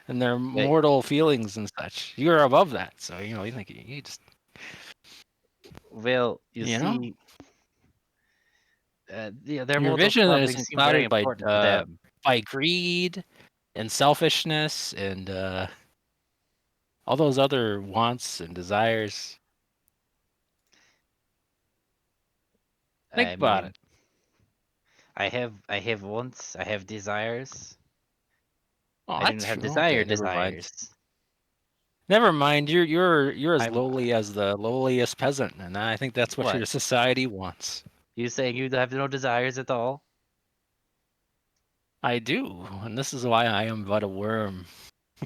Speaker 3: and their mortal feelings and such. You're above that, so you think you just.
Speaker 1: Well, you
Speaker 3: know,
Speaker 1: see, their
Speaker 3: your
Speaker 1: mortal
Speaker 3: vision
Speaker 1: squabbling
Speaker 3: is
Speaker 1: seem very
Speaker 3: clouded
Speaker 1: important to them.
Speaker 3: by greed and selfishness and all those other wants and desires. Think about it.
Speaker 1: I have wants, I have desires.
Speaker 3: Oh,
Speaker 1: I don't have desires.
Speaker 3: Never mind. You're as
Speaker 1: I'm-
Speaker 3: lowly as the lowliest peasant, and I think that's what your society wants.
Speaker 1: You saying you have no desires at all?
Speaker 3: I do, and this is why I am but a worm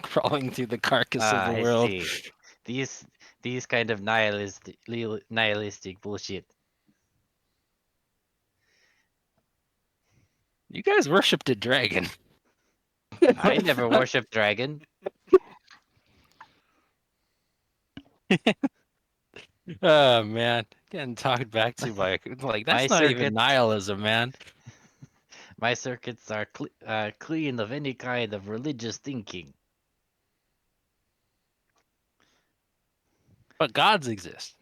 Speaker 3: crawling through the carcass of the world.
Speaker 1: I see. These kind of nihilistic bullshit.
Speaker 3: You guys worshipped a dragon.
Speaker 1: I never worshipped dragon.
Speaker 3: Oh man, getting talked back to by like that's not even nihilism, man.
Speaker 1: My circuits are clean of any kind of religious thinking.
Speaker 3: But gods exist.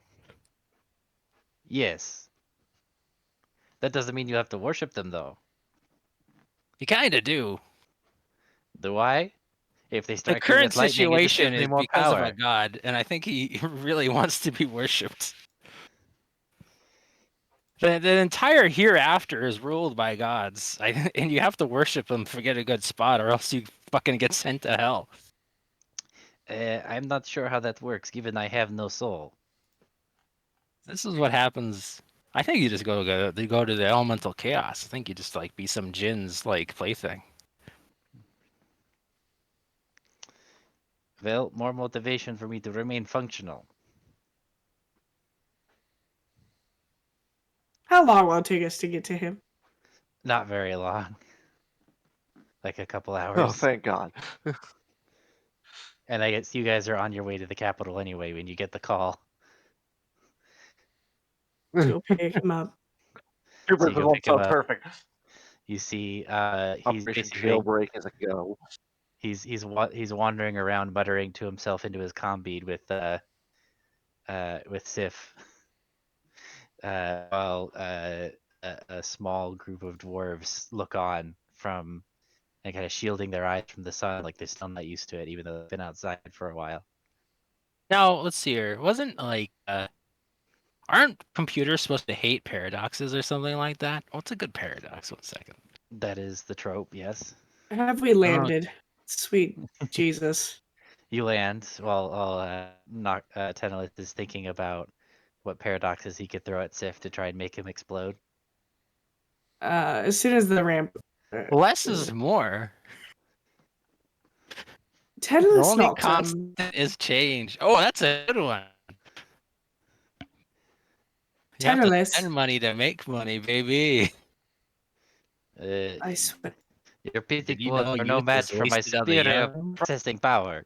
Speaker 1: Yes. That doesn't mean you have to worship them, though.
Speaker 3: You kind of do.
Speaker 1: Do I? If they start
Speaker 3: the current
Speaker 1: lightning,
Speaker 3: situation is
Speaker 1: more
Speaker 3: because
Speaker 1: power.
Speaker 3: of a god, and I think he really wants to be worshipped. The entire hereafter is ruled by gods, and you have to worship them to get a good spot, or else you fucking get sent to hell.
Speaker 1: I'm not sure how that works, given I have no soul.
Speaker 3: This is what happens. I think you just go to the elemental chaos. I think you just like be some djinn's like plaything.
Speaker 1: Well, more motivation for me to remain functional.
Speaker 4: How long will it take us to get to him?
Speaker 1: Not very long. Like a couple hours.
Speaker 2: Oh, thank God.
Speaker 1: And I guess you guys are on your way to the capital anyway when you get the call.
Speaker 4: Go pick him up.
Speaker 1: So you go pick him up.
Speaker 2: Perfect.
Speaker 1: You see, he's
Speaker 2: Operation Jailbreak as a go.
Speaker 1: He's wandering around, muttering to himself into his comm with Sif, while a small group of dwarves look on from and kind of shielding their eyes from the sun, like they're still not used to it, even though they've been outside for a while.
Speaker 3: Now let's see here. Wasn't like aren't computers supposed to hate paradoxes or something like that? What's a good paradox? 1 second.
Speaker 1: That is the trope, yes.
Speaker 4: Have we landed? Sweet Jesus.
Speaker 1: You land while Tenelith is thinking about what paradoxes he could throw at Sif to try and make him explode.
Speaker 4: As soon as the ramp.
Speaker 3: Less is more.
Speaker 4: Tenelith's
Speaker 3: only
Speaker 4: not
Speaker 3: constant is change. Oh, that's a good one. You have to spend money to make money, baby.
Speaker 4: I swear.
Speaker 1: Your people are no match for my superior processing power.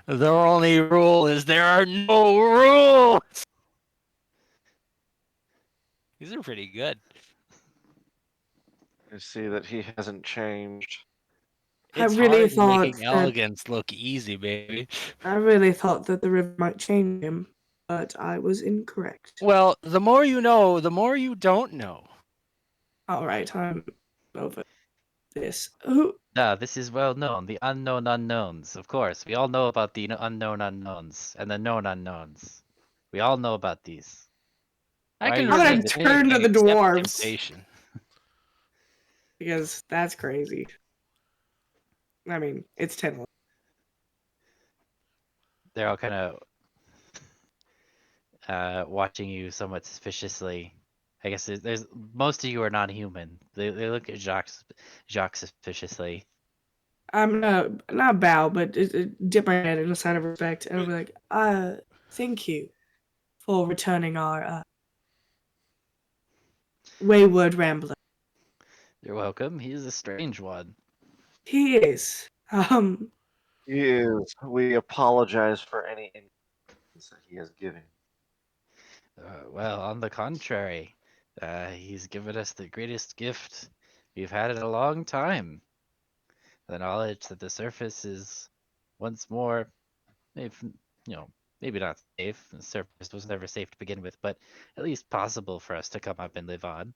Speaker 3: The only rule is there are no rules. These are pretty good.
Speaker 2: I see that he hasn't changed.
Speaker 3: It's
Speaker 4: I really
Speaker 3: hard
Speaker 4: thought
Speaker 3: making elegance look easy, baby.
Speaker 4: I really thought that the river might change him, but I was incorrect.
Speaker 3: Well, the more you know, the more you don't know.
Speaker 4: All right, I'm over this.
Speaker 1: No, this is well known. The unknown unknowns. Of course, we all know about the unknown unknowns and the known unknowns. We all know about these.
Speaker 3: I can
Speaker 4: I'm gonna turn to the dwarves. Because that's crazy. I mean, it's 10.
Speaker 1: they're all kind of watching you somewhat suspiciously. I guess there's most of you are non-human. They look at Jacques suspiciously.
Speaker 4: I'm not bow, but dip my head in a sign of respect, and I'll be like, thank you for returning our wayward rambler.
Speaker 1: You're welcome. He's a strange one.
Speaker 4: He is.
Speaker 2: Yes, we apologize for any inconvenience that he has given.
Speaker 1: Well, on the contrary, he's given us the greatest gift we've had in a long time. The knowledge that the surface is once more, maybe, maybe not safe. The surface was never safe to begin with, but at least possible for us to come up and live on.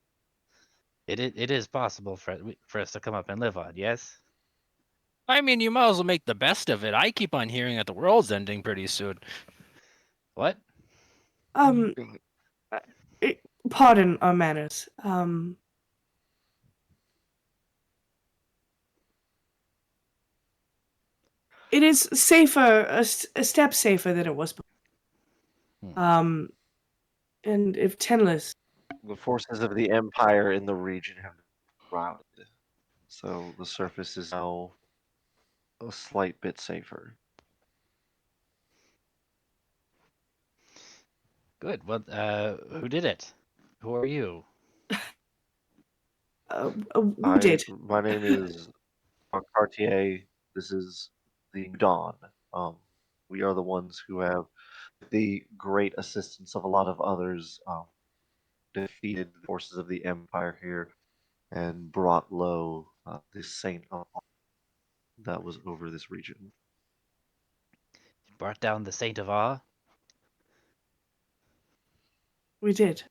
Speaker 1: It is possible for us to come up and live on, yes?
Speaker 3: I mean, you might as well make the best of it. I keep on hearing that the world's ending pretty soon.
Speaker 1: What?
Speaker 4: Pardon our manners. It is safer, a step safer than it was before. And if Tenless...
Speaker 2: The forces of the Empire in the region have been routed, so the surface is now a slight bit safer.
Speaker 1: Good. Well, who did it? Who are you?
Speaker 4: Who did?
Speaker 2: My name is Cartier. This is the Dawn. We are the ones who have, with the great assistance of a lot of others, defeated the forces of the Empire here and brought low this Saint that was over this region.
Speaker 1: You brought down the Saint of Awe?
Speaker 4: We did.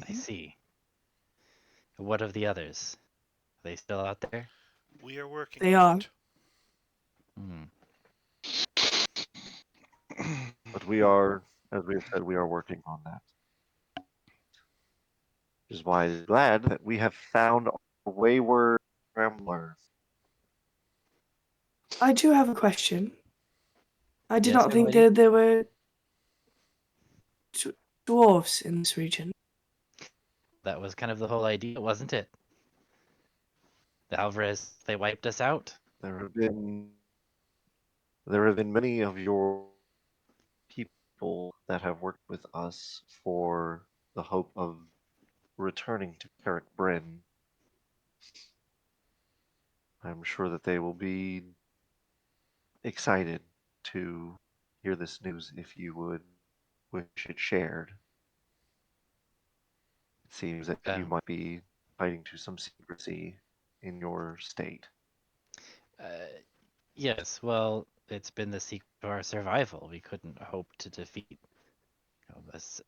Speaker 1: I see. What of the others? Are they still out there?
Speaker 5: We are working
Speaker 4: They
Speaker 5: on
Speaker 4: are.
Speaker 5: it.
Speaker 1: Hmm.
Speaker 2: But we are, as we have said, we are working on that. Which is why I'm glad that we have found a wayward rambler.
Speaker 4: I do have a question. I did
Speaker 1: Yes,
Speaker 4: not think
Speaker 1: Emily?
Speaker 4: there were dwarves in this region.
Speaker 1: That was kind of the whole idea, wasn't it? The Alvarez, they wiped us out.
Speaker 2: There have been many of your people that have worked with us for the hope of returning to Carrick Bryn. I'm sure that they will be excited to hear this news if you would wish it shared. It seems that you might be fighting to some secrecy in your state.
Speaker 1: Yes, well, it's been the secret of our survival. We couldn't hope to defeat as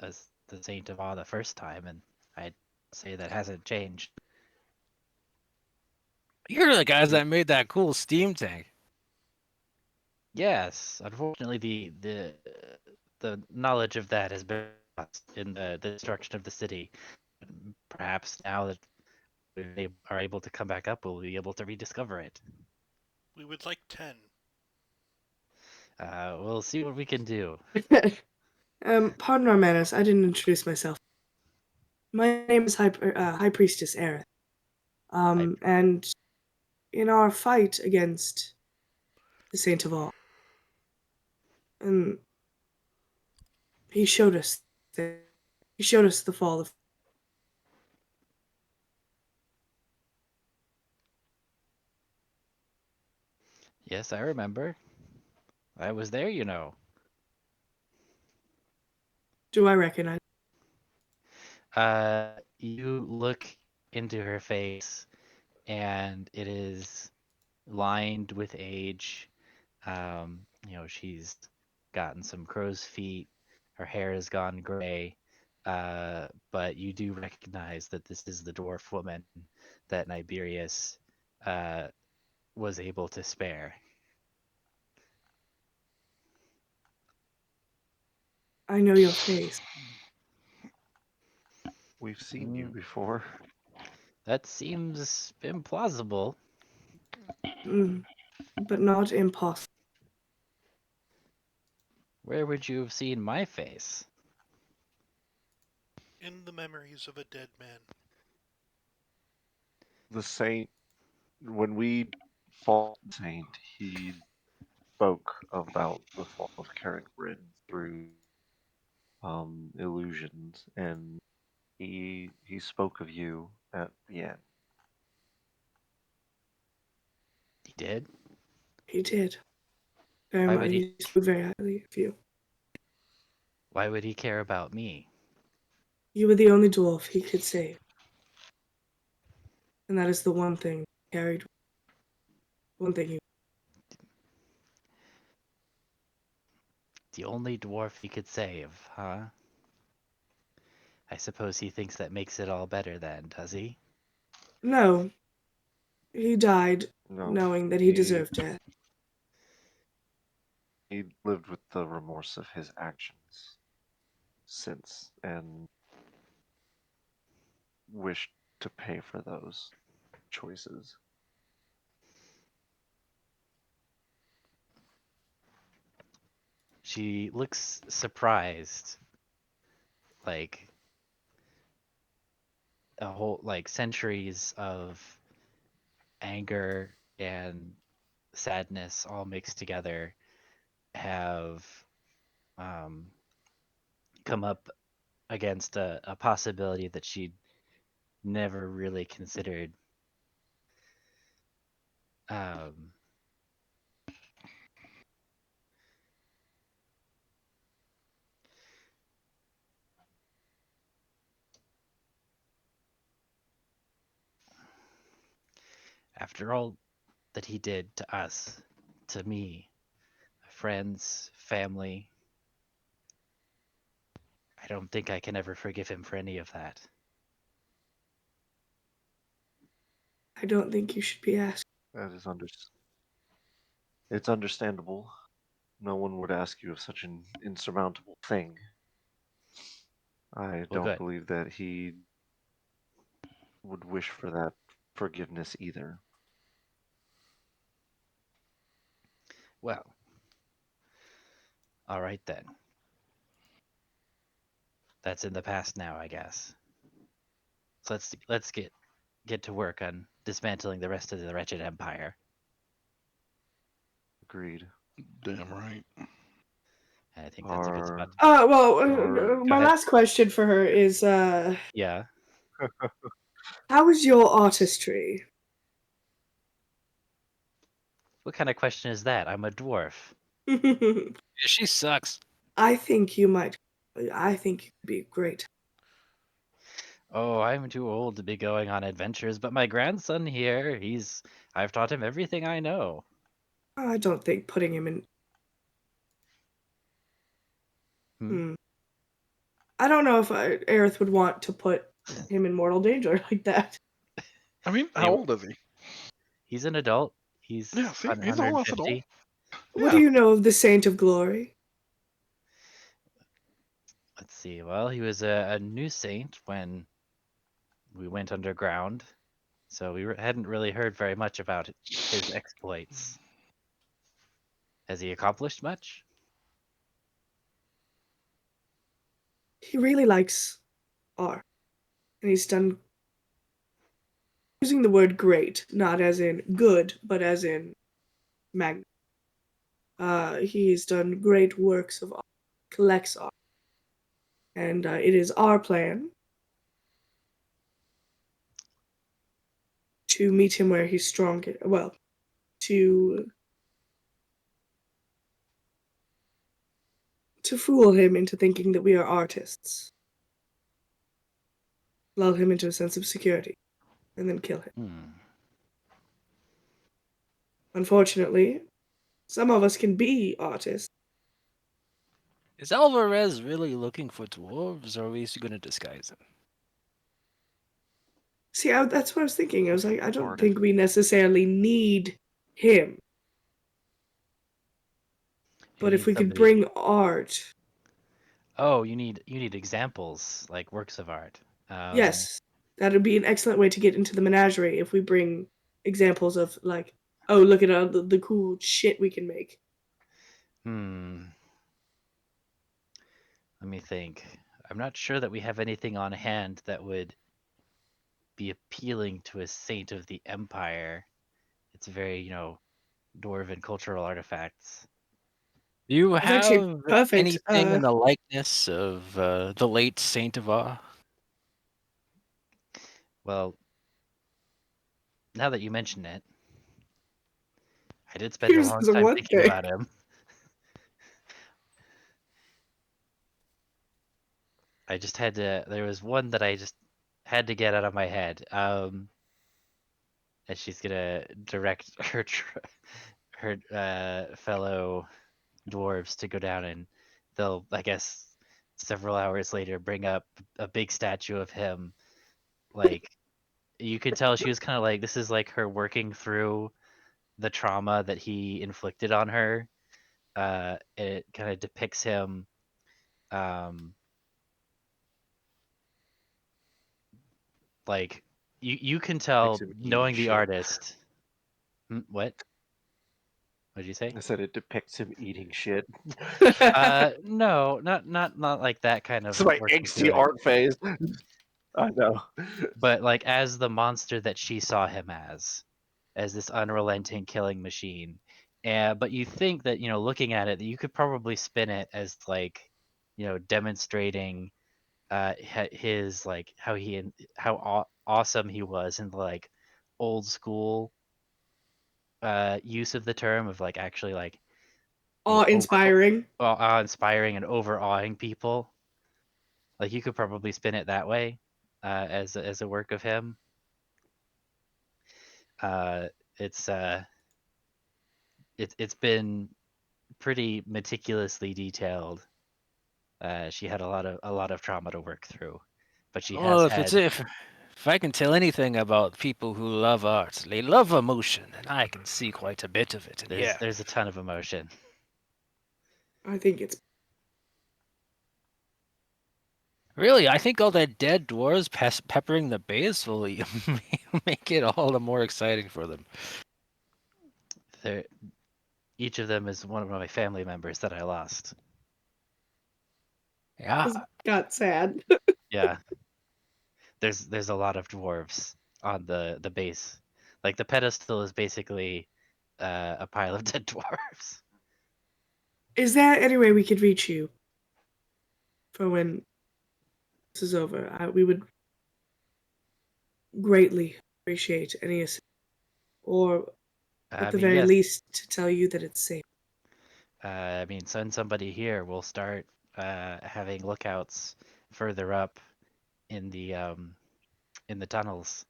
Speaker 1: the Saint of Awe the first time, and I'd say that hasn't changed.
Speaker 3: You're the guys that made that cool steam tank.
Speaker 1: Yes, unfortunately, the knowledge of that has been lost in the destruction of the city. Perhaps now that they are able to come back up, we'll be able to rediscover it.
Speaker 5: We would like 10.
Speaker 1: We'll see what we can do.
Speaker 4: Pardon our manners. I didn't introduce myself. My name is High Priestess Aerith. And in our fight against the Saint of All, and he showed us the fall of...
Speaker 1: Yes, I remember. I was there, you know.
Speaker 4: Do I recognize?
Speaker 1: You look into her face, and it is lined with age. She's gotten some crow's feet. Her hair has gone gray. But you do recognize that this is the dwarf woman that Niberius was able to spare.
Speaker 4: I know your face.
Speaker 2: We've seen you before.
Speaker 1: That seems implausible.
Speaker 4: But not impossible.
Speaker 1: Where would you have seen my face?
Speaker 5: In the memories of a dead man.
Speaker 2: The saint, when we fought the saint, he spoke about the fall of Karen Bryn through illusions, and he spoke of you at the end.
Speaker 1: He did?
Speaker 4: He did. Very
Speaker 1: Why
Speaker 4: much.
Speaker 1: would he?
Speaker 4: He spoke very highly of you.
Speaker 1: Why would he care about me?
Speaker 4: You were the only dwarf he could save. And that is the one thing he carried. One thing he.
Speaker 1: The only dwarf he could save, huh? I suppose he thinks that makes it all better then, does he?
Speaker 4: No. He died
Speaker 2: No,
Speaker 4: knowing that he deserved death.
Speaker 2: He lived with the remorse of his actions since, and wished to pay for those choices.
Speaker 1: She looks surprised. Like a whole centuries of anger and sadness all mixed together have come up against a possibility that she'd never really considered. After all that he did to us, to me, friends, family, I don't think I can ever forgive him for any of that.
Speaker 4: I don't think you should be asked.
Speaker 2: That is It's understandable. No one would ask you of such an insurmountable thing. I don't
Speaker 1: Good.
Speaker 2: believe that he would wish for that forgiveness either.
Speaker 1: Well, all right then. That's in the past now, I guess. So let's get to work on dismantling the rest of the wretched empire.
Speaker 2: Agreed.
Speaker 6: Damn right.
Speaker 1: And I think that's a good spot.
Speaker 4: My
Speaker 1: ahead.
Speaker 4: last question for her is
Speaker 1: Yeah.
Speaker 4: how is your artistry?
Speaker 1: What kind of question is that? I'm a dwarf.
Speaker 3: She sucks.
Speaker 4: I think you might. I think you'd be great.
Speaker 1: Oh, I'm too old to be going on adventures, but my grandson here, I've taught him everything I know.
Speaker 4: I don't think putting him in. I don't know if Aerith would want to put him in mortal danger like that.
Speaker 6: I mean, how old is he?
Speaker 1: He's an adult. He's
Speaker 6: Yeah, see, he's all less adult.
Speaker 4: What do you know of the Saint of Glory?
Speaker 1: Let's see. Well, he was a new saint when we went underground, so we hadn't really heard very much about his exploits. Has he accomplished much?
Speaker 4: He really likes art, and he's done. Using the word great, not as in good, but as in magnet. He's done great works of art, collects art. And it is our plan to meet him where he's strong. Well, to fool him into thinking that we are artists. Lull him into a sense of security, and then kill him. Unfortunately, some of us can be artists.
Speaker 3: Is Alvarez really looking for dwarves, or are we going to disguise him?
Speaker 4: See, that's what I was thinking. I was like, I don't think we necessarily need him. But if we could bring art.
Speaker 1: Oh, you need examples, like works of art.
Speaker 4: Yes, that would be an excellent way to get into the menagerie if we bring examples of like, oh, look at all the cool shit we can make.
Speaker 1: Let me think. I'm not sure that we have anything on hand that would be appealing to a saint of the Empire. It's very, dwarven cultural artifacts.
Speaker 3: Do you
Speaker 4: That's actually
Speaker 3: have
Speaker 4: perfect.
Speaker 3: anything in the likeness of the late Saint of Awe?
Speaker 1: Well, now that you mention it, I did spend a
Speaker 4: Here's
Speaker 1: long
Speaker 4: the
Speaker 1: time
Speaker 4: one
Speaker 1: thinking
Speaker 4: thing.
Speaker 1: about him. There was one that I just had to get out of my head. And she's gonna direct her fellow dwarves to go down, and they'll, I guess, several hours later bring up a big statue of him. Like, you could tell she was kind of like, this is like her working through the trauma that he inflicted on her. It kind of depicts him, like, you can tell,
Speaker 2: him eating
Speaker 1: knowing the
Speaker 2: shit.
Speaker 1: artist. What? What'd you say?
Speaker 2: I said it depicts him eating shit.
Speaker 1: No, not like that kind of
Speaker 2: It's my
Speaker 1: working
Speaker 2: angsty
Speaker 1: through it.
Speaker 2: art phase. I know.
Speaker 1: But like as the monster that she saw him as this unrelenting killing machine. But you think that, looking at it, that you could probably spin it as like, demonstrating his, like, how awesome he was in the, like, old school use of the term, of like actually, like,
Speaker 4: Awe-inspiring.
Speaker 1: inspiring and overawing people. Like, you could probably spin it that way, as a work of him. It's been pretty meticulously detailed. She had a lot of trauma to work through, but she has
Speaker 3: Well,
Speaker 1: had.
Speaker 3: if I can tell anything about people who love art, they love emotion, and I can see quite a bit of it in here.
Speaker 1: There's a ton of emotion.
Speaker 4: I think it's
Speaker 3: Really, I think all that dead dwarves peppering the base will make it all the more exciting for them.
Speaker 1: Each of them is one of my family members that I lost.
Speaker 3: Yeah.
Speaker 4: got sad.
Speaker 1: Yeah. There's a lot of dwarves on the base. Like, the pedestal is basically a pile of dead dwarves.
Speaker 4: Is there any way we could reach you for when this is over? We would greatly appreciate any assistance, or at the very
Speaker 1: yes.
Speaker 4: least to tell you that it's safe.
Speaker 1: Send somebody here. We'll start having lookouts further up in the tunnels.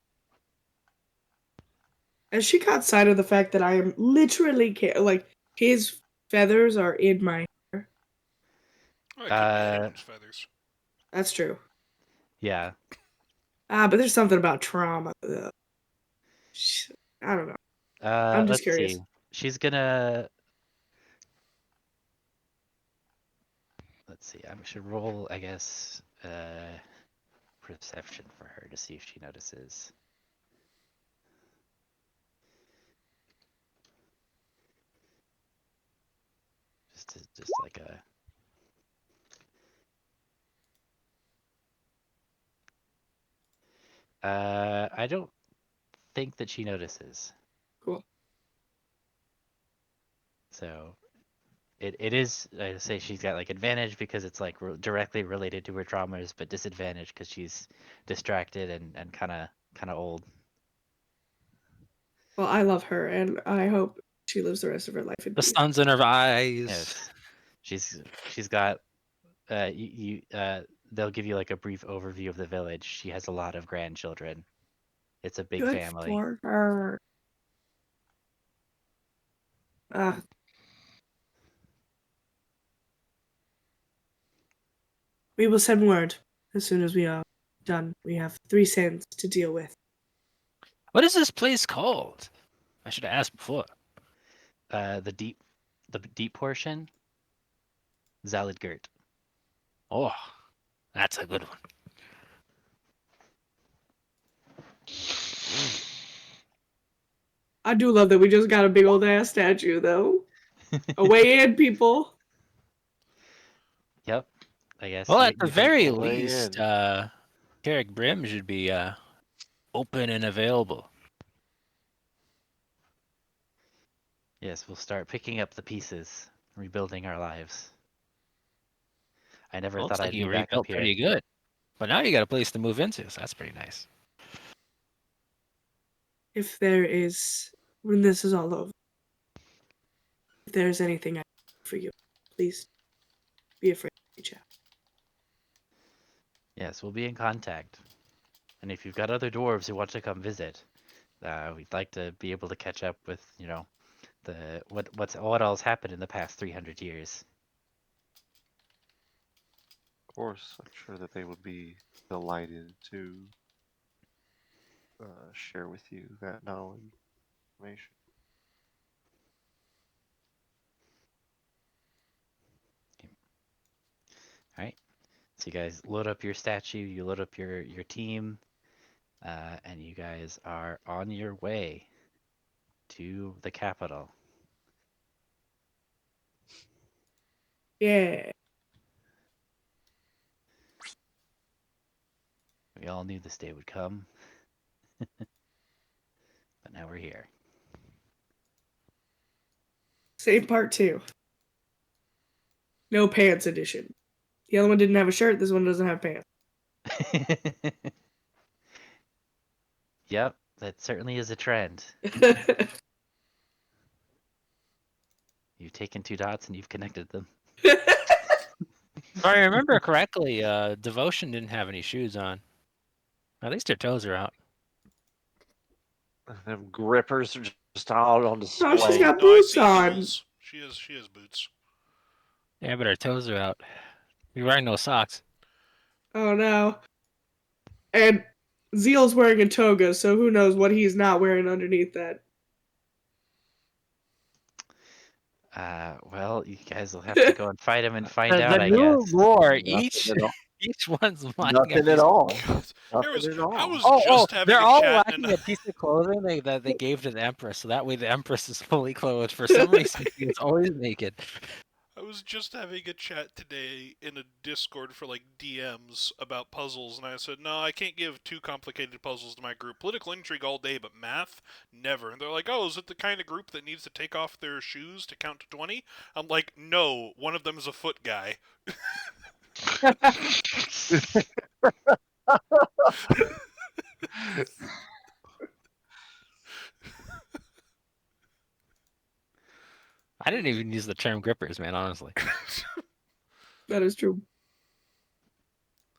Speaker 4: And she caught sight of the fact that I am literally like his feathers are in my hair.
Speaker 5: Oh, it could be anyone's feathers.
Speaker 4: That's true.
Speaker 1: Yeah.
Speaker 4: But there's something about trauma. I don't know. I'm just curious.
Speaker 1: See. She's gonna. Let's see. I should roll, I guess, perception for her to see if she notices. Just like a. I don't think that she notices.
Speaker 4: Cool.
Speaker 1: So, it is. I say she's got like advantage because it's like directly related to her traumas, but disadvantage because she's distracted and kind of old.
Speaker 4: Well, I love her, and I hope she lives the rest of her life in
Speaker 3: The
Speaker 4: peace.
Speaker 3: sun's in her eyes.
Speaker 1: Yes, she's got. They'll give you like a brief overview of the village. She has a lot of grandchildren. It's a big
Speaker 4: Good
Speaker 1: family.
Speaker 4: for her. We will send word as soon as we are done. We have 3 sands to deal with.
Speaker 3: What is this place called? I should have asked before.
Speaker 1: The deep portion. Zalidgurt.
Speaker 3: Oh, that's a good one.
Speaker 4: I do love that we just got a big old ass statue, though. Away in, people.
Speaker 1: Yep. I guess.
Speaker 3: Well,
Speaker 1: you-
Speaker 3: at the
Speaker 1: you can-
Speaker 3: very
Speaker 2: weigh
Speaker 3: least,
Speaker 2: in.
Speaker 3: Carrick Brim should be open and available.
Speaker 1: Yes, we'll start picking up the pieces, rebuilding our lives. I never
Speaker 3: Looks
Speaker 1: thought
Speaker 3: like
Speaker 1: I'd
Speaker 3: you
Speaker 1: be back up
Speaker 3: rebuilt
Speaker 1: here.
Speaker 3: pretty good. But now you got a place to move into, so that's pretty nice.
Speaker 4: If there is, when this is all over, if there's anything I can do for you, please be afraid to reach out.
Speaker 1: Yes, we'll be in contact. And if you've got other dwarves who want to come visit, we'd like to be able to catch up with, what else happened in the past 300 years.
Speaker 2: Of course, I'm sure that they would be delighted to share with you that knowledge information.
Speaker 1: All right. So you guys load up your statue, you load up your team, and you guys are on your way to the capital.
Speaker 4: Yeah.
Speaker 1: We all knew this day would come, but now we're here.
Speaker 4: Same part 2. No pants edition. The other one didn't have a shirt. This one doesn't have pants.
Speaker 1: Yep, that certainly is a trend. You've taken 2 dots and you've connected them.
Speaker 3: If I remember correctly, Devotion didn't have any shoes on. At least her toes are out.
Speaker 2: Them grippers are just out on display.
Speaker 4: Oh, she's got
Speaker 5: No, I
Speaker 4: boots
Speaker 5: see
Speaker 4: on.
Speaker 5: heels. She has boots.
Speaker 3: Yeah, but her toes are out. You're wearing no socks.
Speaker 4: Oh no. And Zeal's wearing a toga, so who knows what he's not wearing underneath that.
Speaker 1: Well, you guys will have to go and fight him and find
Speaker 3: The
Speaker 1: out, I
Speaker 3: new
Speaker 1: guess.
Speaker 3: lore,
Speaker 2: Nothing at all.
Speaker 3: each one's lacking
Speaker 2: Nothing
Speaker 3: a piece
Speaker 2: at all.
Speaker 5: I was
Speaker 2: Nothing at all.
Speaker 5: just having
Speaker 3: they're
Speaker 5: a
Speaker 3: all
Speaker 5: chat
Speaker 3: lacking
Speaker 5: and
Speaker 3: a piece of clothing that they gave to the Empress, so that way the Empress is fully clothed. For some reason, she was always naked.
Speaker 5: I was just having a chat today in a Discord for like DMs about puzzles, and I said, no, I can't give too complicated puzzles to my group. Political intrigue all day, but math, never. And they're like, oh, is it the kind of group that needs to take off their shoes to count to 20? I'm like, no, one of them is a foot guy.
Speaker 3: I didn't even use the term grippers, man, honestly.
Speaker 4: That is true.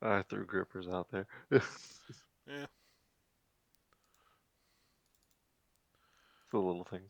Speaker 2: I threw grippers out there.
Speaker 5: Yeah.
Speaker 2: The little things.